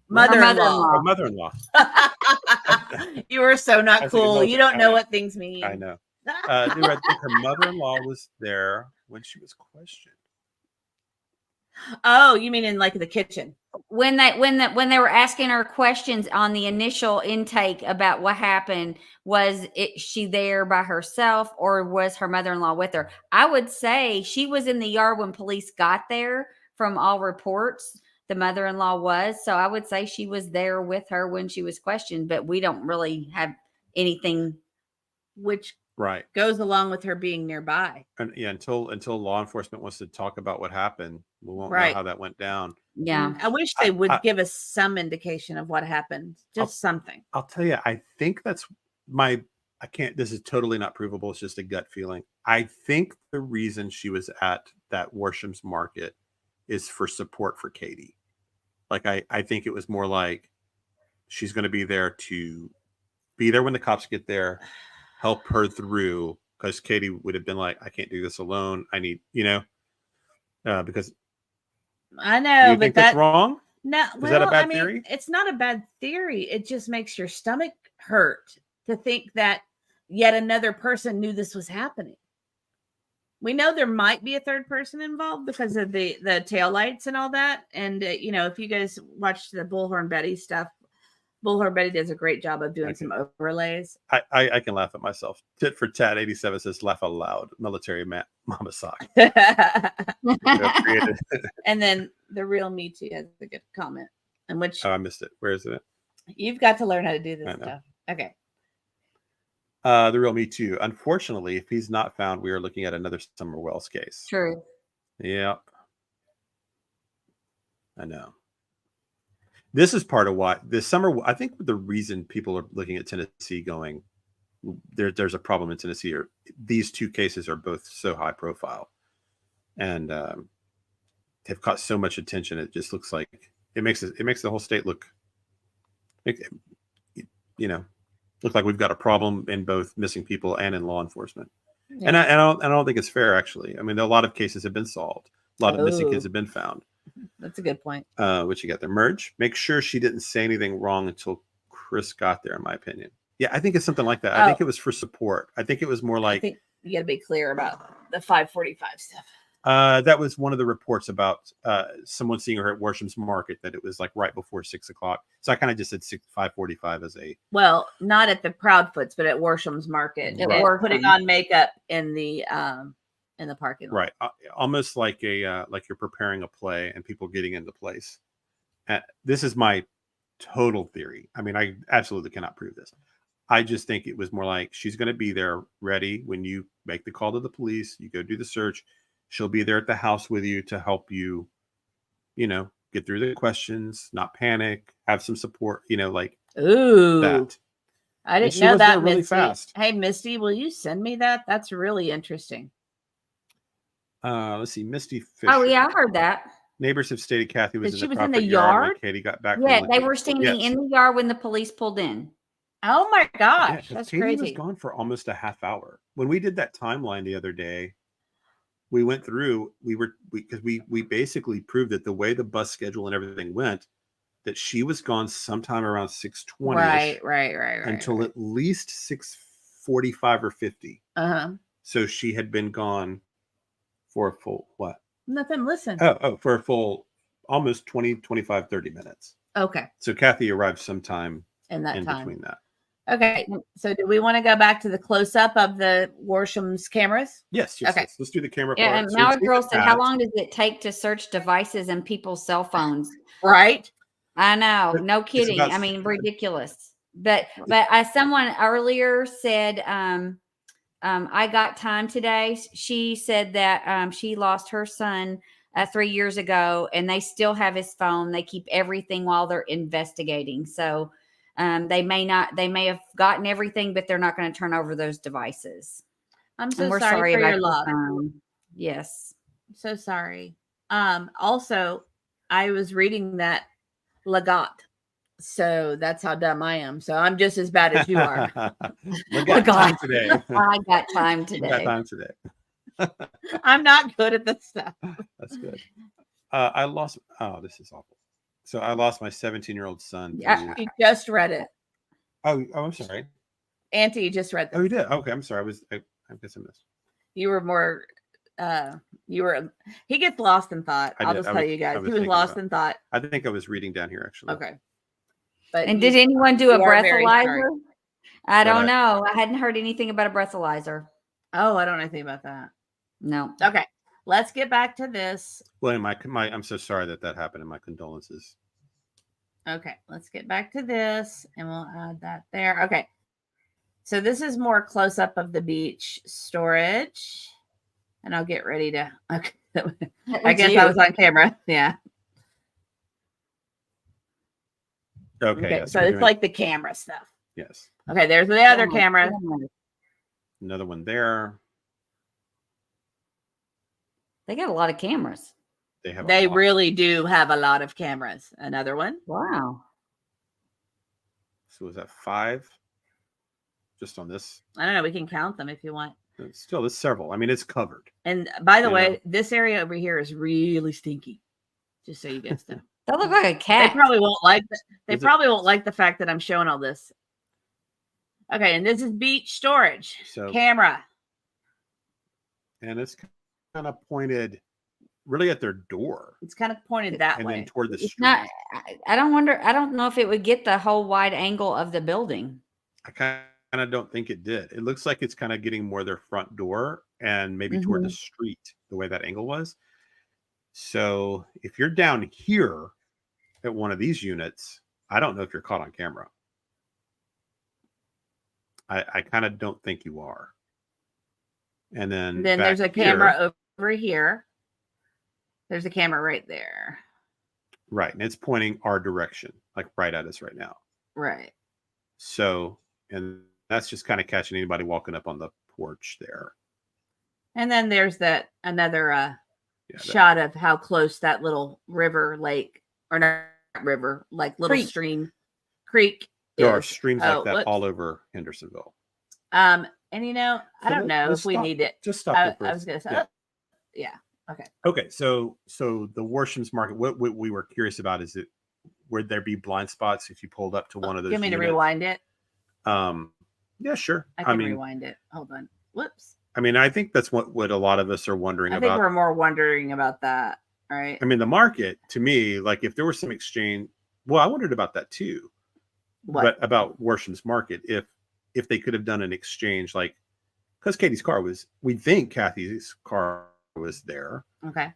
Mother-in-law. Or mother-in-law. You are so not cool. You don't know I what things mean. I know. I think her mother-in-law was there when she was questioned. Oh, you mean in like the kitchen? When they were asking her questions on the initial intake about what happened, was she there by herself, or was her mother-in-law with her? I would say she was in the yard when police got there. From all reports, the mother-in-law was. So I would say she was there with her when she was questioned, but we don't really have anything. Which right goes along with her being nearby. And yeah, until law enforcement wants to talk about what happened, we won't know how that went down. Yeah. I wish they would give us some indication of what happened. Just something. I'll tell you, I think that's this is totally not provable. It's just a gut feeling. I think the reason she was at that Worsham's market is for support for Katie. Like, I think it was more like she's going to be there when the cops get there, help her through, because Katie would have been like, I can't do this alone. I need, because I know, you think that's wrong? No, is that a bad theory? It's not a bad theory. It just makes your stomach hurt to think that yet another person knew this was happening. We know there might be a third person involved because of the taillights and all that. And, if you guys watch the Bullhorn Betty stuff, Bullhorn Betty does a great job of doing some overlays. I can laugh at myself. Tit for Tat 87 says, laugh out loud. Military mama sock. And then the real Me Too has a good comment. I missed it. Where is it? You've got to learn how to do this stuff. Okay. The real Me Too. Unfortunately, if he's not found, we are looking at another Summer Wells case. True. Yep. I know. This is part of why this summer, I think the reason people are looking at Tennessee going, there's a problem in Tennessee, or these two cases are both so high profile and have caught so much attention. It just looks like it makes the whole state look like we've got a problem in both missing people and in law enforcement. Yeah. And I don't think it's fair, actually. I mean, a lot of cases have been solved. A lot of missing kids have been found. That's a good point. What you got there? Merge. Make sure she didn't say anything wrong until Chris got there, in my opinion. Yeah, I think it's something like that. I think it was for support. I think it was more like, I think you got to be clear about the 545 stuff. That was one of the reports about someone seeing her at Worsham's market, that it was like right before 6 o'clock. So I kind of just said 5:45 as a. Well, not at the Proudfoots, but at Worsham's market. Right. Putting on makeup in the parking lot. Right. Almost like like you're preparing a play and people getting into place. This is my total theory. I mean, I absolutely cannot prove this. I just think it was more like she's going to be there ready when you make the call to the police, you go do the search. She'll be there at the house with you to help you, get through the questions, not panic, have some support, like that. I didn't know that, really Misty. Fast. Hey, Misty, will you send me that? That's really interesting. Let's see, Misty Fisher. Oh yeah, I heard that. Neighbors have stated Kathy was That in she the was in the property yard when yard? Katie got back. Yeah, from they looking. were standing Yes. in the yard when the police pulled in. Oh my Yeah, gosh, 'cause that's Katie was crazy. gone for almost a half hour. When we did that timeline the other day, we went through. We basically proved that the way the bus schedule and everything went, that she was gone sometime around 6:20 Right. until at least 6:45 or 50. Uh-huh. So she had been gone for a full what? Nothing. Listen. For a full almost 20, 25, 30 minutes. Okay. So Kathy arrived sometime In that in time. between that. Okay. So do we want to go back to the close up of the Worsham's cameras? Yes. Okay. Let's do the camera Yeah, part. and So Mauer it's Girl the said, "How pads. long does it take to search devices and people's cell phones?" Right. I know, But no it's kidding. about- I mean, ridiculous. But as someone earlier said, I got time today. She said that she lost her son 3 years ago, and they still have his phone. They keep everything while they're investigating. So they may have gotten everything, but they're not going to turn over those devices. I'm so And we're sorry for about your loss. son. Yes. So sorry. Also, I was reading that Lagat. So that's how dumb I am. So I'm just as bad as you are. We got time today. I got time You today. got time today. I'm not good at this stuff. That's good. I lost. Oh, this is awful. So I lost my 17-year-old son. Yeah. You just read it. Oh, I'm sorry. Auntie, you just read this. Oh, you did. Okay, I'm sorry. I guess I missed. You were more he gets lost in thought. I I'll did. just I tell was- you I guys. was He was thinking lost about- in thought. I think I was reading down here actually. Okay. But And did anyone do a you are very breathalyzer? smart. I But don't know. I hadn't heard anything about a breathalyzer. Oh, I don't know anything about that. No. Okay. Let's get back to this. Well, I'm so sorry that happened, and my condolences. Okay, let's get back to this and we'll add that there. Okay. So this is more close up of the beach storage. And I'll get ready to okay. I guess I was on camera. Yeah. Okay. Okay. Yes, So we're it's doing- like the camera stuff. yes. Okay, there's the other camera. Another one there. They got a lot of cameras. They have. They a lot. really do have a lot of cameras. Another one. Wow. So was that 5? Just on this. I don't know. We can count them if you want. Still, there's several. I mean, it's covered. And by the You way, know. this area over here is really stinky. Just so you guys know. That looked like a They cat. probably won't like they Is it- probably won't like the fact that I'm showing all this. Okay, and this is beach storage So camera. and it's kind of pointed really at their door It's kind of pointed that and way. then toward the It's street. not. I don't know if it would get the whole wide angle of the building. I kind of don't think it did. It looks like it's kind of getting more their front door and maybe toward the street, the way that angle was. So if you're down here at one of these units, I don't know if you're caught on camera. I kind of don't think you are. And then Then back there's a here- camera over here. There's a camera right there. right, and it's pointing our direction, like right at us right now. Right. So, and that's just kind of catching anybody walking up on the porch there. And then there's that another Yeah, that- shot of how close that little river, lake, or not river, like little Creek. stream, creek. there are is. streams Oh, like that whoops. all over Hendersonville. And you know, I So don't know let's if we stop. need it. Just stop. I there for a was gonna say, yeah. yeah. Okay. Okay, so the Worsham's market. What we were curious about is would there be blind spots if you pulled up to one of those? Give me to units? rewind it. Yeah, sure. I can mean, rewind it. Hold on. Whoops. I think that's what a lot of us are wondering I think about. we're more wondering about that. Right. I mean, the market to me, like if there was some exchange. Well, I wondered about that too. What? But about Worsham's market, if they could have done an exchange, like because Katie's car was, we think Kathy's car was there. Okay.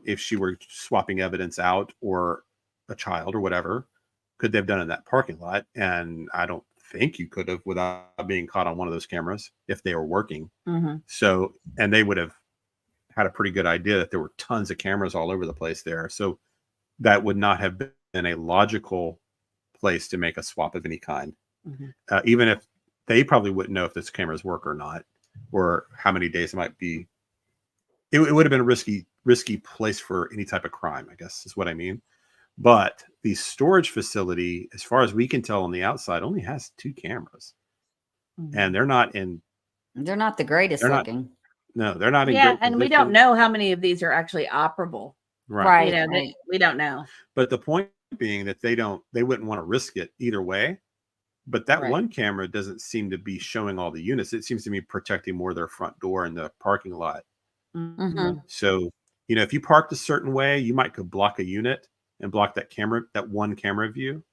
If she were swapping evidence out or a child or whatever, could they have done in that parking lot? And I don't think you could have without being caught on one of those cameras if they were working. Mm-hmm. So, and they would have had a pretty good idea that there were tons of cameras all over the place there. So that would not have been a logical place to make a swap of any kind. Mm-hmm. Even if they probably wouldn't know if this cameras work or not, or how many days it might be it would have been a risky place for any type of crime, I guess is what I mean. But the storage facility, as far as we can tell on the outside, only has 2 cameras, and they're not the greatest they're not looking. no, they're not in Yeah, great and we position. don't know how many of these are actually operable. Right. You know, Right. we don't know. But the point being that they wouldn't want to risk it either way. But that Right. one camera doesn't seem to be showing all the units. It seems to be protecting more their front door and the parking lot. Mhm. So, if you parked a certain way, you might could block a unit and block that one camera view,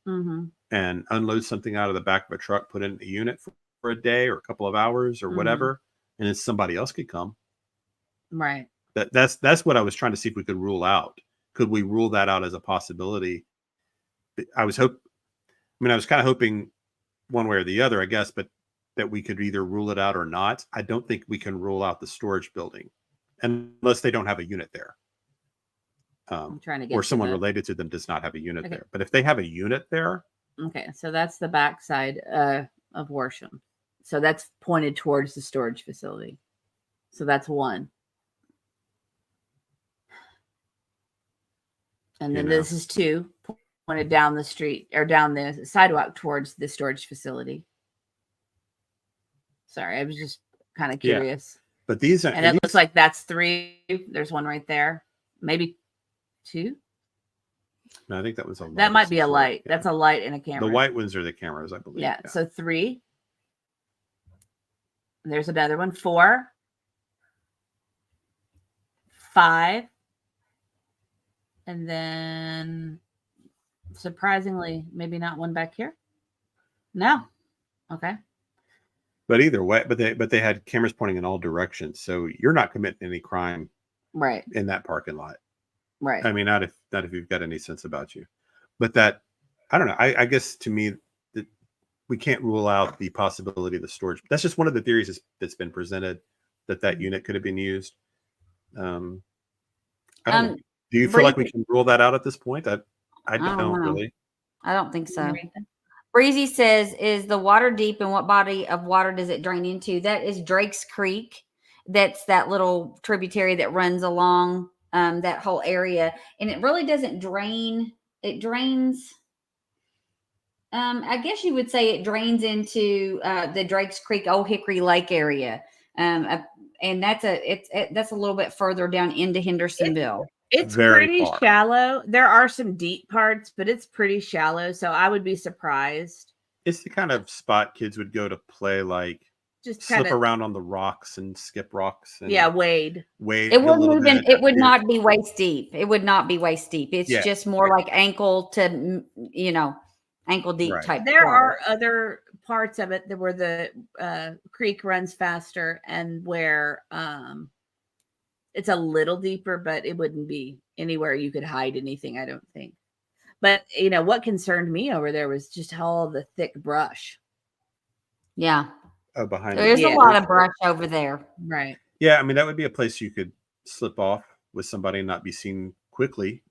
and unload something out of the back of a truck, put in a unit for a day or a couple of hours or whatever, and then somebody else could come. Right. That's what I was trying to see if we could rule out. Could we rule that out as a possibility? I was kind of hoping one way or the other, I guess, but that we could either rule it out or not. I don't think we can rule out the storage building unless they don't have a unit there. I'm trying to get Or to someone the- related to them does not have a unit Okay. there. But if they have a unit there, Okay, so that's the backside of Worsham. So that's pointed towards the storage facility. So that's one. And then this is 2 pointed down the street or down the sidewalk towards the storage facility. Sorry, I was just kind of Yeah. curious. but these are, And it looks like that's 3. There's one right there. Maybe 2. no, I think that was a light. That might be a sort. light. Yeah. That's a light and a camera. The white ones are the cameras, I believe. Yeah. So 3. And there's another one. 4. 5. And then surprisingly, maybe not one back here. No. Okay. But either way, but they had cameras pointing in all directions, so you're not committing any crime Right. in that parking lot. Right. I mean, not if you've got any sense about you. But that, I don't know. I guess to me that we can't rule out the possibility of the storage. That's just one of the theories that's been presented, that unit could have been used. I don't know. Do you feel like we can rule that out at this point? I don't know. really. I don't think so. Read that? Breezy says, is the water deep and what body of water does it drain into? That is Drake's Creek. That's that little tributary that runs along that whole area. And it really doesn't drain. It drains. I guess you would say it drains into the Drake's Creek, Old Hickory Lake area. And that's a little bit further down into Hendersonville. It's Very pretty far. shallow. There are some deep parts, but it's pretty shallow. So I would be surprised. It's the kind of spot kids would go to play, like Just slip kind of, around on the rocks and skip rocks. And yeah, wade. wade. It a little wouldn't even. bit. It would not be waist deep. It would not be waist deep. It's Yeah. just more like ankle to ankle deep Right. type. There water. are other parts of it that where the creek runs faster and where it's a little deeper, but it wouldn't be anywhere you could hide anything, I don't think. But what concerned me over there was just all the thick brush. Yeah, Oh, behind. there's Yeah. a lot of brush over there. Right. Yeah, I mean that would be a place you could slip off with somebody and not be seen quickly.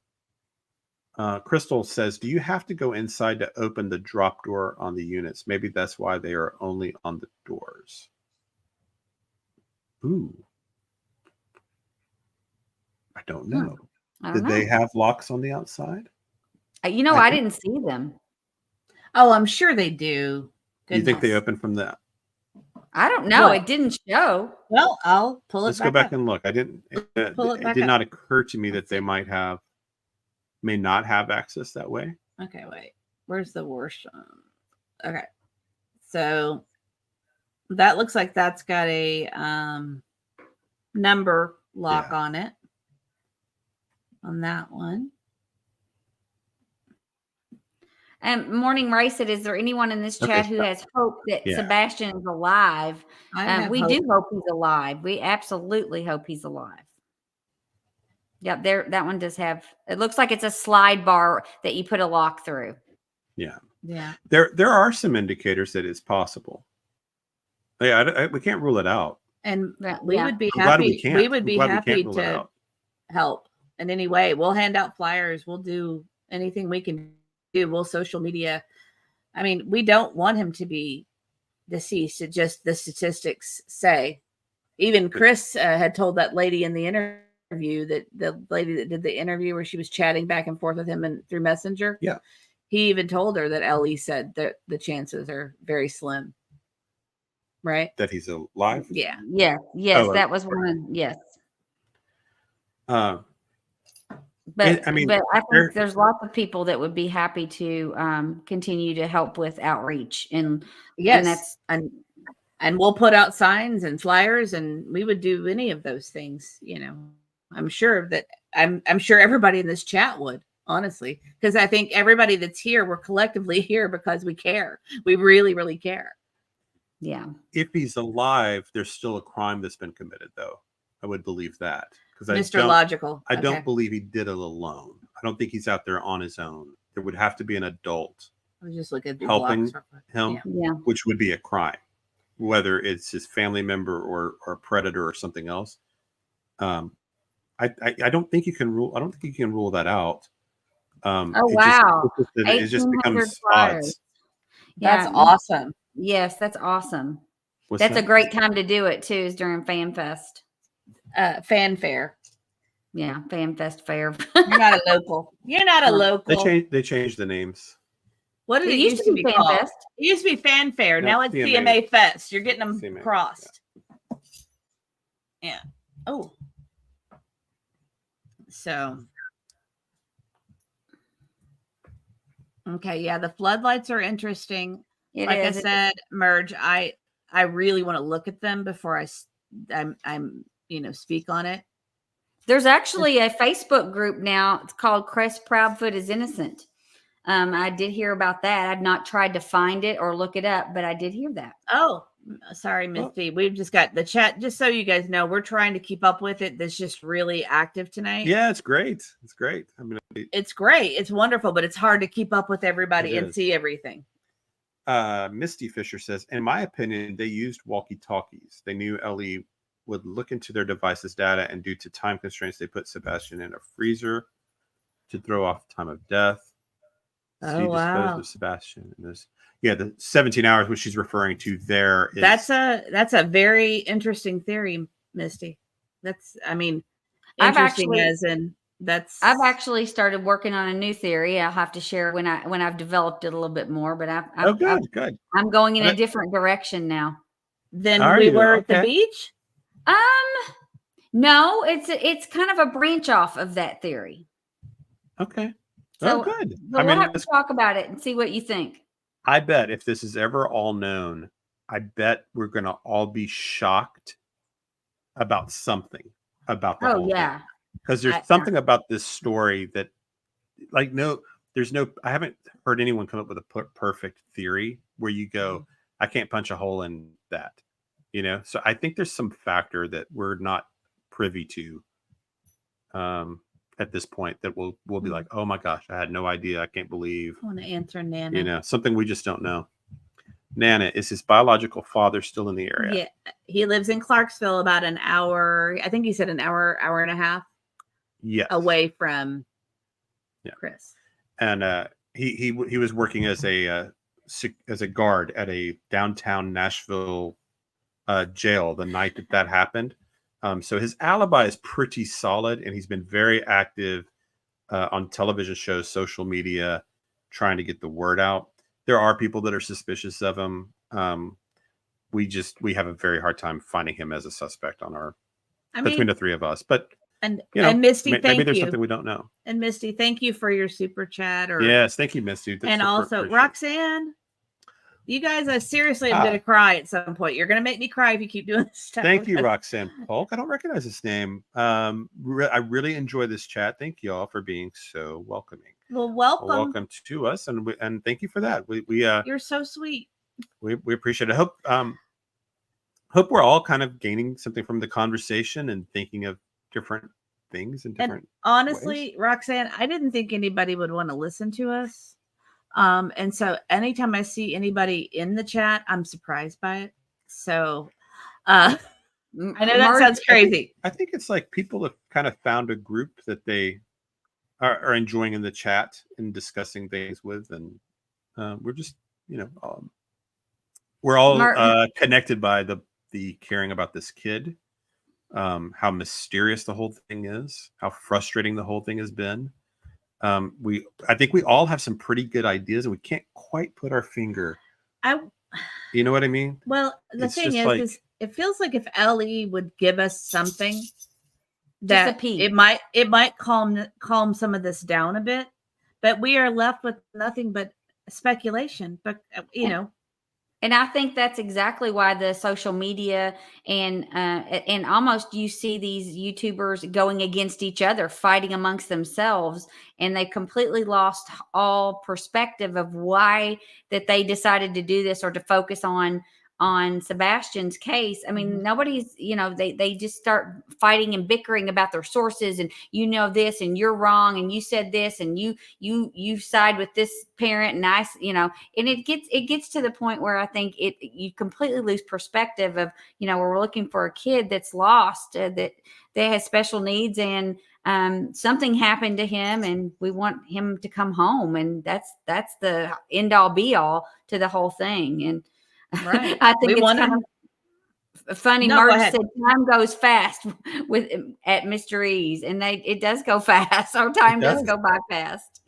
Crystal says, "Do you have to go inside to open the drop door on the units? Maybe that's why they are only on the doors." Ooh, I don't know. I Did don't they know. have locks on the outside? I I think- didn't see them. Oh, I'm sure they do. Do you think they Goodness. open from the? I don't know. What? It didn't show. Well, I'll pull it Let's go back up. and look. I didn't. It Pull it back did up. not occur to me that Let's they see. may not have access that way. Okay, wait. Where's the Worsham? Okay. So that looks like that's got a number lock Yeah. on it. On that one. Morning Ray said, "Is there anyone in this Okay, chat who so- has hope that Yeah. Sebastian is alive?" I have We hope. do hope he's alive. We absolutely hope he's alive. Yep, that one does have. It looks like it's a slide bar that you put a lock through. Yeah. Yeah. There are some indicators that it's possible. Yeah, we can't rule it out. And Yeah, we yeah. would be I'm glad we happy. can't. We would I'm be glad we happy can't rule it to out. help in any way. We'll hand out flyers. We'll do anything we can do. We'll social media. I mean, we don't want him to be deceased. It just the statistics say Even Chris had told that lady in the interview, that the lady that did the interview where she was chatting back and forth with him and through Messenger. Yeah. He even told her that Ellie said that the chances are very slim. Right? That he's alive. Yeah. Yes, yes, Oh, that was one. Yes. Uh, But I mean, but I there- think there's lots of people that would be happy to continue to help with outreach, and Yes. that's And we'll put out signs and flyers, and we would do any of those things. You know, I'm sure everybody in this chat would, honestly, because I think everybody that's here, we're collectively here because we care. We really, really care. yeah. if he's alive, there's still a crime that's been committed, though. I would believe that because Mr. Logical. I Okay. don't believe he did it alone. I don't think he's out there on his own. There would have to be an adult I was just looking at the helping blocks. him, Yeah. which would be a crime, whether it's his family member or a predator or something else. I don't think you can rule. I don't think you can rule that out. Oh, wow. It just 1,800 becomes flyers. odds. That's Yeah. awesome. Yes, that's awesome. What's That's that? a great time to do it too, is during Fan Fest. Fanfare. Yeah, Fan Fest fair. You're not a local. You're not a local. They changed the names. What did It it used to be called? Fan Fest. It used to be Fanfare. No, Now it's CMA. CMA Fest. You're getting them CMA, crossed. Yeah. Oh. So. Okay. Yeah. The floodlights are interesting. It Like is. I said, Merge, I really want to look at them before I'm speak on it. There's actually a Facebook group now. It's called Crest Proudfoot is Innocent. I did hear about that. I've not tried to find it or look it up, but I did hear that. Oh, sorry, Misty. We've just got the chat. Just so you guys know, we're trying to keep up with it. That's just really active tonight. Yeah, it's great. It's great. I mean, It's great. It's wonderful, but it's hard to keep up with everybody It and is. see everything. Misty Fisher says, in my opinion, they used walkie-talkies. They knew Ellie would look into their device's data, and due to time constraints, they put Sebastian in a freezer to throw off the time of death. Oh, So you wow. disposed of Sebastian. And the 17 hours, which she's referring to there, is That's a very interesting theory, Misty. I've Interesting actually- as in that's. I've actually started working on a new theory. I'll have to share when I've developed it a little bit more, but good. I'm going in a But- different direction now. Then Are we you? were at the Okay. beach. No, it's kind of a branch off of that theory. Okay. So, good. But we'll have to talk about it and see what you think. I bet if this is ever all known, I bet we're going to all be shocked about something about the Oh whole yeah. thing. Because there's something about this story that, I haven't heard anyone come up with a perfect theory where you go, I can't punch a hole in that, So I think there's some factor that we're not privy to at this point that we'll be like, oh my gosh, I had no idea. I can't believe, I want to answer Nana. something we just don't know. Nana, is his biological father still in the area? Yeah, he lives in Clarksville, about an hour. I think he said an hour and a half Yes. away from Yeah. Chris. And he was working as a guard at a downtown Nashville jail the night that happened. So his alibi is pretty solid, and he's been very active on television shows, social media, trying to get the word out. There are people that are suspicious of him. We have a very hard time finding him as a suspect between the three of us. But and maybe Misty, thank there's you. something we don't know. And Misty, thank you for your super chat. Yes, thank you, Misty. And also appreciate it. Roxanne, you guys, I seriously am Ah. going to cry at some point. You're going to make me cry if you keep doing this stuff. Thank you, Roxanne Polk. I don't recognize this name. I really enjoy this chat. Thank you all for being so welcoming. Well, welcome. to us, and thank you for that. We You're so sweet. we appreciate it. Hope we're all kind of gaining something from the conversation and thinking of different things and different. Honestly, Roxanne, I didn't think anybody would want to listen to us. And so anytime I see anybody in the chat, I'm surprised by it. So I know that sounds crazy. I think it's like people have kind of found a group that they are enjoying in the chat and discussing things with, and we're just we're all connected by the caring about this kid how mysterious the whole thing is, how frustrating the whole thing has been. I think we all have some pretty good ideas, and we can't quite put our finger. You know what I mean? Well, the It's thing just like, is it feels like if Ellie would give us something Just a that peek. it might calm some of this down a bit, but we are left with nothing but speculation. But you know, And I think that's exactly why the social media and almost you see these YouTubers going against each other, fighting amongst themselves, and they completely lost all perspective of why that they decided to do this or to focus on Sebastian's case. I mean, nobody's, they just start fighting and bickering about their sources, and this and you're wrong and you said this and you side with this parent and and it gets to the point where I think you completely lose perspective of, where we're looking for a kid that's lost, that has special needs, and something happened to him and we want him to come home, and that's the end all be all to the whole thing. And right? I think it's kind of funny. No, go Marge ahead. said time goes fast at Mr. E's, and it does go fast. Our time does go by fast.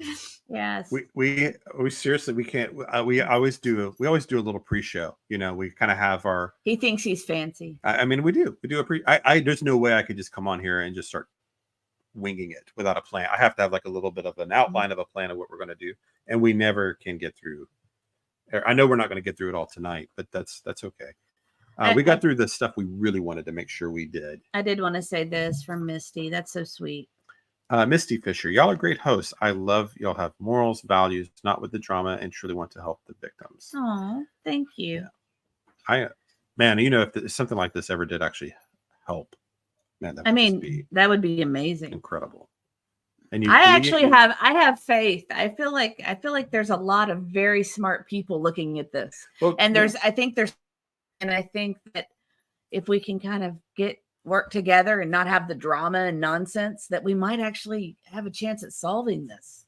Yes. We seriously, we can't. We always do a little pre-show. We kind of have our. He thinks he's fancy. I mean, we do a pre. There's no way I could just come on here and just start winging it without a plan. I have to have like a little bit of an outline of a plan of what we're going to do, and we never can get through. I know we're not going to get through it all tonight, but that's okay. We got through the stuff we really wanted to make sure we did. I did want to say this from Misty. That's so sweet. Misty Fisher, y'all are great hosts. I love y'all have morals, values, not with the drama, and truly want to help the victims. Oh, thank you. Yeah. If something like this ever did actually help, man, that would be that would be amazing. Incredible. And I have faith. I feel like there's a lot of very smart people looking at this. Well, and I think that if we can kind of work together and not have the drama and nonsense, that we might actually have a chance at solving this.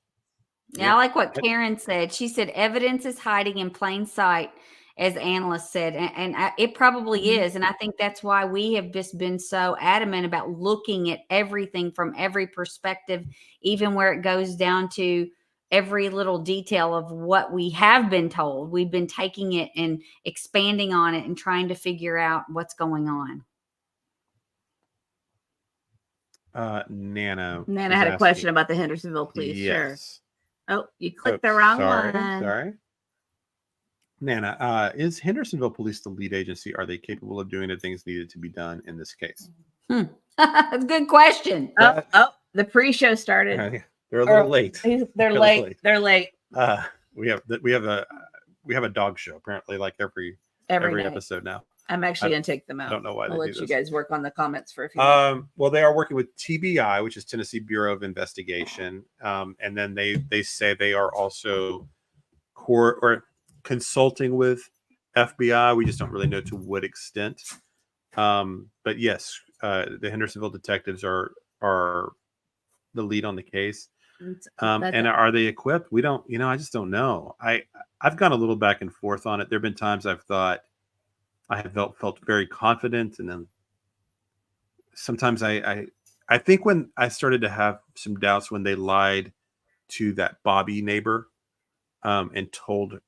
Yeah, I like what Karen said. She said evidence is hiding in plain sight, as analysts said, and it probably is. And I think that's why we have just been so adamant about looking at everything from every perspective, even where it goes down to every little detail of what we have been told. We've been taking it and expanding on it and trying to figure out what's going on. Nana had a question about the Hendersonville police. Yes. Sure. Oh, you clicked the wrong one. Sorry. Nana, is Hendersonville Police the lead agency? Are they capable of doing the things needed to be done in this case? That's a good question. The pre-show started. They're a little late. They're late. They're late. We have a dog show apparently, like every episode now. I'm actually going to take them out. I don't know why. I'll let you guys work on the comments for a few minutes. Well, they are working with TBI, which is Tennessee Bureau of Investigation, and then they say they are also consulting with FBI. We just don't really know to what extent. But yes, the Hendersonville detectives are the lead on the case. And are they equipped? We don't. I just don't know. I've gone a little back and forth on it. There have been times I've thought I have felt very confident, and then sometimes I think when I started to have some doubts when they lied to that Bobby neighbor, and told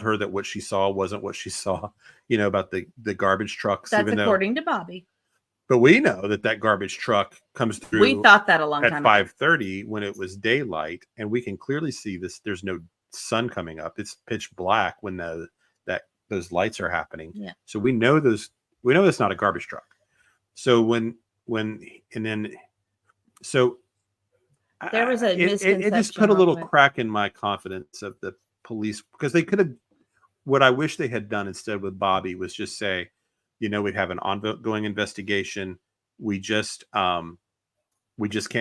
her that what she saw wasn't what she saw, about the garbage trucks. That's according to Bobby. But we know that garbage truck comes through. We thought that a long time at 5:30 when it was daylight, and we can clearly see this. There's no sun coming up. It's pitch black when those lights are happening. Yeah. So we know it's not a garbage truck. So there was a misconception. It just put a little crack in my confidence of the police, because they could have. What I wish they had done instead with Bobby was just say, we have an ongoing investigation. We just can't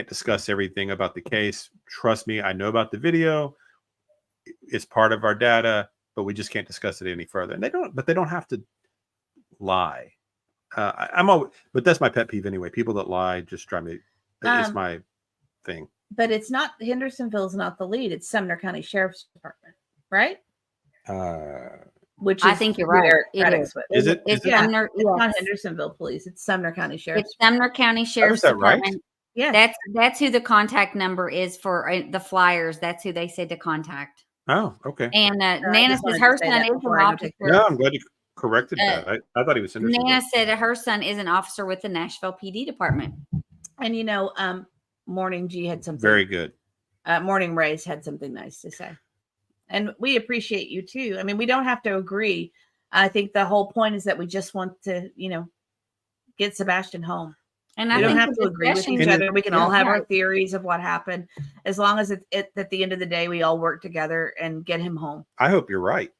discuss everything about the case. Trust me, I know about the video. It's part of our data, but we just can't discuss it any further. And they don't have to lie. But that's my pet peeve anyway. People that lie just drive me. It's my thing. But it's not, Hendersonville's not the lead. It's Sumner County Sheriff's Department, right? which I is think you're who right. Eric It Craddock's is. with. Is it? It's Yeah, Sumner. it's not Yes. Hendersonville Police. It's Sumner County Sheriff's. It's Sumner County Sheriff's that right? Department. Yeah. That's who the contact number is for the flyers. That's who they said to contact. Oh, okay. And I Nana just wanted says to her say son that is an before I go officer. take No, I'm glad you corrected Uh, that. I thought he was Hendersonville. Nana said her son is an officer with the Nashville PD department. And Morning G had something. Very good. Morning Rays had something nice to say. And we appreciate you too. I mean, we don't have to agree. I think the whole point is that we just want to, get Sebastian home. And We I don't think have to agree with each other. We can all have our theories of what happened, as long as at the end of the day, we all work together and get him home. I hope you're right.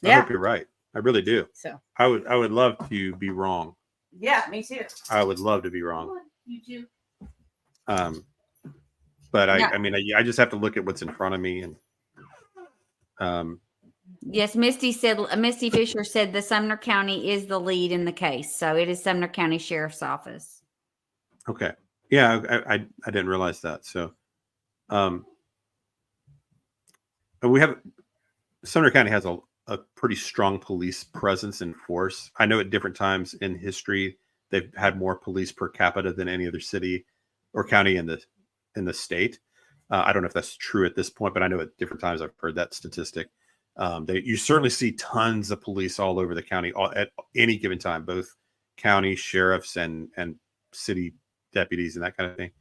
I Yeah. hope you're right. I really do. So I would love to be wrong. yeah, me too. I would love to be wrong. You too. But Yeah. I just have to look at what's in front of me and Yes, Misty Fisher said the Sumner County is the lead in the case. So it is Sumner County Sheriff's Office. okay. Yeah, I didn't realize that. So but we have Sumner County has a pretty strong police presence and force. I know at different times in history they've had more police per capita than any other city or county in the state. I don't know if that's true at this point, but I know at different times I've heard that statistic. You certainly see tons of police all over the county at any given time, both county sheriffs and city deputies and that kind of thing.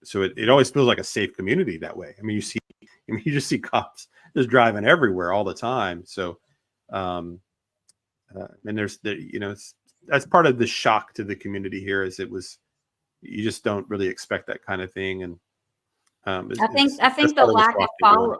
So it always feels like a safe community that way. I mean, you just see cops just driving everywhere all the time. So, and that's part of the shock to the community here is you just don't really expect that kind of thing. And I think the lack of follow.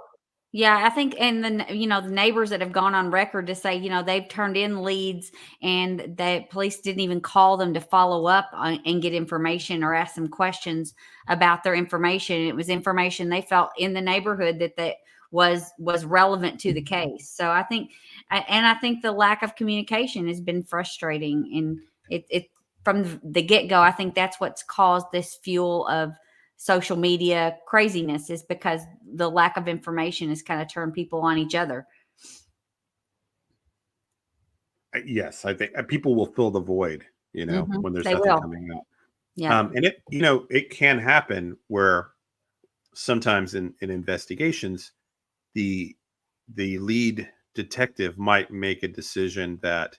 Yeah, I think, and the neighbors that have gone on record to say, they've turned in leads and the police didn't even call them to follow up and get information or ask them questions about their information. It was information they felt in the neighborhood that was relevant to the case. So I think the lack of communication has been frustrating, and it from the get-go, I think that's what's caused this fuel of social media craziness, is because the lack of information has kind of turned people on each other. Yes, I think people will fill the void, when there's nothing coming out. Yeah. And it can happen where sometimes in investigations, the lead detective might make a decision that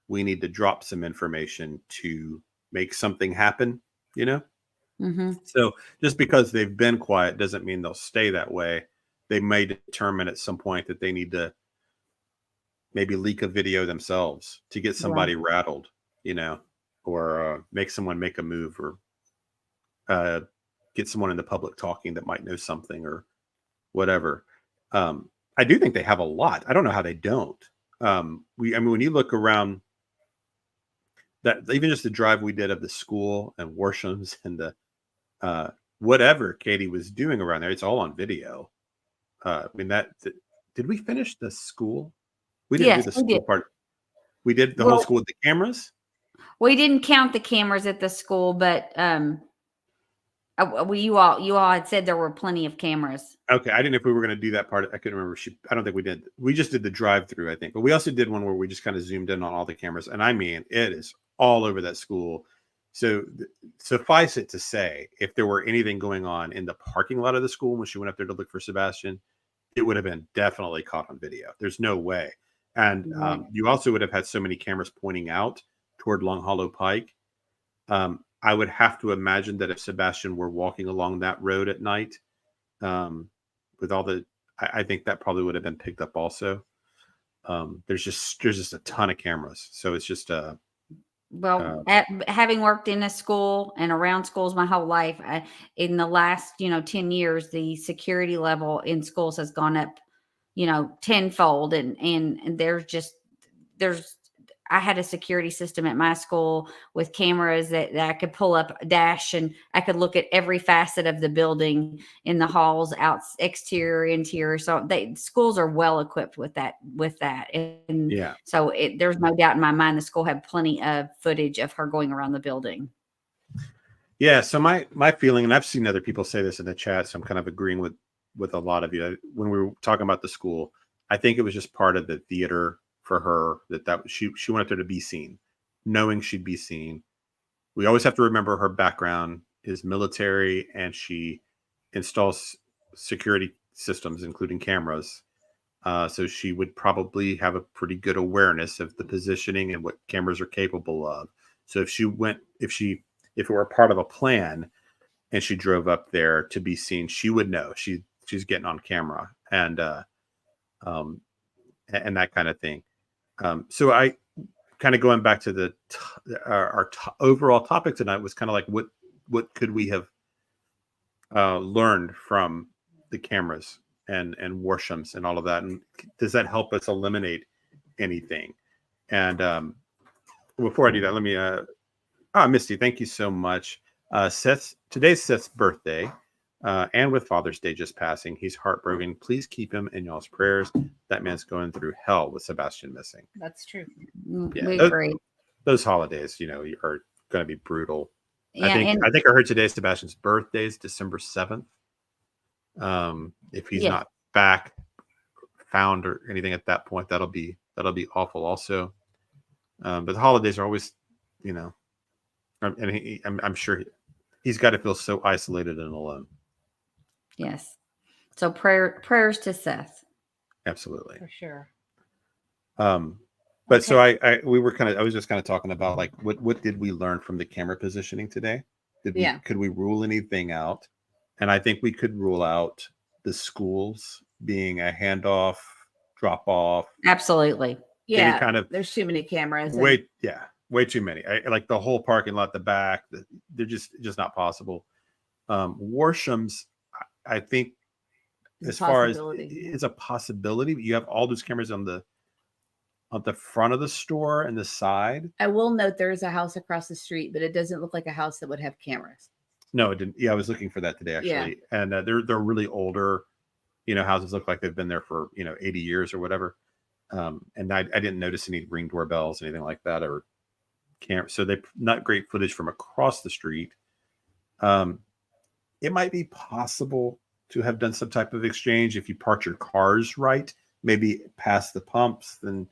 we need to drop some information to make something happen, Mm-hmm. So just because they've been quiet doesn't mean they'll stay that way. They may determine at some point that they need to maybe leak a video themselves to get somebody rattled, or make someone make a move, or get someone in the public talking that might know something or whatever. I do think they have a lot. I don't know how they don't. When you look around that, even just the drive we did of the school and Worsham's and the whatever Katie was doing around there, it's all on video. Did we finish the school? We didn't do the school part. We did the whole school with the cameras. We didn't count the cameras at the school, but you all had said there were plenty of cameras. Okay, I didn't know if we were going to do that part. I couldn't remember. I don't think we did. We just did the drive-through, I think. But we also did one where we just kind of zoomed in on all the cameras. And it is all over that school. So suffice it to say, if there were anything going on in the parking lot of the school when she went up there to look for Sebastian, it would have been definitely caught on video. There's no way. And you also would have had so many cameras pointing out toward Long Hollow Pike. I would have to imagine that if Sebastian were walking along that road at night, with all I think that probably would have been picked up also. There's just a ton of cameras. So it's just having worked in a school and around schools my whole life, in the last 10 years, the security level in schools has gone up tenfold, and I had a security system at my school with cameras that I could pull up a dash, and I could look at every facet of the building in the halls, exterior, interior. So schools are well equipped with that. And so there's no doubt in my mind the school had plenty of footage of her going around the building. Yeah. So my feeling, and I've seen other people say this in the chat, so I'm kind of agreeing with a lot of you. When we were talking about the school, I think it was just part of the theater for her that she wanted there to be seen, knowing she'd be seen. We always have to remember her background is military, and she installs security systems, including cameras. So she would probably have a pretty good awareness of the positioning and what cameras are capable of. So if it were a part of a plan and she drove up there to be seen, she would know she's getting on camera and that kind of thing. So I kind of going back to our overall topic tonight was kind of like what could we have learned from the cameras and Worshams and all of that, and does that help us eliminate anything? And before I do that, let me Misty, thank you so much. Today's Seth's birthday, and with Father's Day just passing, he's heartbroken. Please keep him in y'all's prayers. That man's going through hell with Sebastian missing. That's true. Yeah, We agree. Those holidays, are going to be brutal. Yeah, I think I heard today Sebastian's birthday is December 7th. If he's not back, found or anything at that point, that'll be awful also. But the holidays are always, and I'm sure he's got to feel so isolated and alone. Yes. So prayers to Seth. Absolutely. For sure. But so I was just kind of talking about like what did we learn from the camera positioning today? Could we rule anything out? And I think we could rule out the schools being a handoff, drop off. Absolutely. Yeah. Kind of there's too many cameras. Way too many. Like the whole parking lot, the back, they're just not possible. Worsham's, I think, as far as it's a possibility, but you have all those cameras on the front of the store and the side. I will note there is a house across the street, but it doesn't look like a house that would have cameras. No, it didn't. Yeah, I was looking for that today actually, and they're really older. Houses look like they've been there for 80 years or whatever. And I didn't notice any Ring doorbells, anything like that, or camera. So they not great footage from across the street. It might be possible to have done some type of exchange if you park your cars right, maybe past the pumps, then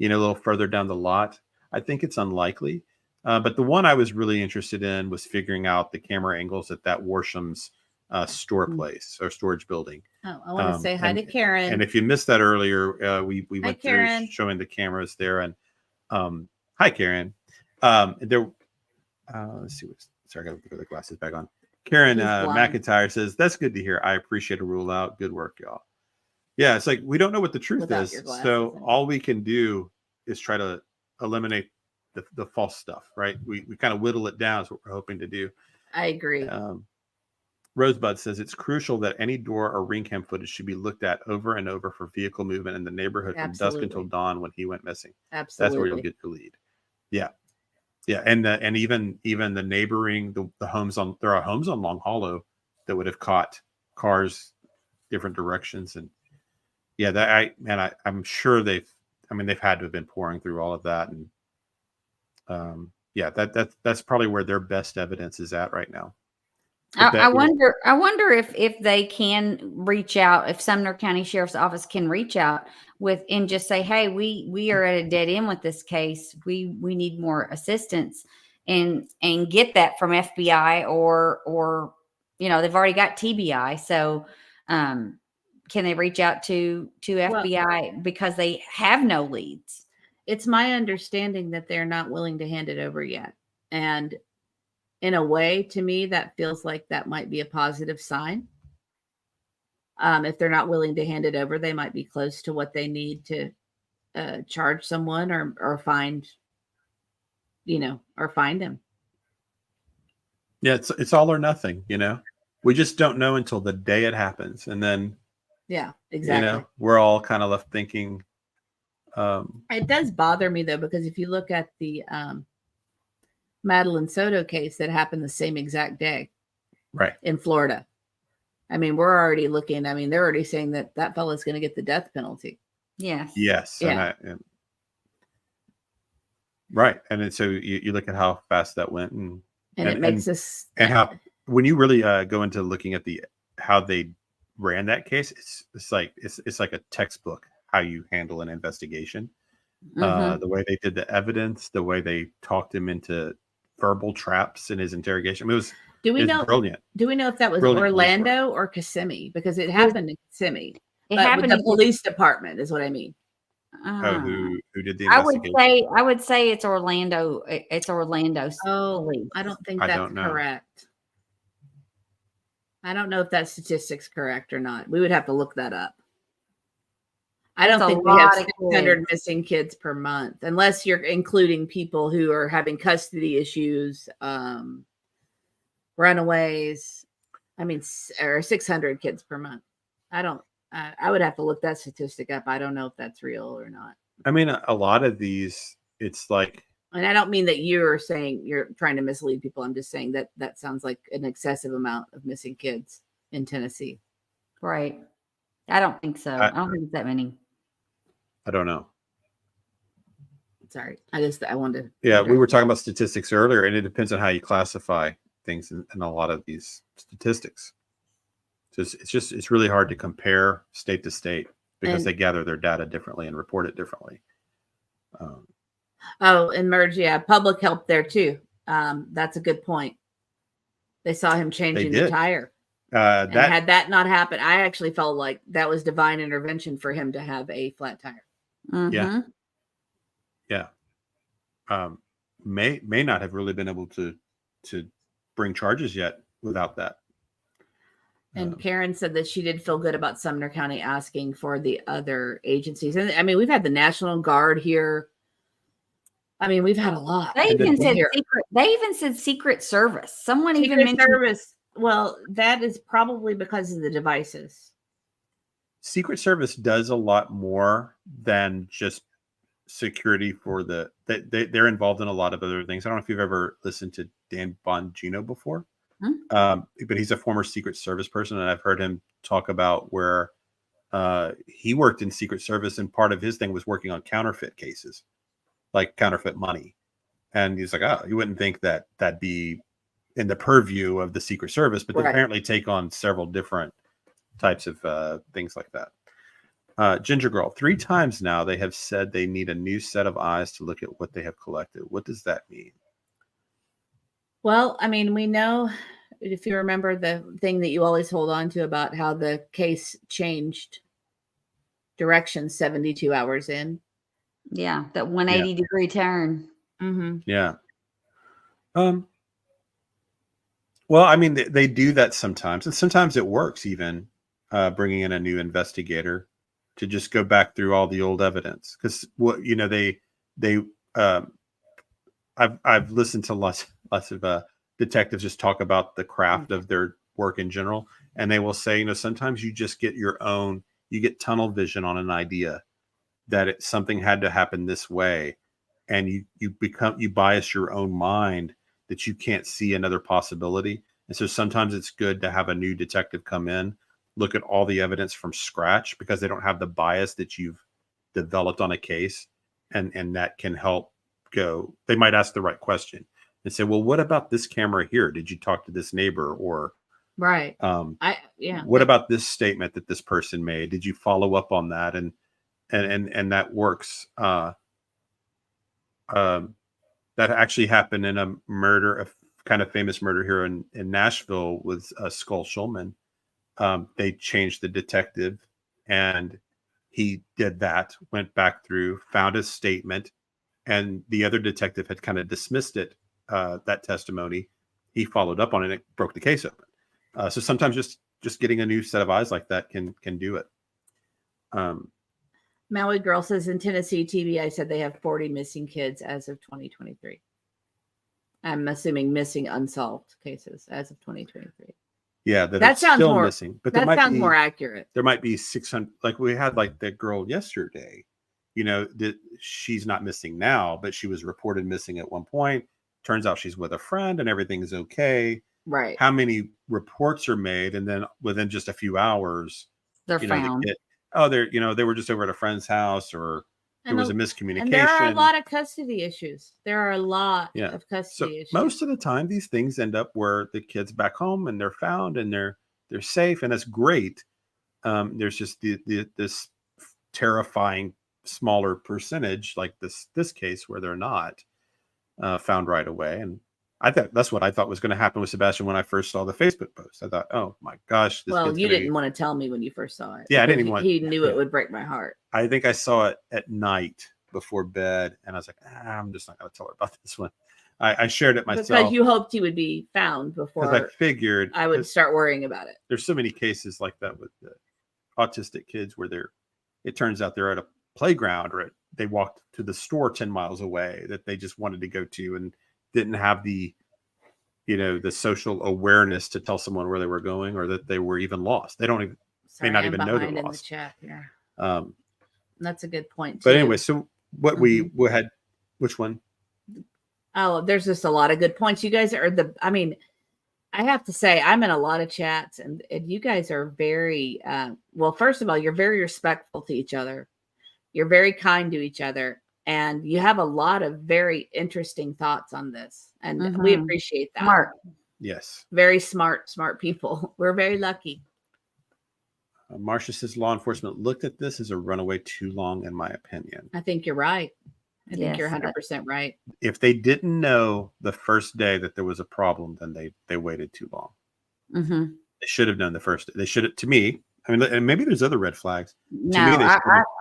a little further down the lot. I think it's unlikely. But the one I was really interested in was figuring out the camera angles at that Worsham's store place or storage building. Oh, I want to say hi to Karen. And if you missed that earlier, we went Karen. through showing the cameras there. And hi, Karen. Let's see. Sorry, I got to put the glasses back on. Karen McIntyre says, "That's good to hear. I appreciate a rule out. Good work, y'all." Yeah, it's like we don't know what the truth is, so all we can do is try to eliminate the false stuff, right? We kind of whittle it down is what we're hoping to do. I agree. Rosebud says it's crucial that any door or ring cam footage should be looked at over and over for vehicle movement in the neighborhood from dusk until dawn when he went missing. Absolutely. That's where you'll get the lead. Yeah. Yeah. And even the neighboring, the homes there are homes on Long Hollow that would have caught cars different directions. And yeah, I'm sure they've had to have been pouring through all of that. And that's probably where their best evidence is at right now. I wonder if they can reach out, if Sumner County Sheriff's Office can reach out and just say, hey, we are at a dead end with this case. We need more assistance and get that from FBI or they've already got TBI. So can they reach out to FBI because they have no leads? It's my understanding that they're not willing to hand it over yet. And in a way, to me, that feels like that might be a positive sign. If they're not willing to hand it over, they might be close to what they need to charge someone or find, or find him. Yeah, it's all or nothing, We just don't know until the day it happens. And then, yeah, exactly. We're all kind of left thinking. It does bother me, though, because if you look at the Madeline Soto case that happened the same exact day, right, in Florida. We're already looking. They're already saying that fellow's going to get the death penalty. Yes. Yeah. Right. And then, so you look at how fast that went, and it makes us. And how when you really go into looking at how they ran that case, it's like a textbook how you handle an investigation. Mhm. The way they did the evidence, the way they talked him into verbal traps in his interrogation. I mean, Do we it was know? brilliant. Do we know if that was Brilliant police work. Orlando or Kissimmee? Because it was- happened in Kissimmee. It But with happened the in police department is what I mean. Oh, who did the I would investigation? say it's Orlando. It's Orlando police. I don't think I that's don't know. correct. I don't know if that statistic's correct or not. We would have to look that up. I That's don't a think we have lot of 600 kids. missing kids per month, unless you're including people who are having custody issues, runaways. I mean, or 600 kids per month. I don't. I would have to look that statistic up. I don't know if that's real or not. I mean, a lot of these, it's like, And I don't mean that you're saying you're trying to mislead people. I'm just saying that that sounds like an excessive amount of missing kids in Tennessee. Right. I don't think so. I don't think it's that many. I don't know. Sorry, I wanted to. Yeah, we were talking about statistics earlier, and it depends on how you classify things in a lot of these statistics. So it's really hard to compare state to state because they gather their data differently and report it differently. And merge, yeah, public help there too. That's a good point. They saw him changing the tire. And had that not happened, I actually felt like that was divine intervention for him to have a flat tire. Mm-hmm. Yeah. May not have really been able to bring charges yet without that. And Karen said that she did feel good about Sumner County asking for the other agencies. And I mean, we've had the National Guard here. I mean, we've had a lot. They even said secret. They even said Secret Service. Someone even mentioned Service. Well, that is probably because of the devices. Secret Service does a lot more than just security for they're involved in a lot of other things. I don't know if you've ever listened to Dan Bongino before, but he's a former Secret Service person, and I've heard him talk about where he worked in Secret Service, and part of his thing was working on counterfeit cases, like counterfeit money. And he's like, oh, you wouldn't think that that'd be in the purview of the Secret Service, but they apparently take on several different types of things like that. Ginger Girl, 3 times now they have said they need a new set of eyes to look at what they have collected. What does that mean? Well, I mean, we know, if you remember the thing that you always hold on to about how the case changed direction 72 hours in. Yeah, that 180-degree turn. Mm-hmm. Yeah. Well, I mean, they do that sometimes, and sometimes it works even bringing in a new investigator to just go back through all the old evidence. Because I've listened to lots of detectives just talk about the craft of their work in general, and they will say, sometimes you just get you get tunnel vision on an idea that something had to happen this way, and you bias your own mind that you can't see another possibility. And so sometimes it's good to have a new detective come in, look at all the evidence from scratch, because they don't have the bias that you've developed on a case, and that can help go. They might ask the right question and say, well, what about this camera here? Did you talk to this neighbor? Or what about this statement that this person made? Did you follow up on that? And that works. That actually happened in a murder, a kind of famous murder here in Nashville with Skull Schulman. They changed the detective, and he did that, went back through, found his statement, and the other detective had kind of dismissed it, that testimony. He followed up on it, and it broke the case open. So sometimes just getting a new set of eyes like that can do it. Maui Girl says in Tennessee, TBI said they have 40 missing kids as of 2023. I'm assuming missing unsolved cases as of 2023. Yeah, that sounds still missing, but that sounds more accurate. There might be 600, like we had, like that girl yesterday. That she's not missing now, but she was reported missing at one point. Turns out she's with a friend, and everything is okay. Right? How many reports are made, and then within just a few hours, they're found. They were just over at a friend's house, or there was a miscommunication. And there are a lot of custody issues. There are a lot of custody issues. Most of the time, these things end up where the kid's back home and they're found and they're safe, and that's great. There's just this terrifying smaller percentage like this case where they're not found right away. And I thought that's what I thought was going to happen with Sebastian when I first saw the Facebook post. I thought, oh my gosh. Well, you didn't want to tell me when you first saw it. Yeah, I didn't because even want. He knew it would break my heart. I think I saw it at night before bed, and I was like, I'm just not going to tell her about this one. I shared it myself because you hoped he would be found before. I figured I would start worrying about it. There's so many cases like that with the autistic kids where it turns out they're at a playground or they walked to the store 10 miles away that they just wanted to go to and didn't have the social awareness to tell someone where they were going or that they were even lost. They don't even Sorry, may not I'm even know they're behind in lost. the chat here. That's a good point. But anyway, so what we had, which one? Oh, there's just a lot of good points. You guys are I have to say, I'm in a lot of chats and you guys are very, well, first of all, you're very respectful to each other. You're very kind to each other. And you have a lot of very interesting thoughts on this. And we appreciate that. Smart. Yes. Very smart people. We're very lucky. Marcia says law enforcement looked at this as a runaway too long, in my opinion. I think you're right. I think Yes, you're 100% right. If they didn't know the first day that there was a problem, then they waited too long. Mm-hmm. They should have known the first day. They should have, to me. I mean, and maybe there's other red flags. No, To me,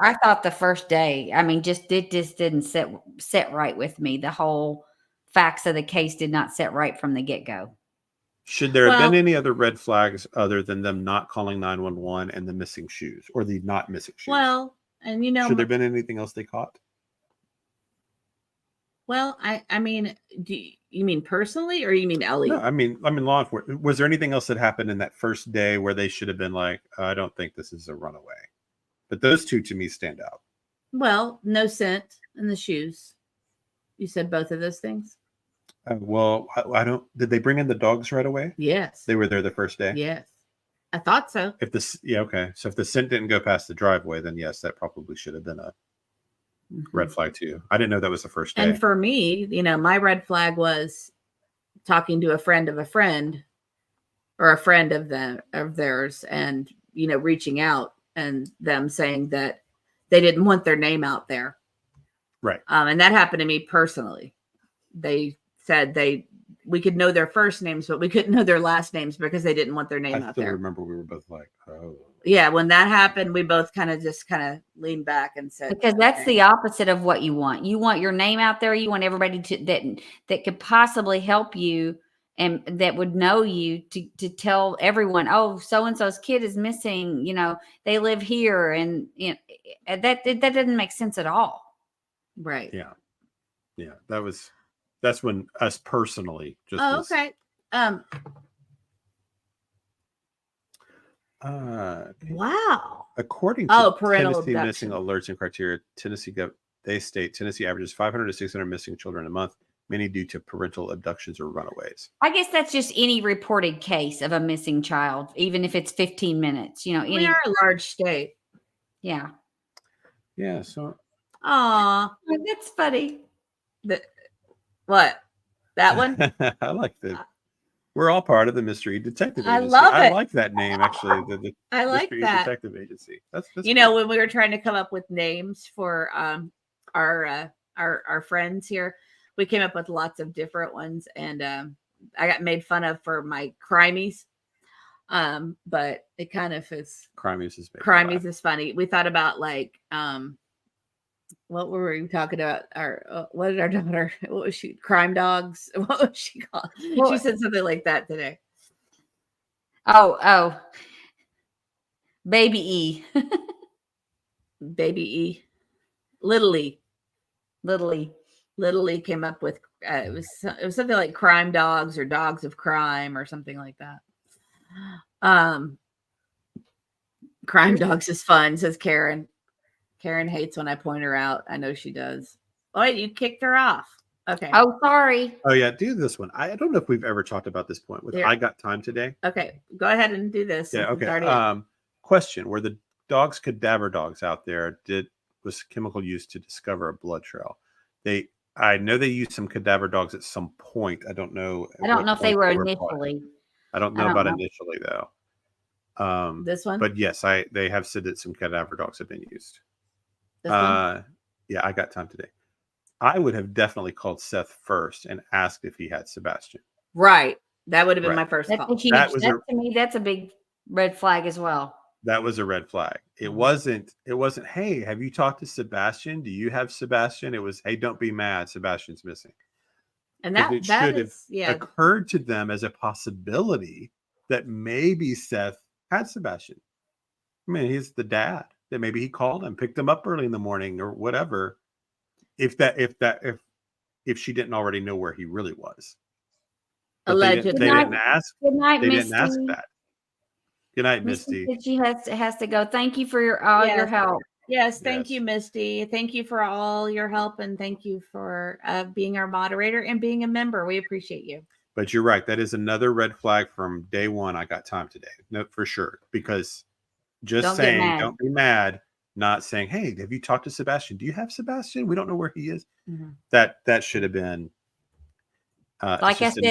I thought the first day, I mean, it just didn't set right with me. The whole facts of the case did not set right from the get-go. Should there have been any other red flags other than them not calling 911 and the missing shoes or the not missing shoes? Well, and should there have been anything else they caught? Well, I mean, do you mean personally or you mean Ellie? No, I mean law enforcement. Was there anything else that happened in that first day where they should have been like, I don't think this is a runaway? But those two to me stand out. Well, no scent in the shoes. You said both of those things? Well, I don't. Did they bring in the dogs right away? Yes. They were there the first day? Yes. I thought so. Okay. So if the scent didn't go past the driveway, then yes, that probably should have been a red flag too. I didn't know that was the first day. And for me, my red flag was talking to a friend of a friend or a friend of theirs and, reaching out and them saying that they didn't want their name out there. Right. And that happened to me personally. They said we could know their first names, but we couldn't know their last names because they didn't want their name out there. I still remember we were both like, oh. Yeah, when that happened, we both kind of leaned back and said, because that's the opposite of what you want. You want your name out there. You want everybody that could possibly help you and that would know you to tell everyone, oh, so-and-so's kid is missing, they live here. And that doesn't make sense at all. Right. Yeah. Yeah. That's when us personally just. Oh, okay. Wow. According to parental Tennessee abduction. missing alerts and criteria, they state Tennessee averages 500 to 600 missing children a month, many due to parental abductions or runaways. I guess that's just any reported case of a missing child, even if it's 15 minutes. We are a large state. Yeah. Yeah. So. Aw, that's funny. What? That one? I like that. We're all part of the Mystery Detective Agency. I love it. I like that name, actually. The I like Mystery that. Detective Agency. That's when we were trying to come up with names for our friends here, we came up with lots of different ones, and I got made fun of for my crimies. But it kind of is. Crimies is funny. We thought about what were we talking about? What did our daughter? What was she? Crime dogs. What was she called? Well, she said something like that today. Oh, Baby E. Baby E. Little E. Little E came up with it was something like crime dogs or dogs of crime or something like that. Crime dogs is fun, says Karen. Karen hates when I point her out. I know she does. Oh, wait, you kicked her off. Okay. Oh, sorry. Oh, yeah. Do this one. I don't know if we've ever talked about this point with I Got Time Today. Okay. Go ahead and do this. Yeah. Okay. Question. Were the dogs cadaver dogs out there? Was chemical used to discover a blood trail? I know they used some cadaver dogs at some point. I don't know. I don't know if they were initially. I don't know about initially, though. This one? But yes, they have said that some cadaver dogs have been used. This one? Yeah, I got time today. I would have definitely called Seth first and asked if he had Sebastian. Right. That would have been Right. my first That's call. a huge, That was to me, that's a big red flag as well. That was a red flag. It Mhm. wasn't, hey, have you talked to Sebastian? Do you have Sebastian? It was, hey, don't be mad. Sebastian's missing. And Because that it that should have is, yeah. occurred to them as a possibility that maybe Seth had Sebastian. I mean, he's the dad. That maybe he called him, picked him up early in the morning or whatever. If she didn't already know where he really was. But they Allegedly. didn't ask. Good night, They Misty. didn't ask that. Good night, Misty Misty. said she has to go. Thank you for your your Yes. help. Yes, thank Yes. you, Misty. Thank you for all your help, and thank you for being our moderator and being a member. We appreciate you. But you're right. That is another red flag from day one. I got time today. No, for sure. Because just Don't get saying, mad. don't be mad, not saying, hey, have you talked to Sebastian? Do you have Sebastian? We don't know where he is. Mm-hmm. That should have been Like I said,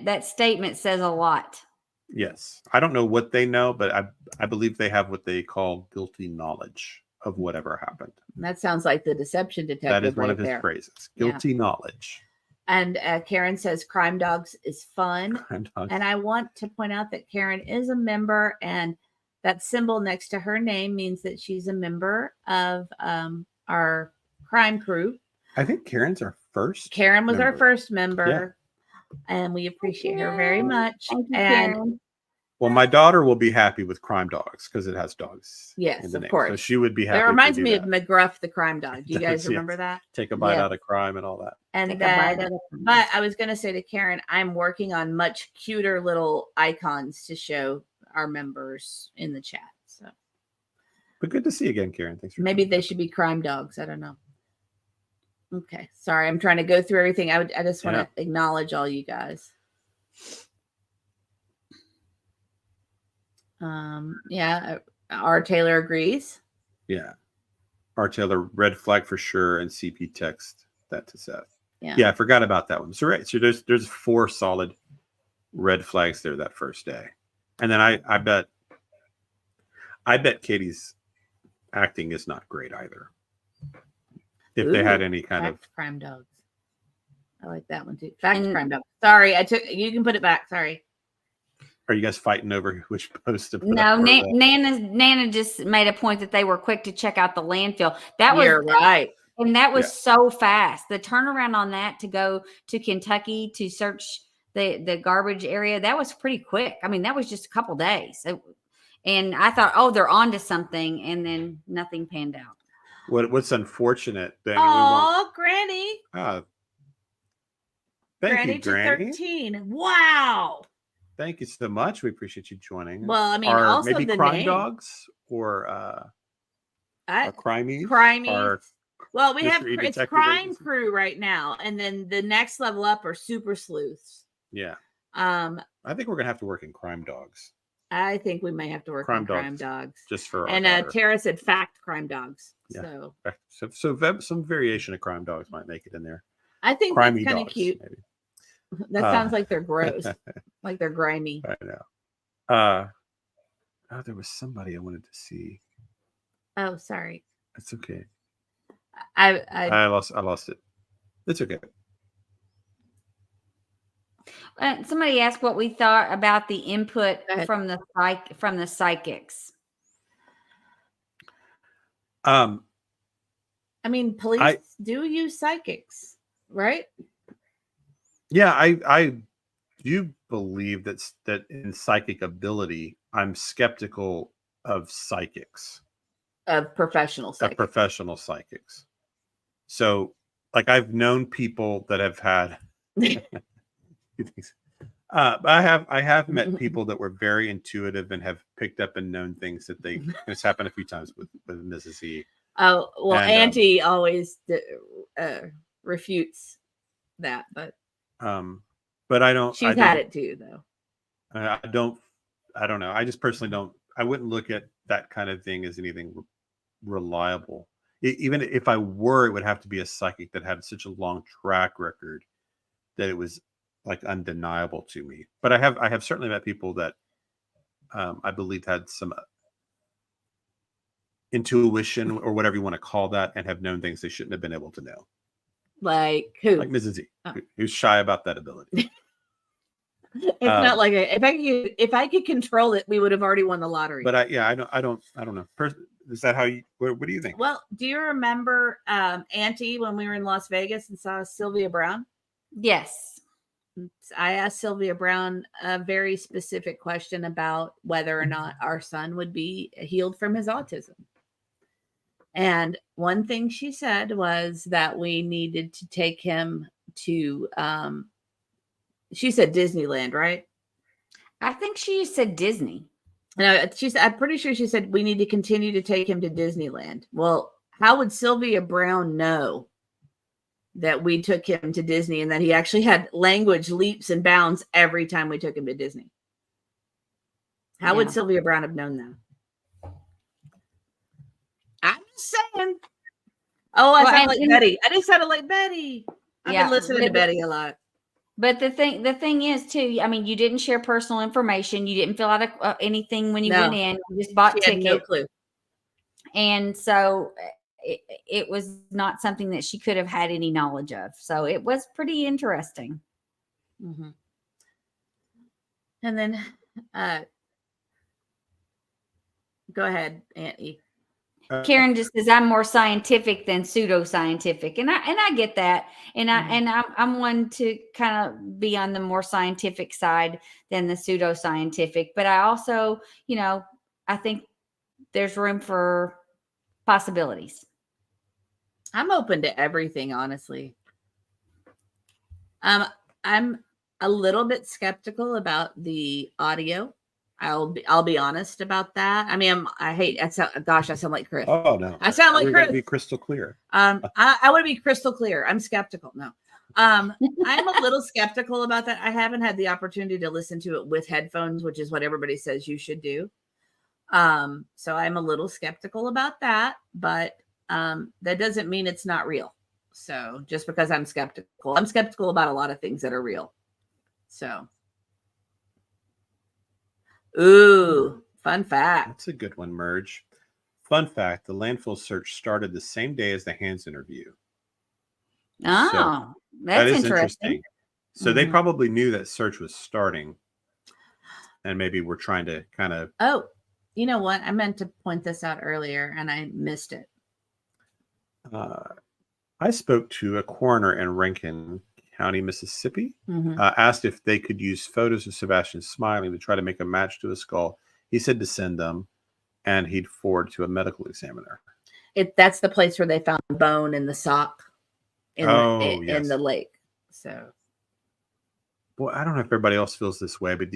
that statement says a lot. Yes. I don't know what they know, but I believe they have what they call guilty knowledge of whatever happened. And that sounds like the deception detective. That is one right of his there. phrases. Guilty knowledge. And Karen says Crime Dogs is fun. Crime Dogs. And I want to point out that Karen is a member, and that symbol next to her name means that she's a member of our crime crew. I think Karen's our first. Karen was our member. first member, and we appreciate her very much. Thank you, And Karen. Well, my daughter will be happy with Crime Dogs because it has dogs. yes, in the of name. course. So she would be happy. That if we reminds do me of that. McGruff the crime dog. Do you guys Yes. remember that? Take a bite Yes. out of crime and all that. And Take a bite then, out of but I was going to say to Karen, I'm working on much cuter little icons to show our members in the chat. So But good to see you again, Karen. Thanks for maybe coming. they should be crime dogs. I don't know. Okay, sorry, I'm trying to go through everything. I just want to acknowledge all you guys. Yeah, R. Taylor agrees. Yeah. R. Taylor, red flag for sure, and CP text that to Seth. Yeah. Yeah, I forgot about that one. So right, so there's 4 solid red flags there that first day, and then I bet Katie's acting is not great either. If they had any kind of crime dogs, I like that one too. Crime dogs. Sorry, you can put it back. Sorry. Are you guys fighting over which post to put No, up? Nana just made a point that they were quick to check out the landfill. That was You're right. And that was so fast. The turnaround on that to go to Kentucky to search the garbage area, that was pretty quick. I mean, that was just a couple days. And I thought, oh, they're on to something. And then nothing panned out. What's unfortunate thing? Oh, Granny. Thank you, Granny. 13. Wow. Thank you so much. We appreciate you joining. Well, I mean, or also maybe the crime name. dogs or crimies. Crimies. Well, we have it's crime agency. crew right now, and then the next level up are super sleuths. Yeah. I think we're gonna have to work in crime dogs. I think we may have to work on crime dogs. Just for and Tara said fact crime dogs. Yeah. So some variation of crime dogs might make it in there. I think Crimey that's kind of cute. Maybe. That sounds like they're gross. Like they're grimy. I know. There was somebody I wanted to see. Oh, sorry. That's okay. I lost it. It's okay. Somebody asked what we thought about the input from the psychics. I mean, police do use psychics, right? Yeah, I do believe that in psychic ability, I'm skeptical of psychics. Of professional psychics. So, like, I've known people that have had. I have met people that were very intuitive and have picked up and known things that they. It's happened a few times with Mrs. E. Oh well, and, Auntie always refutes that, but I don't. She's had it too, though. I don't know. I just personally don't. I wouldn't look at that kind of thing as anything reliable. Even if I were, it would have to be a psychic that had such a long track record that it was like undeniable to me. But I have certainly met people that I believe had some intuition or whatever you want to call that, and have known things they shouldn't have been able to know. Like who? Like Mrs. E, Oh. who's shy about that ability. It's not like if I could control it, we would have already won the lottery. But I don't know. Is that how you? What do you think? Well, do you remember Auntie when we were in Las Vegas and saw Sylvia Brown? Yes. I asked Sylvia Brown a very specific question about whether or not our son would be healed from his autism. And one thing she said was that we needed to take him to, she said Disneyland, right? I think she said Disney. No, I'm pretty sure she said we need to continue to take him to Disneyland. Well, how would Sylvia Brown know that we took him to Disney and that he actually had language leaps and bounds every time we took him to Disney? How would Sylvia Brown have known that? I'm just saying. Oh, I sound like Betty. I just sounded like Betty. I've been listening to Betty a lot. But the thing is too, I mean, you didn't share personal information. You didn't fill out anything when you went in. You just bought tickets. No clue. And so it was not something that she could have had any knowledge of. So it was pretty interesting. Mm-hmm. And then go ahead, Auntie. Karen just says I'm more scientific than pseudoscientific, and I get that, and I'm one to kind of be on the more scientific side than the pseudoscientific, but I also, I think there's room for possibilities. I'm open to everything, honestly. I'm a little bit skeptical about the audio. I'll be honest about that. I mean, I sound like Chris. Oh no, I sound like Chris. To be crystal clear. I want to be crystal clear. I'm skeptical. No, I'm a little skeptical about that. I haven't had the opportunity to listen to it with headphones, which is what everybody says you should do. So I'm a little skeptical about that, but that doesn't mean it's not real. So just because I'm skeptical about a lot of things that are real. So. Ooh, fun fact. That's a good one, Merge. Fun fact, the landfill search started the same day as the Hands interview. Oh, that's interesting. So they probably knew that search was starting. And maybe we're trying to kind of... Oh, you know what? I meant to point this out earlier and I missed it. I spoke to a coroner in Rankin County, Mississippi, asked if they could use photos of Sebastian smiling to try to make a match to his skull. He said to send them, and he'd forward to a medical examiner. That's the place where they found the bone in the sock in the lake. So, boy, I don't know if everybody else feels this way, but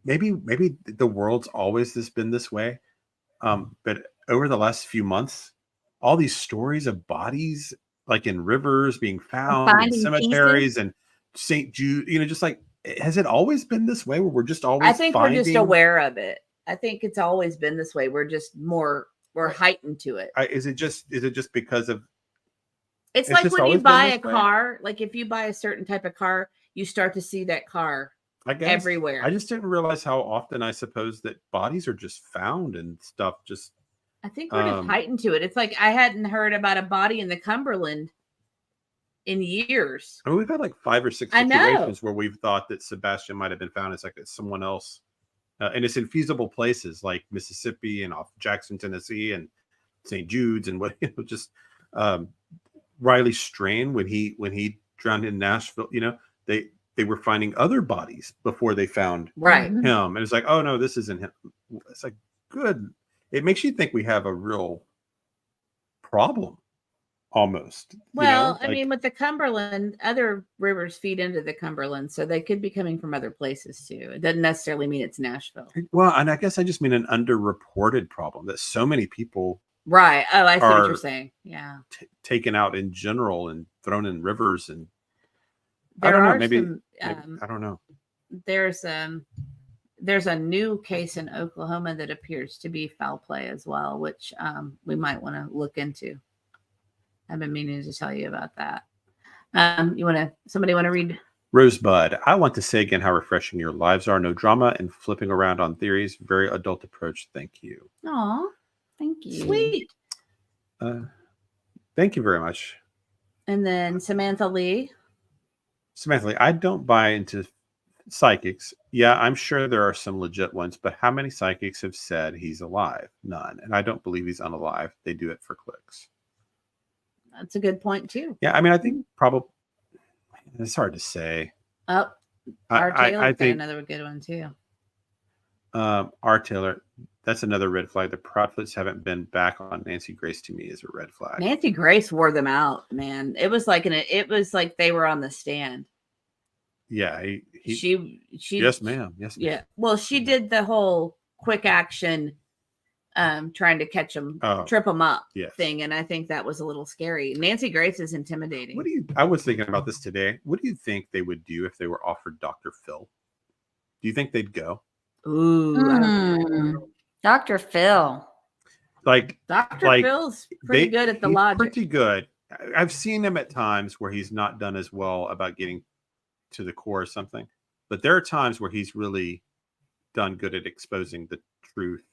maybe the world's always been this way. But over the last few months, all these stories of bodies like in rivers being found in cemeteries pieces. And St. Jude, just like, has it always been this way where we're just always I think we're just aware of it. I think it's always been this way. We're just we're heightened to it. Is it just because of it's like when you buy a car, like if you buy a certain type of car, you start to see that car everywhere. I just didn't realize how often I suppose that bodies are just found and stuff just I think we're just heightened to it. It's like I hadn't heard about a body in the Cumberland in years. I mean, we've had like 5 or 6 situations where we've thought that Sebastian might have been found as like someone else. And it's in feasible places like Mississippi and off Jackson, Tennessee and St. Jude's and just Riley Strain when he drowned in Nashville, they were finding other bodies before they found him. And it's like, oh no, this isn't him. It's like, good. It makes you think we have a real problem almost. Well, I mean, with the Cumberland, other rivers feed into the Cumberland, so they could be coming from other places too. It doesn't necessarily mean it's Nashville. Well, and I guess I just mean an underreported problem that so many people right. Oh, I see what you're saying. Yeah. Taken out in general and thrown in rivers. And I don't know, maybe I don't know. There's a new case in Oklahoma that appears to be foul play as well, which we might want to look into. I've been meaning to tell you about that. Somebody want to read? Rosebud, I want to say again how refreshing your lives are. No drama and flipping around on theories. Very adult approach. Thank you. Aw. Thank you. Sweet. Thank you very much. And then Samantha Lee. Samantha Lee, I don't buy into psychics. Yeah, I'm sure there are some legit ones, but how many psychics have said he's alive? None. And I don't believe he's unalive. They do it for clicks. That's a good point too. Yeah, I mean, I think probably it's hard to say. Oh, R. Taylor, I think another good one too. R. Taylor, that's another red flag. The Proudfoots haven't been back on Nancy Grace to me is a red flag. Nancy Grace wore them out, man. It was like they were on the stand. Yeah, she yes, ma'am. Yes, ma'am. Yeah. Well, she did the whole quick action trying to catch them, trip them up thing, and I think that was a little scary. Nancy Grace is intimidating. I was thinking about this today. What do you think they would do if they were offered Dr. Phil? Do you think they'd go? Ooh, Dr. Phil. Like Dr. Phil's pretty good at the logic. Pretty good. I've seen him at times where he's not done as well about getting to the core of something, but there are times where he's really done good at exposing the truth.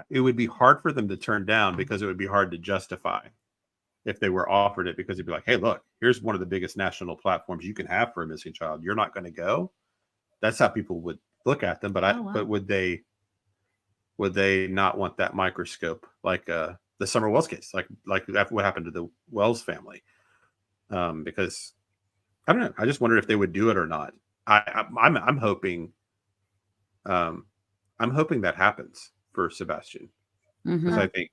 It would be hard for them to turn down because it would be hard to justify if they were offered it, because it'd be like, hey, look, here's one of the biggest national platforms you can have for a missing child. You're not going to go. That's how people would look at them. But but would they not want that microscope like the Summer Wells case, like what happened to the Wells family? Because I don't know. I just wondered if they would do it or not. I'm hoping. I'm hoping that happens for Sebastian, because I think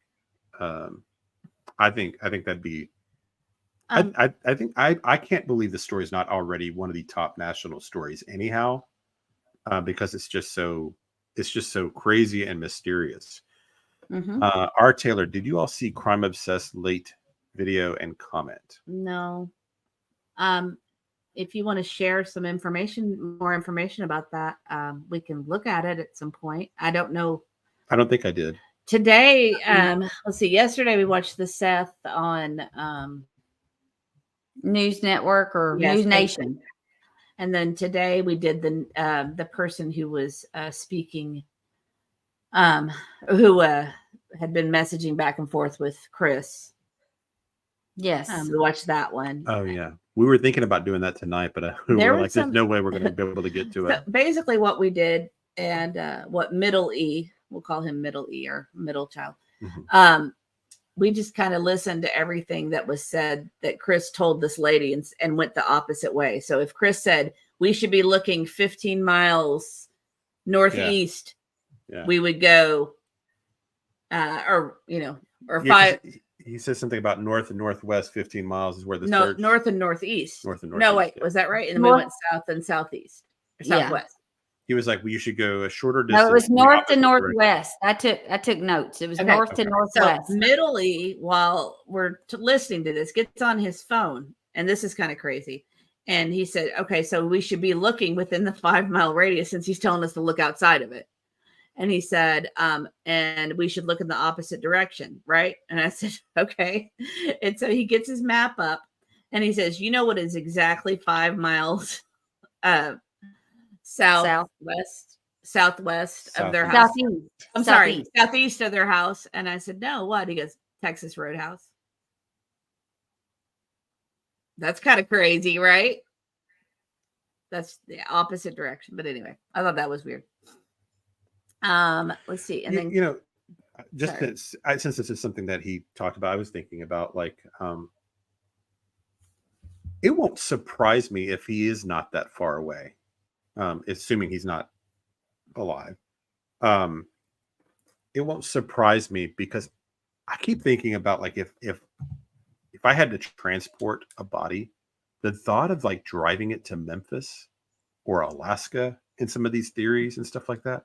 that'd be. I think I can't believe the story is not already one of the top national stories anyhow, because it's just so crazy and mysterious. R. Taylor, did you all see Crime Obsessed late video and comment? No. If you want to share some more information about that, we can look at it at some point. I don't know. I don't think I did. Today, let's see. Yesterday we watched the Seth on News Network or News Nation. And then today we did the person who was speaking, who had been messaging back and forth with Chris. Yes. We watched that one. Oh, yeah. We were thinking about doing that tonight, but we were like, there's no way we're going to be able to get to it. Basically what we did, and what Middle E, we'll call him Middle E or Middle Child. We just kind of listened to everything that was said that Chris told this lady and went the opposite way. So if Chris said, we should be looking 15 miles northeast, we would go, or 5. He says something about north and northwest 15 miles is where the north and northeast. North and northeast. No, wait, was that right? And then we went south and southeast. Southwest. He was like, well, you should go a shorter distance. No, it was north to northwest. I took notes. It was north to northwest. So Middle E, while we're listening to this, gets on his phone, and this is kind of crazy. And he said, okay, so we should be looking within the 5-mile radius, since he's telling us to look outside of it. And he said, and we should look in the opposite direction, right? And I said, okay. And so he gets his map up, and he says, you know what is exactly 5 miles southwest of their house? Southeast of their house. And I said, no, what? He goes, Texas Roadhouse. That's kind of crazy, right? That's the opposite direction. But anyway, I thought that was weird. Let's see. And then, since this is something that he talked about, I was thinking about it won't surprise me if he is not that far away, assuming he's not alive. It won't surprise me, because I keep thinking about if I had to transport a body, the thought of driving it to Memphis or Alaska in some of these theories and stuff like that.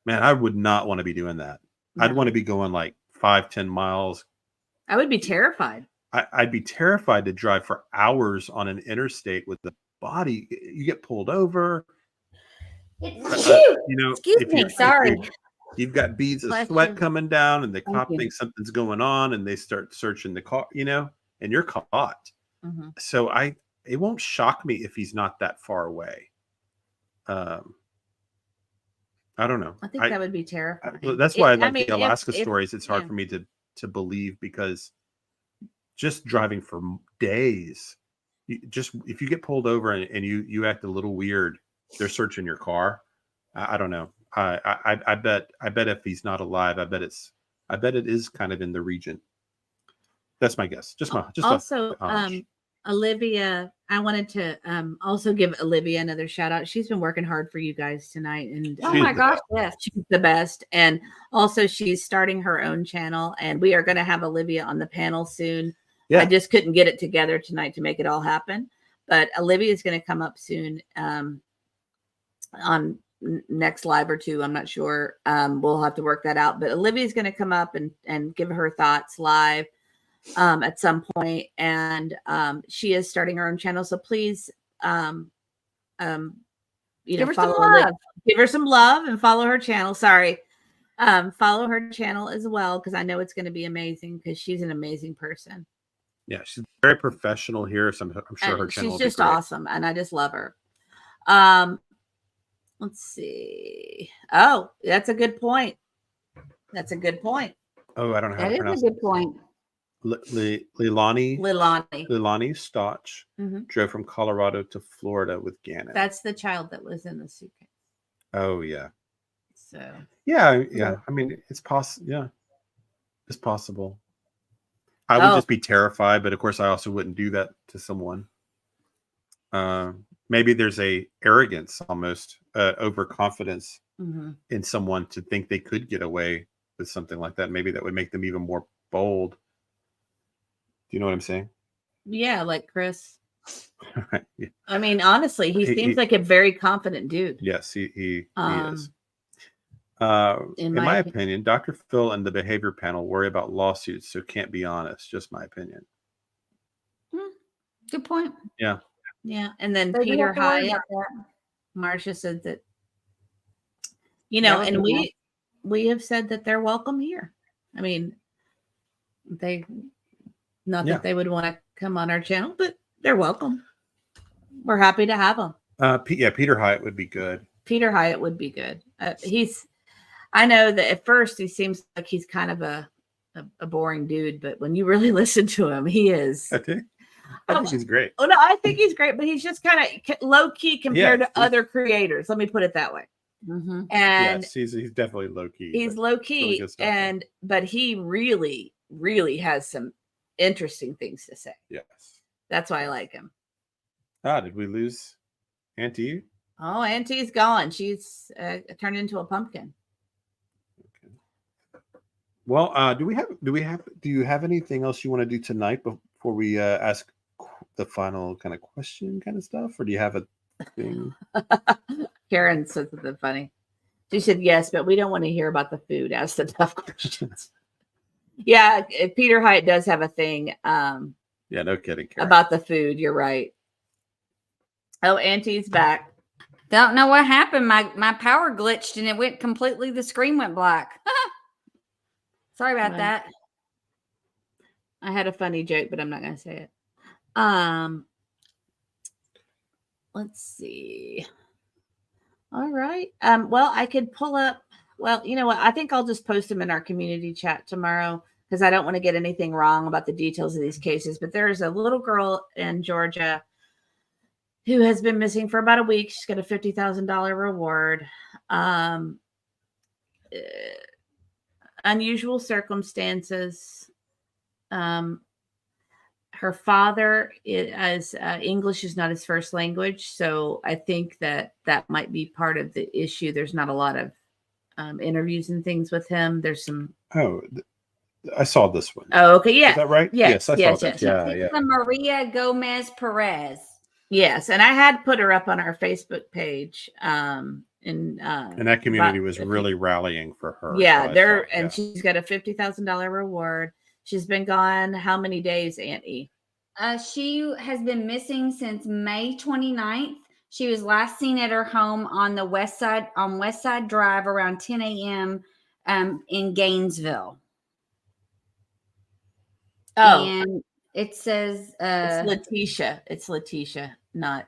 Man, I would not want to be doing that. No. I'd want to be going 5-10 miles. I would be terrified. I'd be terrified to drive for hours on an interstate with the body. You get pulled over. Excuse me, sorry. You've got beads of sweat coming down, and the cop thinks something's going on, and they start searching the car, and you're caught. So it won't shock me if he's not that far away. I don't know. I think that would be terrifying. That's why I It- like mean, the Alaska if- stories. It's hard yeah. for me to believe, because just driving for days, if you get pulled over and you act a little weird, they're searching your car. I don't know. I bet if he's not alive, I bet it is kind of in the region. That's my guess. Also, hunch. Olivia, I wanted to also give Olivia another shout out. She's been working hard for you guys tonight, and Oh She's my the gosh, best. yes. she's the best. And also, she's starting her own channel, and we are going to have Olivia on the panel soon. Yeah. I just couldn't get it together tonight to make it all happen, but Olivia is going to come up soon on next live or two. I'm not sure. We'll have to work that out, but Olivia is going to come up and give her thoughts live at some point, and she is starting her own channel. So please, Give her follow some love. give her some love and follow her channel. Sorry, follow her channel as well, because I know it's going to be amazing, because she's an amazing person. Yeah, she's very professional here, so I'm sure And her channel she's will be just great. awesome, and I just love her. Let's see. Oh, that's a good point. That's a good point. Oh, I don't know how That to is pronounce a good point. Leilani Lilani. Stotch Mhm. drove from Colorado to Florida with Gannon. That's the child that was in the suitcase. Oh yeah. So Yeah. I mean, it's possible. Yeah, it's possible. I would just be terrified, but of course, I also wouldn't do that to someone. Maybe there's a arrogance, almost overconfidence mhm. in someone to think they could get away with something like that. Maybe that would make them even more bold. Do you know what I'm saying? Yeah, like Chris. Yeah. I mean, honestly, he seems like a very confident dude. Yes, he is. In In my my opinion. opinion, Dr. Phil and the behavior panel worry about lawsuits, so can't be honest. Just my opinion. Good point. Yeah. Yeah, and then They do Peter have to worry Hyatt, about that. Marcia said that, That was and good. we have said that they're welcome here. I mean, not Yeah. that they would want to come on our channel, but they're welcome. We're happy to have them. Peter Hyatt would be good. Peter Hyatt would be good. I know that at first he seems like he's kind of a boring dude, but when you really listen to him, he is. I think he's great. Oh no, I think he's great, but he's just kind of low key compared to other creators. Let me put it that way. Mm-hmm. And Yes, he's definitely low key. he's low key, really good stuff, but he really, really has some interesting things to say. Yes. That's why I like him. Did we lose Auntie? Oh, Auntie's gone. She's turned into a pumpkin. Okay. Well, do you have anything else you want to do tonight before we ask the final kind of question kind of stuff, or do you have a thing? Karen said something funny. She said yes, but we don't want to hear about the food. Ask the tough questions. Yeah, Peter Hyatt does have a thing. Yeah, no kidding, Karen. About the food. You're right. Oh, Auntie's back. Don't know what happened. My power glitched and it went completely. The screen went black. Sorry about Right. that. I had a funny joke, but I'm not going to say it. Let's see. All right. Well, I could pull up. Well, you know what? I think I'll just post them in our community chat tomorrow, because I don't want to get anything wrong about the details of these cases. But there's a little girl in Georgia who has been missing for about a week. She's got a $50,000 reward. Unusual circumstances. Her father is English is not his first language, so I think that might be part of the issue. There's not a lot of interviews and things with him. There's some. Oh, I saw this one. Oh, okay, yeah. Is that right? Yes, I yes, saw that. yes. Yeah. The Maria Gomez Perez. Yes, and I had put her up on our Facebook page. And that community was really rallying for her. Yeah, so and she's got a $50,000 reward. She's been gone how many days, Auntie? She has been missing since May 29th. She was last seen at her home on the West Side Drive around 10 a.m. In Gainesville. Oh, and it says it's Letitia, not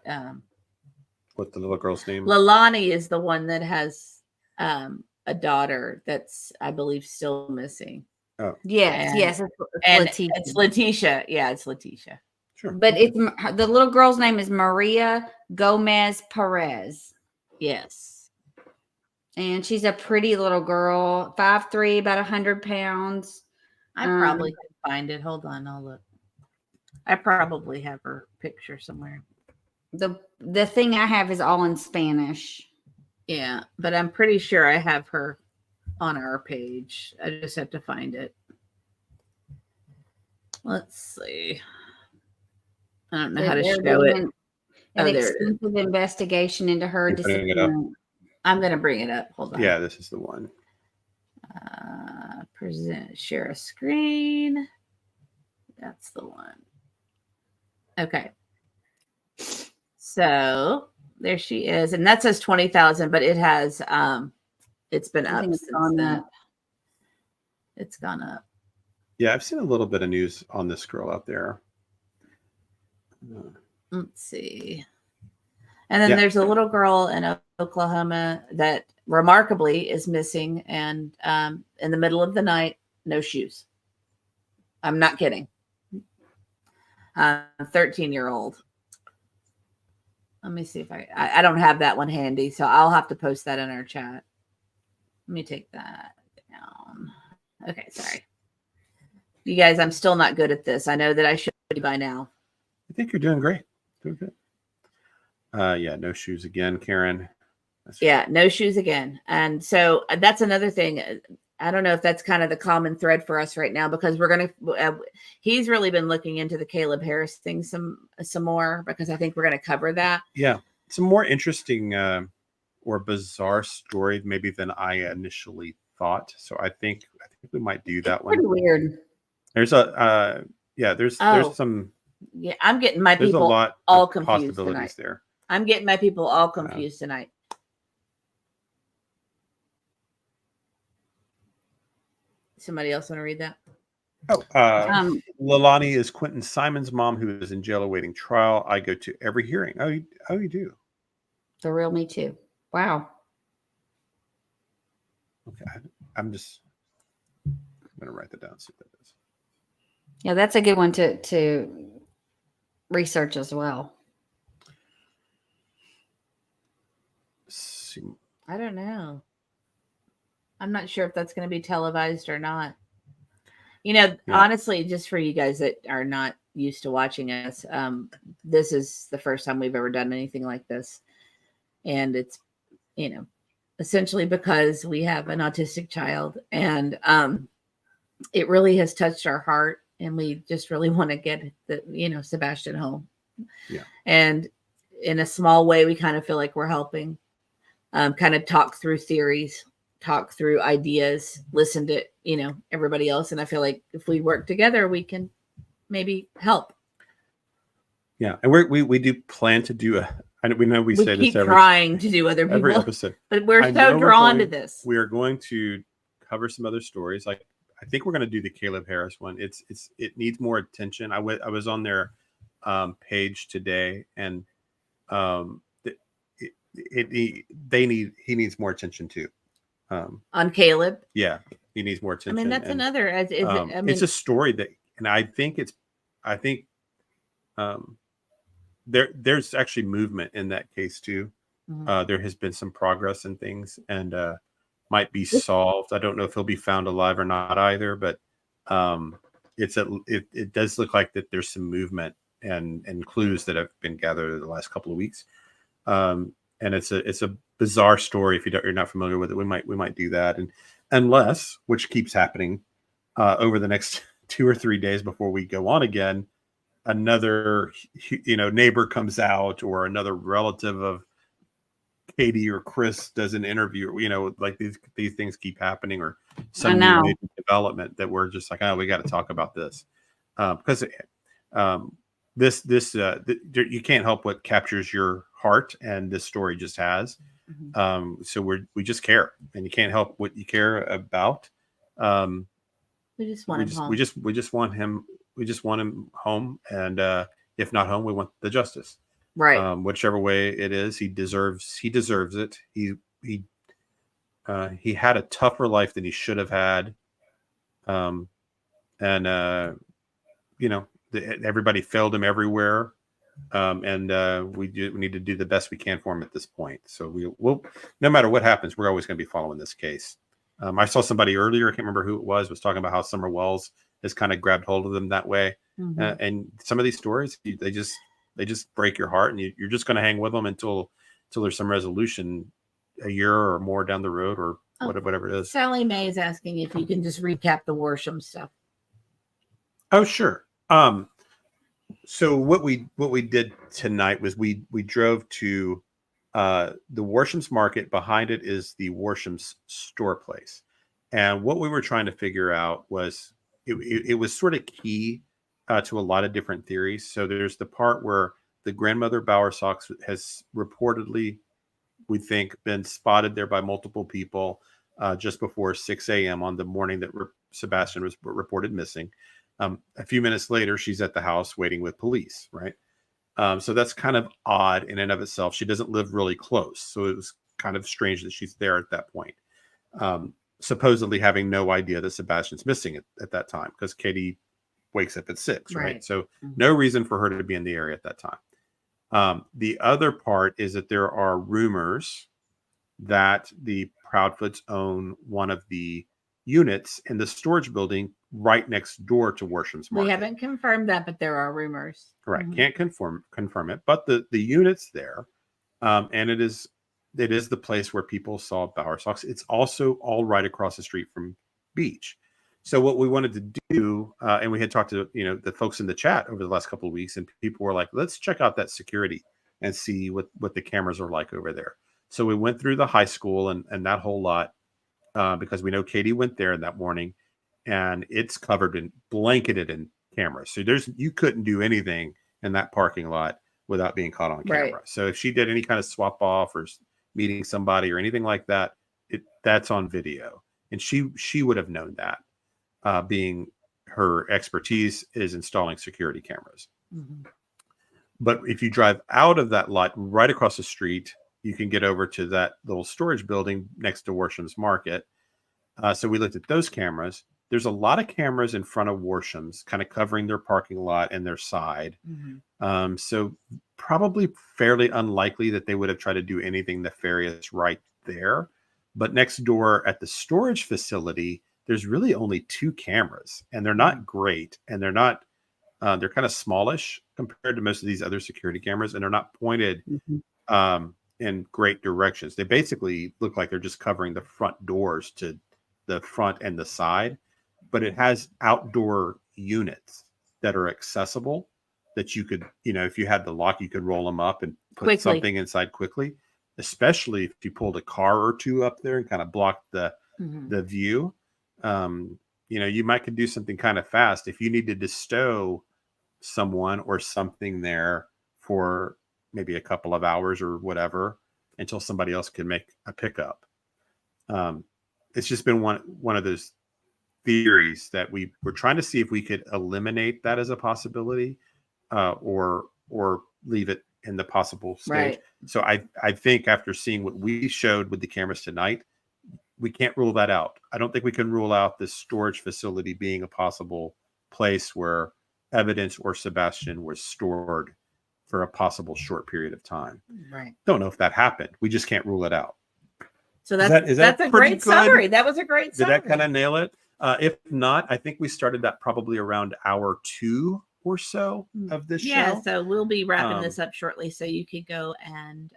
What's the little girl's name? Lalani is the one that has a daughter that's, I believe, still missing. Oh, Yes, And- yes, it's And Letitia. it's Letitia. Yeah, it's Letitia. sure. But it's the little girl's name is Maria Gomez Perez. Yes. And she's a pretty little girl, 5'3", about 100 pounds. I probably could find it. Hold on, I'll look. I probably have her picture somewhere. The thing I have is all in Spanish. Yeah, but I'm pretty sure I have her on our page. I just have to find it. Let's see. I don't know how to They're show doing it. An Oh, there it is. extensive investigation into her You're putting it up? disappearance. I'm going to bring it up. Hold on. Yeah, this is the one. Present, share a screen. That's the one. Okay. So there she is. And that says 20,000, but it has, it's been I up think it's since gone then. up. It's gone up. Yeah, I've seen a little bit of news on this girl out there. Let's see. And then Yeah. there's a little girl in Oklahoma that remarkably is missing, and in the middle of the night, no shoes. I'm not kidding. 13-year-old. Let me see if I don't have that one handy, so I'll have to post that in our chat. Let me take that down. Okay, sorry. You guys, I'm still not good at this. I know that I should be by now. I think you're doing great. Doing good. Yeah, no shoes again, Karen. Yeah, no shoes again. And so that's another thing. I don't know if that's kind of the common thread for us right now, because we're going to, he's really been looking into the Caleb Harris thing some more, because I think we're going to cover that. Yeah, it's a more interesting or bizarre story maybe than I initially thought. So I think we might do that one. Pretty weird. There's a there's some. Yeah, I'm getting my There's a people lot all of confused possibilities tonight. there. I'm getting my people all confused tonight. Somebody else want to read that? Oh, Lalani is Quentin Simon's mom, who is in jail awaiting trial. I go to every hearing. Oh, you do. The real me too. Wow. Okay, I'm gonna write that down. See what that is. Yeah, that's a good one to research as well. See, I don't know. I'm not sure if that's going to be televised or not. You know, honestly, just for you guys that are not used to watching us, this is the first time we've ever done anything like this. And it's, essentially because we have an autistic child, and it really has touched our heart, and we just really want to get Sebastian home. Yeah. And in a small way, we kind of feel like we're helping, kind of talk through theories, talk through ideas, listen to, everybody else. And I feel like if we work together, we can maybe help. Yeah. And we do plan to do we know we say keep this trying to do other people, every episode, but we're so drawn to this. We are going to cover some other stories. Like, I think we're going to do the Caleb Harris one. It needs more attention. I was on their page today, and he needs more attention too. On Caleb, yeah, he needs more attention. That's another. It's a story that, and I think there's actually movement in that case too. Mm-hmm. There has been some progress in things, and might be solved. I don't know if he'll be found alive or not either, but it does look like that there's some movement and clues that have been gathered in the last couple of weeks. And it's a bizarre story. If you're not familiar with it, we might do that. And unless, which keeps happening over the next 2 or 3 days before we go on again, another neighbor comes out, or another relative of Katie or Chris does an interview, like these things keep happening, or some new development that we're just like, we got to talk about this, because you can't help what captures your heart, and this story just has. Mm-hmm. So we just care, and you can't help what you care about. We just want him home. We just want him. We just want him home, and if not home, we want the justice. Right. Whichever way it is, he deserves it. He He had a tougher life than he should have had. Everybody failed him everywhere. We need to do the best we can for him at this point. So we'll no matter what happens, we're always going to be following this case. I saw somebody earlier, I can't remember who it was talking about how Summer Wells has kind of grabbed hold of them that way. And some of these stories, they just break your heart, and you're just going to hang with them until there's some resolution a year or more down the road, or whatever it is. Sally Mae is asking if you can just recap the Worsham stuff. Oh, sure. So what we did tonight was we drove to the Worsham's Market. Behind it is the Worsham's store place. And what we were trying to figure out was it was sort of key to a lot of different theories. So there's the part where the grandmother Bowersox has reportedly, we think, been spotted there by multiple people just before 6 a.m. on the morning that Sebastian was reported missing. A few minutes later, she's at the house waiting with police, right? So that's kind of odd in and of itself. She doesn't live really close, so it was kind of strange that she's there at that point. Supposedly having no idea that Sebastian's missing at that time, because Katie wakes up at 6, right? So no reason for her to be in the area at that time. The other part is that there are rumors that the Proudfoots own one of the units in the storage building right next door to Worsham's Market. We haven't confirmed that, but there are rumors. Right. Can't confirm it, but the unit's there. And it is the place where people saw Bowersox. It's also all right across the street from Beach. So what we wanted to do, and we had talked to the folks in the chat over the last couple of weeks, and people were like, let's check out that security and see what the cameras are like over there. So we went through the high school and that whole lot, because we know Katie went there that morning, and it's covered and blanketed in cameras. So you couldn't do anything in that parking lot without being caught on camera. Right. So if she did any kind of swap off or meeting somebody or anything like that, that's on video. And she would have known that, being her expertise is installing security cameras. But if you drive out of that lot right across the street, you can get over to that little storage building next to Worsham's Market. So we looked at those cameras. There's a lot of cameras in front of Worsham's, kind of covering their parking lot and their side. So probably fairly unlikely that they would have tried to do anything nefarious right there. But next door at the storage facility, there's really only 2 cameras, and they're not great, and they're kind of smallish compared to most of these other security cameras, and they're not pointed in great directions. They basically look like they're just covering the front doors to the front and the side, but it has outdoor units that are accessible that you could, if you had the lock, you could roll them up and put something inside quickly, especially if you pulled a car or two up there and kind of blocked the view. You might could do something kind of fast if you needed to stow someone or something there for maybe a couple of hours or whatever until somebody else can make a pickup. It's just been one of those theories that we were trying to see if we could eliminate that as a possibility, or leave it in the possible stage. Right. So I think after seeing what we showed with the cameras tonight, we can't rule that out. I don't think we can rule out this storage facility being a possible place where evidence or Sebastian was stored for a possible short period of time. Right. Don't know if that happened. We just can't rule it out. So that's a great summary. That was a great summary. Did that kind of nail it? If not, I think we started that probably around hour 2 or so of this show. Yeah, so we'll be wrapping this up shortly, so you could go and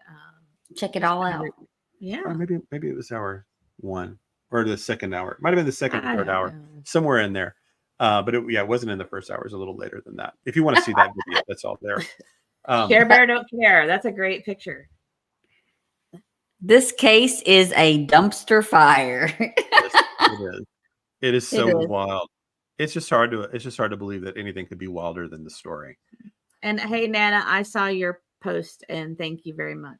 check it all out. Yeah. Or maybe it was hour 1 or the second hour. It might have been the second or third hour, somewhere in there. But it wasn't in the first hour. It was a little later than that. If you want to see that video, that's all there. Care Bear Don't Care. That's a great picture. This case is a dumpster fire. It is. It is so wild. It's just hard to believe that anything could be wilder than the story. And hey, Nana, I saw your post and thank you very much.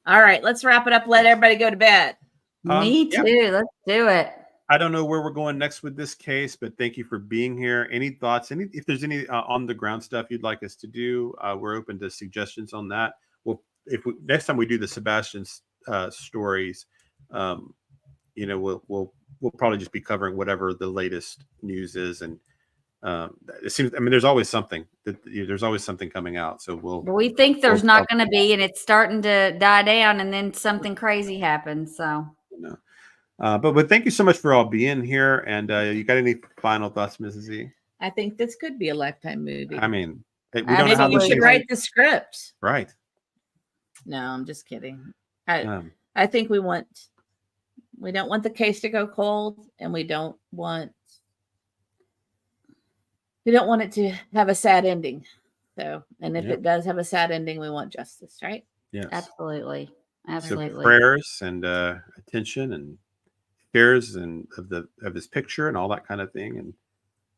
All right, let's wrap it up. Let everybody go to bed. Me too. Yeah. Let's do it. I don't know where we're going next with this case, but thank you for being here. Any thoughts? If there's any on the ground stuff you'd like us to do, we're open to suggestions on that. Well, next time we do the Sebastian's stories, we'll probably just be covering whatever the latest news is, and it seems. I mean, there's always something. There's always something coming out. So we think there's not going to be, and it's starting to die down, and then something crazy happens. So. But thank you so much for all being here. And you got any final thoughts, Mrs. E? I think this could be a Lifetime movie. I mean, we don't know how maybe you this should write the script. Right. No, I'm just kidding. I think we don't want the case to go cold, and we don't want it to have a sad ending. So, and if it does have a sad ending, we want justice, right? Yes. Absolutely. So prayers and attention and cares and of his picture and all that kind of thing.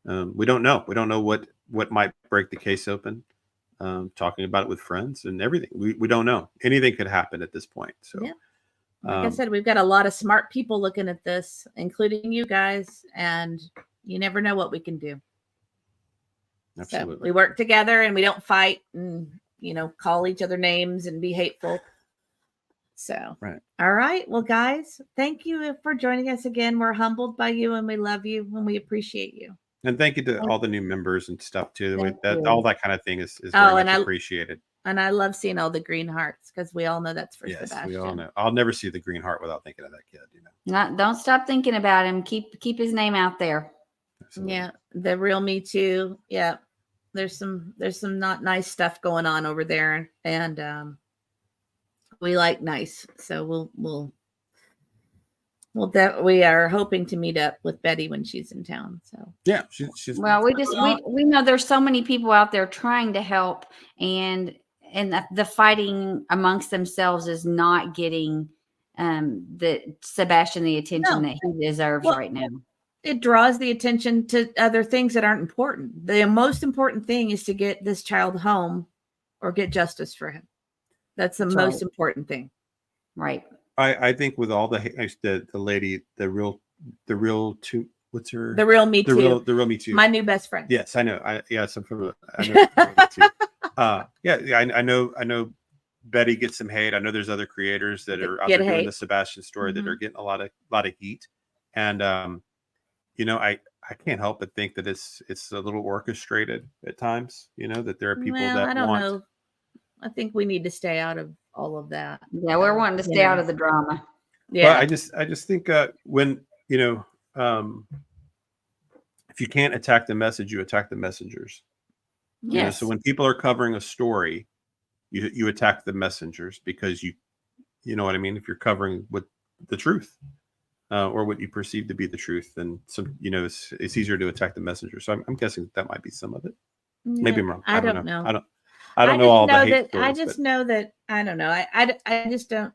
And we don't know. We don't know what might break the case open. Talking about it with friends and everything. We don't know. Anything could happen at this point. So yeah. Like I said, we've got a lot of smart people looking at this, including you guys, and you never know what we can do. Absolutely. So we work together and we don't fight and, call each other names and be hateful. So, right. All right. Well, guys, thank you for joining us again. We're humbled by you, and we love you, and we appreciate you. And thank you to all the new members and stuff too. All that kind of thing is very much appreciated. And I love seeing all the green hearts, because we all know that's for Sebastian. We all know. I'll never see the green heart without thinking of that kid. Don't stop thinking about him. Keep his name out there. Absolutely. Yeah, the real Me Too. Yeah, there's some not nice stuff going on over there, and we like nice. So we are hoping to meet up with Betty when she's in town. So yeah, she's well. We know there's so many people out there trying to help, and the fighting amongst themselves is not getting Sebastian the attention that he deserves right now. It draws the attention to other things that aren't important. The most important thing is to get this child home or get justice for him. That's the most important thing. Right. I think with all the lady, the real two, what's her? The real Me Too. The real Me Too. My new best friend. Yes, I know. I know. I know Betty gets some hate. I know there's other creators that are out there doing the Sebastian story that are getting a lot of heat. And I can't help but think that it's a little orchestrated at times, that there are people that I don't know. I think we need to stay out of all of that. Yeah, we're wanting to stay out of the drama. Yeah. Well, I just think when, if you can't attack the message, you attack the messengers. Yes. So when people are covering a story, you attack the messengers, because you know what I mean? If you're covering with the truth, or what you perceive to be the truth, then it's easier to attack the messenger. So I'm guessing that might be some of it. Yeah, Maybe I'm wrong. I don't know. I don't know all the hate stories. I just know that I don't know. I just don't.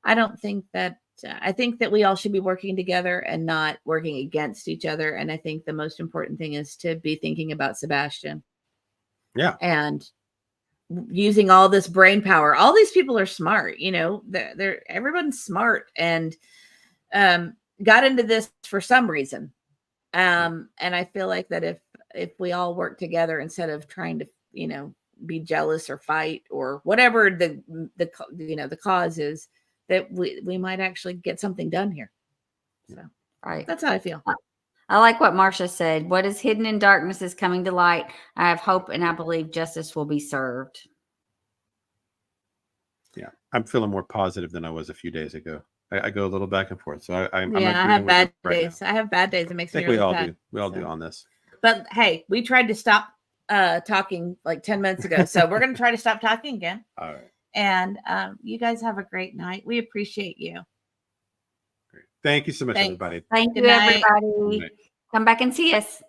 I don't think that. I think that we all should be working together and not working against each other. And I think the most important thing is to be thinking about Sebastian. Yeah. And using all this brain power. All these people are smart. Everyone's smart and got into this for some reason. And I feel like that if we all work together instead of trying to, be jealous or fight or whatever the cause is, that we might actually get something done here. So right. That's how I feel. I like what Marcia said. What is hidden in darkness is coming to light. I have hope and I believe justice will be served. Yeah. I'm feeling more positive than I was a few days ago. I go a little back and forth. So I have bad days. I have bad days. It makes me really we all sad. do. We all do on this. But hey, we tried to stop talking like 10 minutes ago. So we're going to try to stop talking again. All right. And you guys have a great night. We appreciate you. Great. Thank you so much, everybody. Thank you, everybody. Come back and see us.